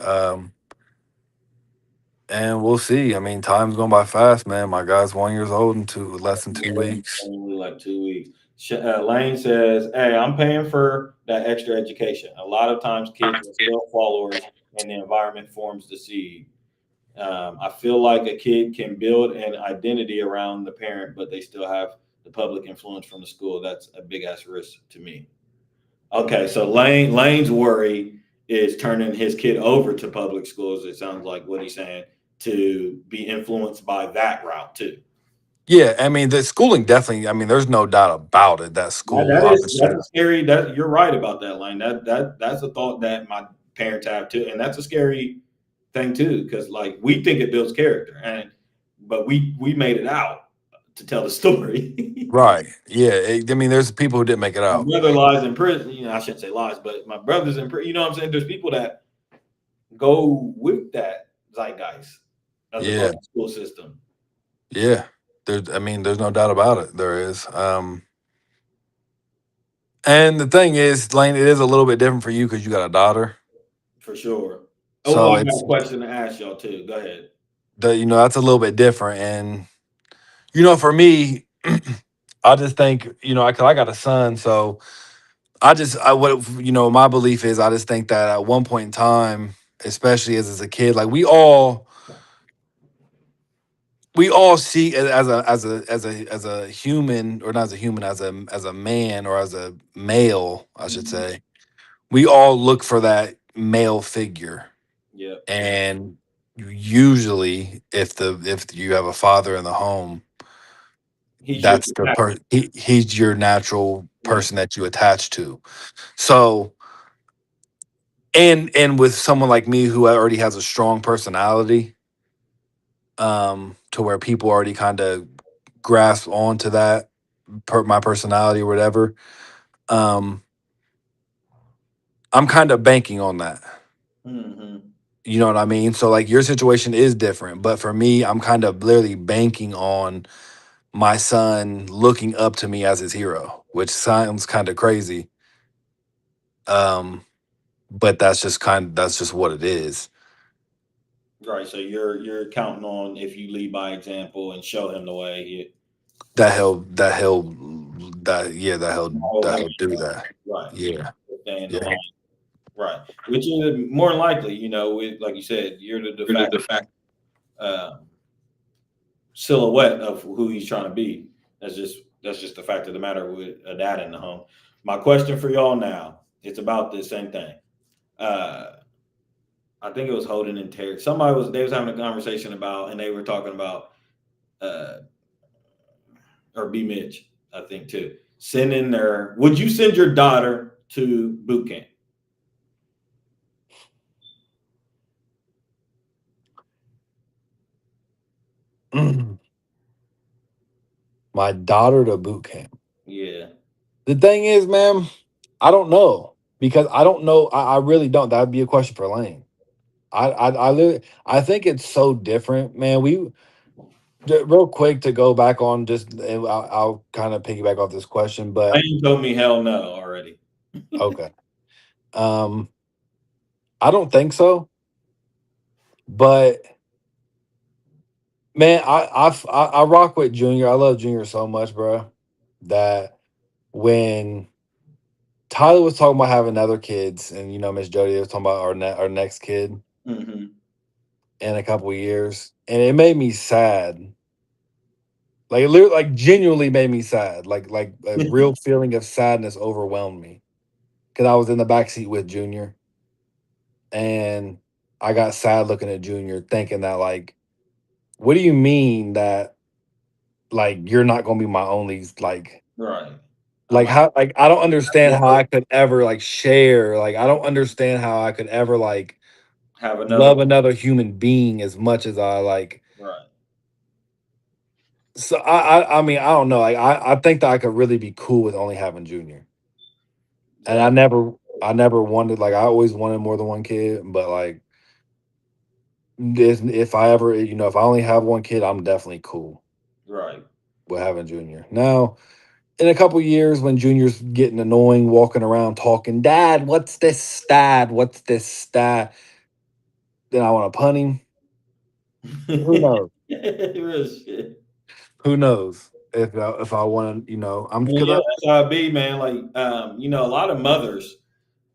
And we'll see. I mean, time's going by fast, man. My guy's 1 year old in less than two Yeah, weeks. only like 2 weeks. Lane says, "Hey, I'm paying for that extra education. A lot of times, kids are still followers, and the environment forms the seed. I feel like a kid can build an identity around the parent, but they still have the public influence from the school. That's a big ass risk to me." Okay, so Lane's worry is turning his kid over to public schools. It sounds like what he's saying, to be influenced by that route too. Yeah, I mean, the schooling definitely. I mean, there's no doubt about it. That That, school, that is obviously. that's a scary. That you're right about that, Lane. That's a thought that my parents have too, and that's a scary thing too, because like we think it builds character, and but we made it out to tell the story. Right. Yeah. I mean, there's people who didn't make it My out. brother lies in prison. I shouldn't say lies, but my brother's in prison. You know what I'm saying? There's people that go with that zeitgeist of the Yeah. public school system. Yeah. There's. I mean, there's no doubt about it. There is. And the thing is, Lane, it is a little bit different for you because you got a daughter. For sure. Oh, So I got it's a question to ask y'all too. Go ahead. that's a little bit different. And for me, I just think, I got a son, so my belief is, I just think that at one point in time, especially as a kid, like we all see it as a human, or not as a human, as a man, or as a male, I should Mhm. say. We all look for that male figure, Yep. and usually, if you have a father in the home, He's your that's he's your natural yeah. person that you attach to. So, and with someone like me who already has a strong personality, to where people already kind of grasp onto that, my personality or whatever. um I'm kind of banking on that. Hmm. You know what I mean? So like, your situation is different, but for me, I'm kind of literally banking on my son looking up to me as his hero, which sounds kind of crazy. um but that's just what it is. Right. So you're counting on, if you lead by example and show him the way, That he'll do that. right. Yeah. He'll stay in the Yeah. line. Right. Which is more than likely, like you said, you're the de facto uh, silhouette of who he's trying to be. That's just the fact of the matter with a dad in the home. My question for y'all now, it's about the same thing. Uh, I think it was Holden and Terry. They was having a conversation about, and they were talking about, uh, or B Mitch, I think too. Sending their Would you send your daughter to boot camp? My daughter to boot camp. Yeah. The thing is, man, I don't know, because I don't know. I really don't. That'd be a question for Lane. I think it's so different, man. Real quick, to go back on, just, and I'll kind of piggyback off this question, but Lane told me hell no already. okay. Um, I don't think so, but man, I rock with Junior. I love Junior so much, bro, that when Tyler was talking about having other kids, and Miss Jody was talking about our next kid Hmm. in a couple of years, and it made me sad. Like, it literally, like, genuinely made me sad. Like a real feeling of sadness overwhelmed me, because I was in the back seat with Junior, and I got sad looking at Junior, thinking that, like, what do you mean that, like, you're not gonna be my only, Right. I'm like, not how, like, I don't understand how gonna I could ever, like, share, like, I don't understand how I could ever, like, have another. love another human being as much as I, like. Right. So I mean, I don't know. Like, I think that I could really be cool with only having Junior. And Zach. I never wanted, like, I always wanted more than one kid, but like, if I ever, if I only have one kid, I'm definitely cool Right. with having Junior. Now, in a couple years, when Junior's getting annoying, walking around talking, Dad, what's this stat? What's this stat? Then I want to punt him. Who knows? Real shit. Who knows if I want to, I'm Well, because yeah, that's how it be, man. Like, a lot of mothers.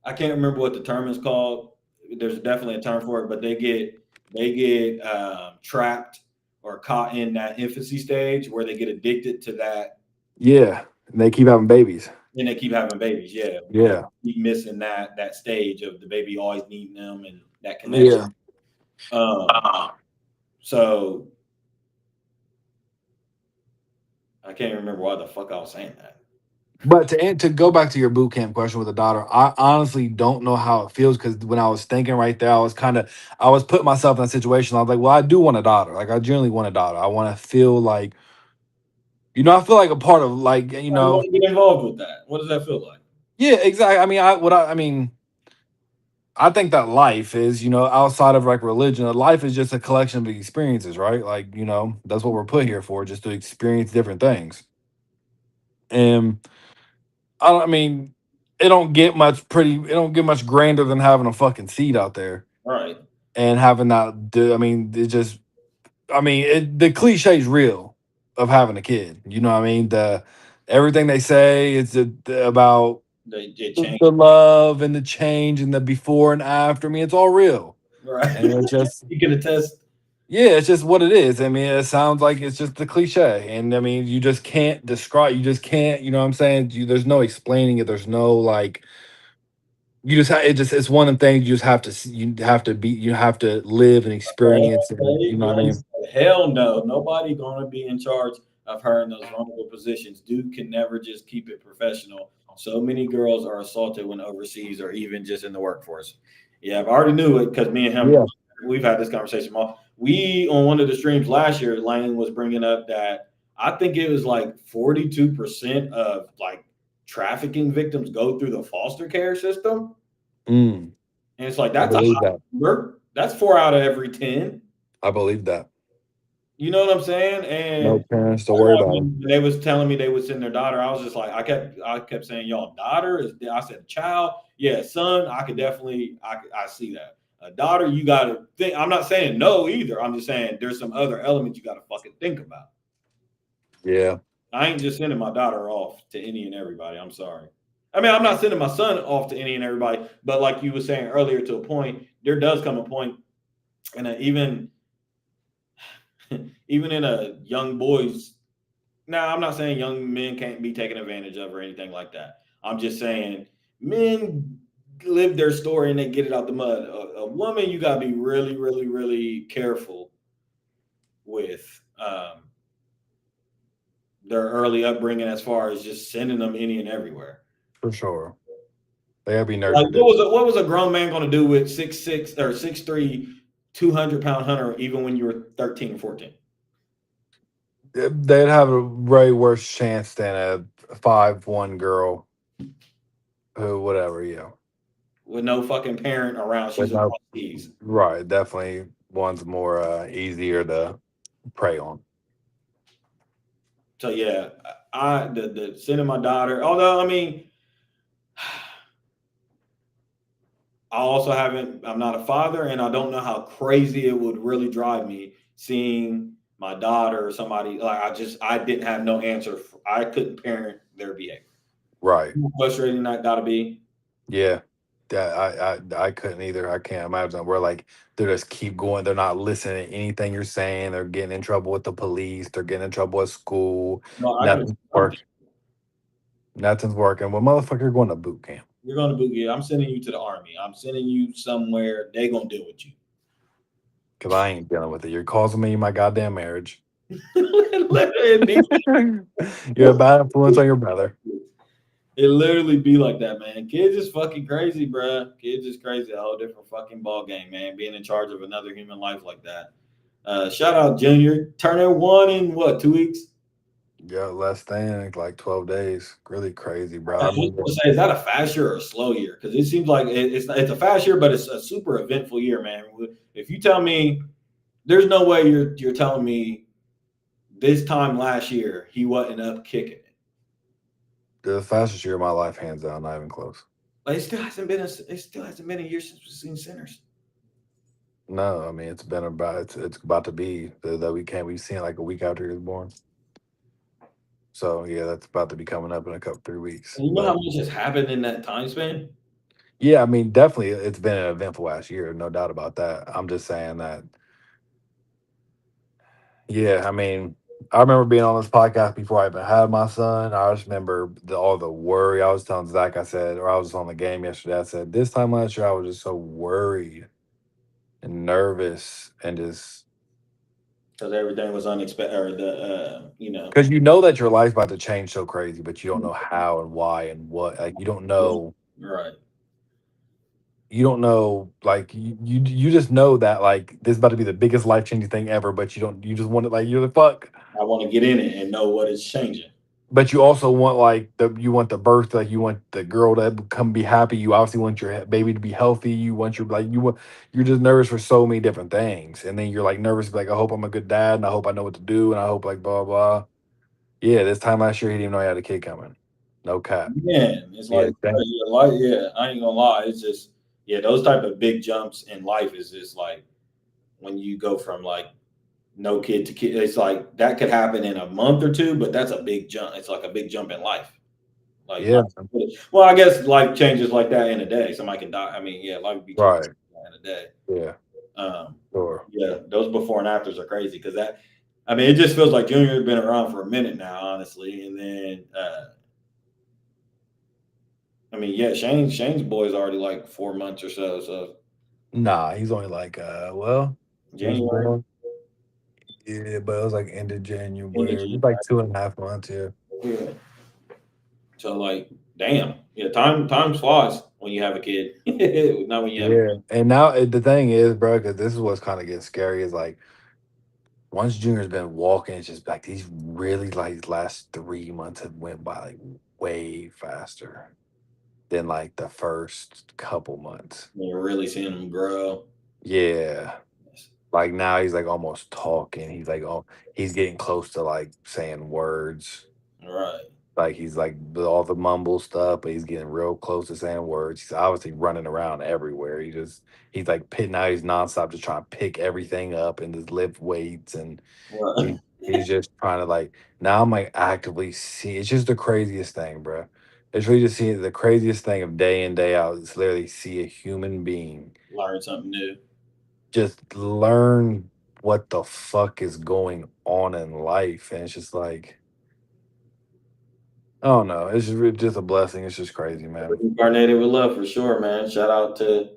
I can't remember what the term is called. There's definitely a term for it, but they get trapped or caught in that infancy stage where they get addicted to that, yeah, and they keep having babies. and they keep having babies. Yeah, because Yeah, they keep missing that stage of the baby always needing them and that yeah. connection. Um, so I can't remember why the fuck I was saying that. But to go back to your boot camp question with the daughter, I honestly don't know how it feels because when I was thinking right there, I was putting myself in a situation. I was like, well, I do want a daughter. Like I genuinely want a daughter. I want to feel like, I feel like a part of like, Why you want to get involved with that? What does that feel like? yeah, exactly. I mean, I think that life is, outside of like religion, life is just a collection of experiences, right? Like, that's what we're put here for, just to experience different things. And I mean, it don't get much grander than having a fucking seed out there All right. and having I mean, the cliche is real of having a kid. You know what I mean? Everything they say is about They the changed. love and the change and the before and after. I mean, it's all real. Right. And it's just, You can attest. yeah, it's just what it is. I mean, it sounds like it's just the cliche. And I mean, you just can't describe, you just can't, you know what I'm saying? There's no explaining it. There's no like, it's one of the things you just have to you have to live and experience, and you know what I mean. Hell no. Nobody gonna be in charge of her in those vulnerable positions. Dude can never just keep it professional. So many girls are assaulted when overseas or even just in the workforce. Yeah, I've already knew it because me and him, Yeah, we've had this conversation. We on one of the streams last year, Lane was bringing up that I think it was like 42% of like trafficking victims go through the foster care system. mm, And it's like I that's a believe high that. number. That's 4 out of every 10. I believe that. You know what I'm saying? No And parents to worry about them. when they was telling me they would send their daughter, I was just like, I kept saying, y'all daughter is. I said child, yeah, son. I could definitely, I see that. A daughter, you got to think. I'm not saying no either. I'm just saying there's some other elements you got to fucking think about. Yeah, I ain't just sending my daughter off to any and everybody. I'm sorry. I mean, I'm not sending my son off to any and everybody, but like you were saying earlier, to a point, there does come a point, and even in a young boys. Now, I'm not saying young men can't be taken advantage of or anything like that. I'm just saying men live their story and they get it out the mud. A woman, you gotta be really, really, really careful with their early upbringing as far as just sending them any and everywhere. for sure. They gotta be Like nurtured. what was a grown man going to do with 6'6" or 6'3", 200-pound hunter even when you were 13 or 14? They'd have a way worse chance than a 5'1" girl who, whatever, With no fucking parent around, But she's on no, skis. right, definitely one's more easier to prey on. So yeah, the sending my daughter. Although I mean, I also haven't. I'm not a father, and I don't know how crazy it would really drive me seeing my daughter or somebody like I didn't have no answer. I couldn't parent their behavior. Right. How frustrating that gotta be. Yeah. Yeah, I couldn't either. I can't imagine where like they just keep going. They're not listening to anything you're saying. They're getting in trouble with the police. They're getting in trouble at school. No, I can. Nothing's working. Nothing's working. Well, motherfucker, you're going to boot camp. You're gonna boot you. I'm sending you to the army. I'm sending you somewhere. They gonna deal with you. Because I ain't dealing with it. You're causing me my goddamn marriage. Literally be You're a bad influence on your brother. It literally be like that, man. Kids is fucking crazy, bro. Kids is crazy. A whole different fucking ball game, man. Being in charge of another human life like that. Shout out Junior. Turning one in what, 2 weeks? Yeah, less than like 12 days. Really crazy, bro. I I was remember. gonna say, is that a fast year or a slow year? Because it seems like it's a fast year, but it's a super eventful year, man. If you tell me, there's no way you're telling me this time last year he wasn't up kicking it. The fastest year of my life, hands down, not even close. But it still hasn't been a year since we've seen Sinners. No, I mean it's been about it's about to be that we've seen like a week after he was born. So yeah, that's about to be coming up in a couple 3 weeks. And you know how But much has happened in that time span? yeah, I mean definitely it's been an eventful last year, no doubt about that. I'm just saying that. Yeah, I mean, I remember being on this podcast before I even had my son. I just remember all the worry. I was telling Zach, I said, or I was on the game yesterday. I said, this time last year, I was just so worried and nervous and just Because everything was unexpected, or because you know that your life's about to change so crazy, but you don't know how and why and what. Like right. you don't know, like you just know that like this is about to be the biggest life changing thing ever, but you don't. You just want it like you're the fuck. I want to get in it and know what is changing. But you also want like you want the birth, like you want the girl to come be happy. You obviously want your baby to be healthy. You want your like you want you're just nervous for so many different things, and then you're like nervous like I hope I'm a good dad, and I hope I know what to do, and I hope like blah blah. Yeah, this time last year he didn't even know he had a kid coming. No cap. Man, it's Yeah, like, like, yeah, I ain't gonna lie. It's just, yeah, those type of big jumps in life is just like when you go from like no kid to kid. It's like that could happen in a month or two, but that's a big jump. It's like a big jump in life. Like, yeah, well, I guess life changes like that in a day. Somebody can die. I mean, yeah, life would be changed right. in a day. Yeah, Um, sure. yeah, those before and afters are crazy because that. I mean, it just feels like Junior's been around for a minute now, honestly, and then. I mean, yeah, Shane's boy is already like 4 months or so. So Nah, he's only like he was January, born. Yeah, but it was like end of end of January. It was like January. 2.5 months. Yeah. Yeah. So like, damn, yeah, time flies when you have a kid. Not when you have a Yeah, and now the thing is, bro, because this is what's kind of gets scary is like once Junior's been walking, it's just like these really like last 3 months have went by like way faster than like the first couple months. You're really seeing them grow. Yeah, like now he's like almost talking. He's like oh, he's getting close to like saying words. Right. Like he's like all the mumble stuff, but he's getting real close to saying words. He's obviously running around everywhere. He's like pitting out. He's nonstop just trying to pick everything up and just lift weights, and Right. he's just trying to like now I'm like actively see. It's just the craziest thing, bro. It's really just seeing the craziest thing of day in day out. Is literally see a human being Learn something new. just learn what the fuck is going on in life, and it's just like. Oh no, it's just a blessing. It's just crazy, man. Incarnated with love for sure, man. Shout out to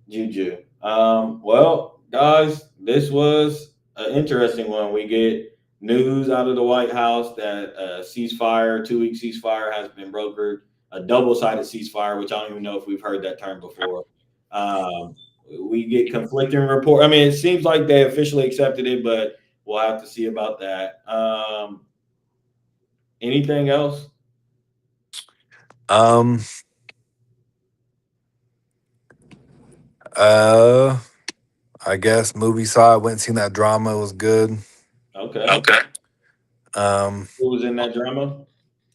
Juju. Well, guys, this was an interesting one. We get news out of the White House that a ceasefire, 2 week ceasefire, has been brokered. A double-sided ceasefire, which I don't even know if we've heard that term before. Um, we get conflicting report. I mean, it seems like they officially accepted it, but we'll have to see about that. Anything else? Um. Uh. I guess movie side went and seen that drama. It was good. Okay. Okay. Um. Who was in that drama?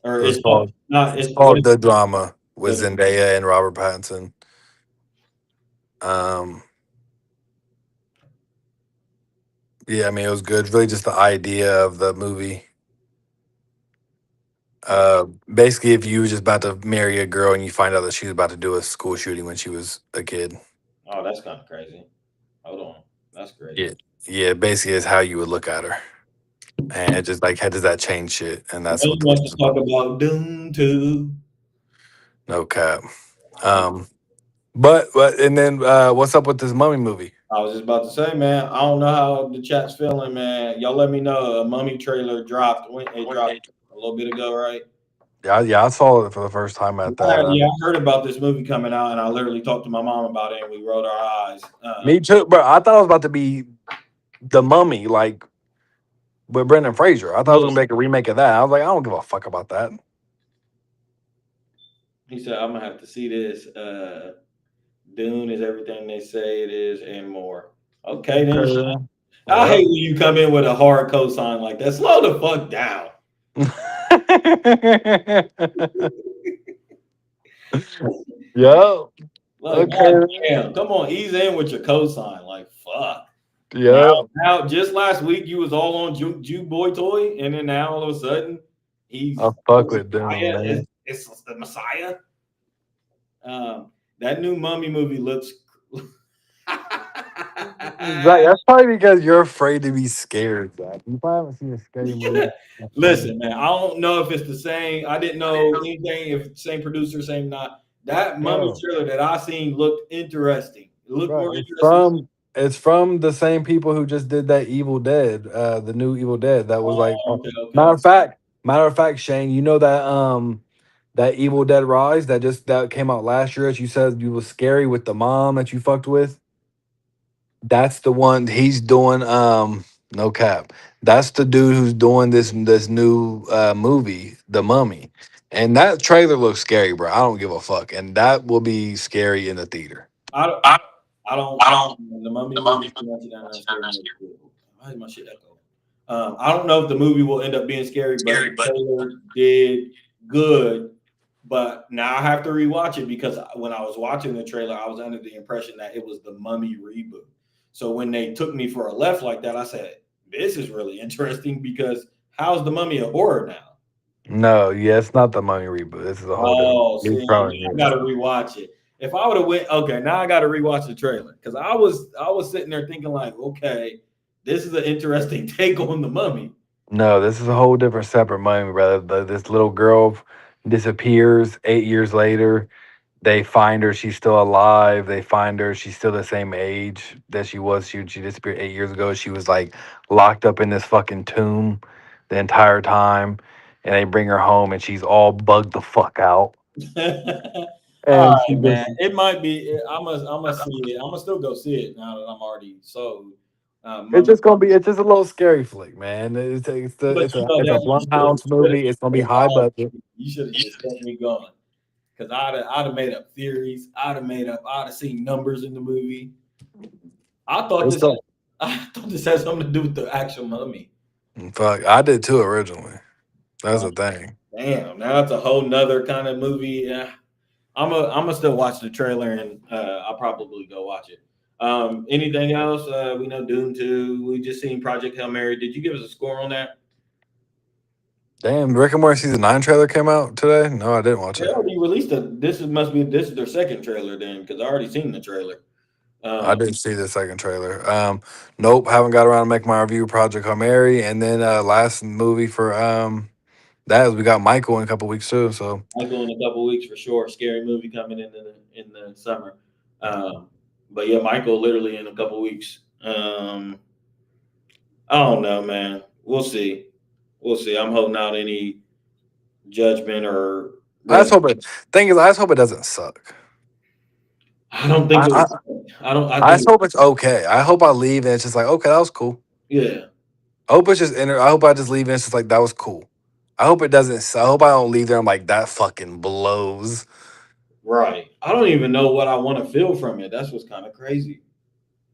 Or It was it's called called. not. It's It's what called is The Drama with the Zendaya and Robert Pattinson. Um. Yeah, I mean it was good. Really, just the idea of the movie. Basically, if you were just about to marry a girl and you find out that she was about to do a school shooting when she was a kid. Oh, that's kind of crazy. Hold on. That's Yeah. crazy. Yeah. Basically, is how you would look at her, and it just like how does that change shit? And Now that's what you this want is to talk about. about Doom 2. No cap. Uh, Um. But and then what's up with this mummy movie? I was just about to say, man, I don't know how the chat's feeling, man. Y'all let me know. A Mummy trailer dropped. When it dropped a little bit ago, right? Yeah, I saw it for the first time at that. Yeah, I heard about this movie coming out, and I literally talked to my mom about it, and we rolled our eyes. Me too, bro. I thought it was about to be the Mummy, like with Brendan Fraser. I thought I was Yeah. gonna make a remake of that. I was like, I don't give a fuck about that. He said, I'm gonna have to see this. Dune is everything they say it is, and more. Okay, then. Okay. I Yep. hate when you come in with a hard cosign like that. Slow the fuck down. Yep. Like, Okay. god damn. Come on, ease in with your cosign. Like, fuck. Yeah. Now, just last week you was all on Jew Boy Toy, and then now all of a sudden he's I fuck with them, man. It's the Messiah. That new Mummy movie looks. Zach, that's probably because you're afraid to be scared, Zach. You probably haven't seen a scary movie. Listen, man, I don't know if it's the same. I didn't know anything if same producer, same not. That Mummy Bro, trailer that I seen looked interesting. It looked bro, more interesting. it's from the same people who just did that Evil Dead, the new Evil Dead. That was like Okay, okay. matter of fact, Shane, you know that Evil Dead Rise that came out last year, as you said you was scary with the mom that you fucked with. That's the one he's doing. No cap. That's the dude who's doing this new movie, The Mummy, and that trailer looks scary, bro. I don't give a fuck, and that will be scary in the theater. I don't. I don't. The Mummy movie. Why is my shit echo? I don't know if the movie will end up being scary, but the trailer did good. But now I have to rewatch it because when I was watching the trailer, I was under the impression that it was the Mummy reboot. So when they took me for a left like that, I said, "This is really interesting because how's the Mummy a horror now?" No, yeah, it's not the Mummy reboot. This is a whole different. Oh, It's see, probably I gotta rewatch it. If I would have went, okay, now I gotta rewatch the trailer because I was sitting there thinking like, okay, this is an interesting take on the Mummy. no. This is a whole different separate Mummy, brother. This little girl disappears 8 years later. They find her, she's still alive. They find her, she's still the same age that she was. She disappeared 8 years ago. She was like locked up in this fucking tomb the entire time. And they bring her home and she's all bugged the fuck out. All And she right, man. just It might be. I must see it. I'm gonna still go see it now that I'm already sold. it's Mummy, just gonna be it's just a little scary flick, man. but you know It's a that Blumhouse movie. It's gonna be high budget. you should have just kept me going because I'd have made up theories. I'd have seen numbers in the movie. I thought It's this. so I thought this had something to do with the actual Mummy. fuck. I did too originally. That's Uh, the thing. Damn, now it's a whole nother kind of movie. Yeah, I'm gonna still watch the trailer and I'll probably go watch it. Anything else? We know Dune 2. We just seen Project Hail Mary. Did you give us a score on that? Damn, Rick and Morty season 9 trailer came out today. No, I didn't watch They it. already released a. This is their second trailer then because I already seen the trailer. I Um, didn't see the second trailer. Nope, haven't got around to make my review of Project Hail Mary. And then last movie for that is we got Michael in a couple weeks too. So Michael in a couple weeks for sure. Scary movie coming in the summer. But yeah, Michael literally in a couple weeks. I don't know, man. We'll see. We'll see. I'm holding out any judgment or I just really. hope it. Thing is, I just hope it doesn't suck. I don't think I it I, was. I don't. I I think. just hope it's okay. I hope I leave and it's just like okay, that was cool. Yeah. I hope it's just I hope I just leave and it's just like that was cool. I hope it doesn't. I hope I don't leave there. I'm like that fucking blows. Right. I don't even know what I want to feel from it. That's what's kind of crazy.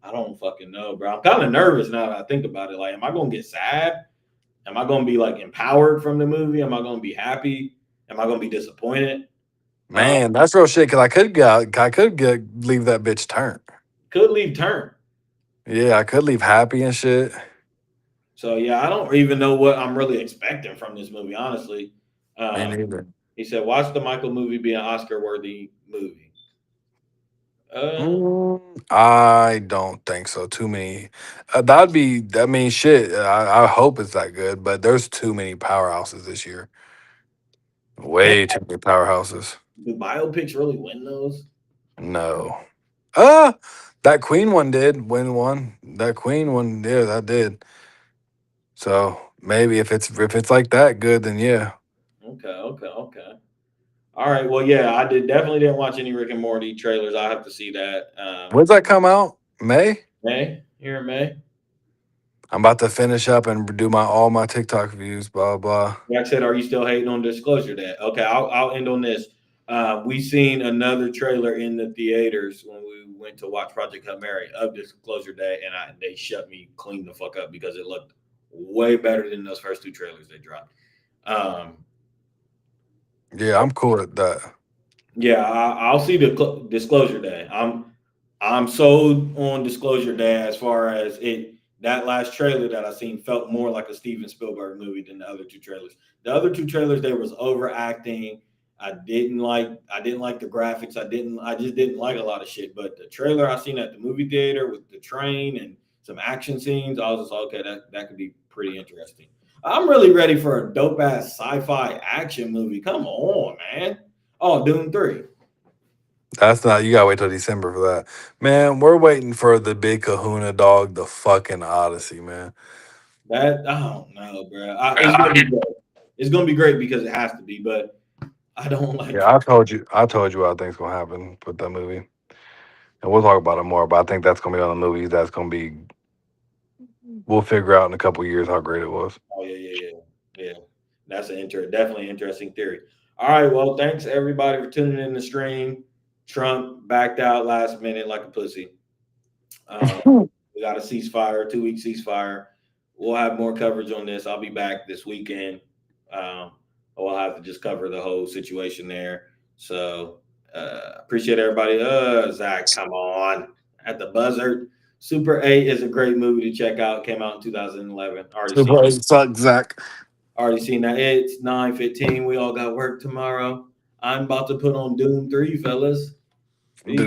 I don't fucking know, bro. I'm kind of nervous now that I think about it. Like, am I gonna get sad? Am I gonna be like empowered from the movie? Am I gonna be happy? Am I gonna be disappointed? Uh, Man, that's real shit. Cause I could get leave that bitch turned. could leave turn. Yeah, I could leave happy and shit. So yeah, I don't even know what I'm really expecting from this movie, honestly. Me Um, neither. he said, "Watch the Michael movie be an Oscar-worthy movie." Uh, I don't think so. Too many. That'd be. I mean, shit. I hope it's that good, but there's too many powerhouses this year. damn, Way too many powerhouses. do biopics really win those? No. Uh that Queen one did win one. That Queen one, yeah, that did. So maybe if it's like that good, then yeah. Okay, okay, okay. All right. Well, yeah, I definitely didn't watch any Rick and Morty trailers. I have to see that. When's that come out? May? May here in May. I'm about to finish up and do my all my TikTok views, blah blah. Like I said, are you still hating on Disclosure Day? Okay, I'll end on this. We seen another trailer in the theaters when we went to watch Project Hail Mary of Disclosure Day, and they shut me clean the fuck up because it looked way better than those first two trailers they dropped. Um, Yeah, I'm cool with that. yeah, I'll see the Disclosure Day. I'm sold on Disclosure Day as far as it. That last trailer that I seen felt more like a Steven Spielberg movie than the other two trailers. The other two trailers, there was overacting. I didn't like the graphics. I just didn't like a lot of shit. But the trailer I seen at the movie theater with the train and some action scenes, I was just like, okay, that could be pretty interesting. I'm really ready for a dope ass sci-fi action movie. Come on, man. Oh, Dune 3. That's not. You gotta wait till December for that, man. We're waiting for the big Kahuna dog, the fucking Odyssey, man. That I don't know, bro. It's gonna be great. It's gonna be great because it has to be, but I don't like. Yeah, I told you what I think's gonna happen with that movie, and we'll talk about it more. But I think that's gonna be on the movies. That's gonna be. We'll figure out in a couple of years how great it was. Oh yeah. That's definitely interesting theory. All right, well, thanks everybody for tuning in the stream. Trump backed out last minute like a pussy. We got a ceasefire, 2-week ceasefire. We'll have more coverage on this. I'll be back this weekend. I'll have to just cover the whole situation there. So appreciate everybody. Zach, come on. At the buzzer. Super 8 is a great movie to check out. Came out in 2011. Already seen that. It's 9:15. We all got work tomorrow. I'm about to put on Doom 3, fellas. Peace.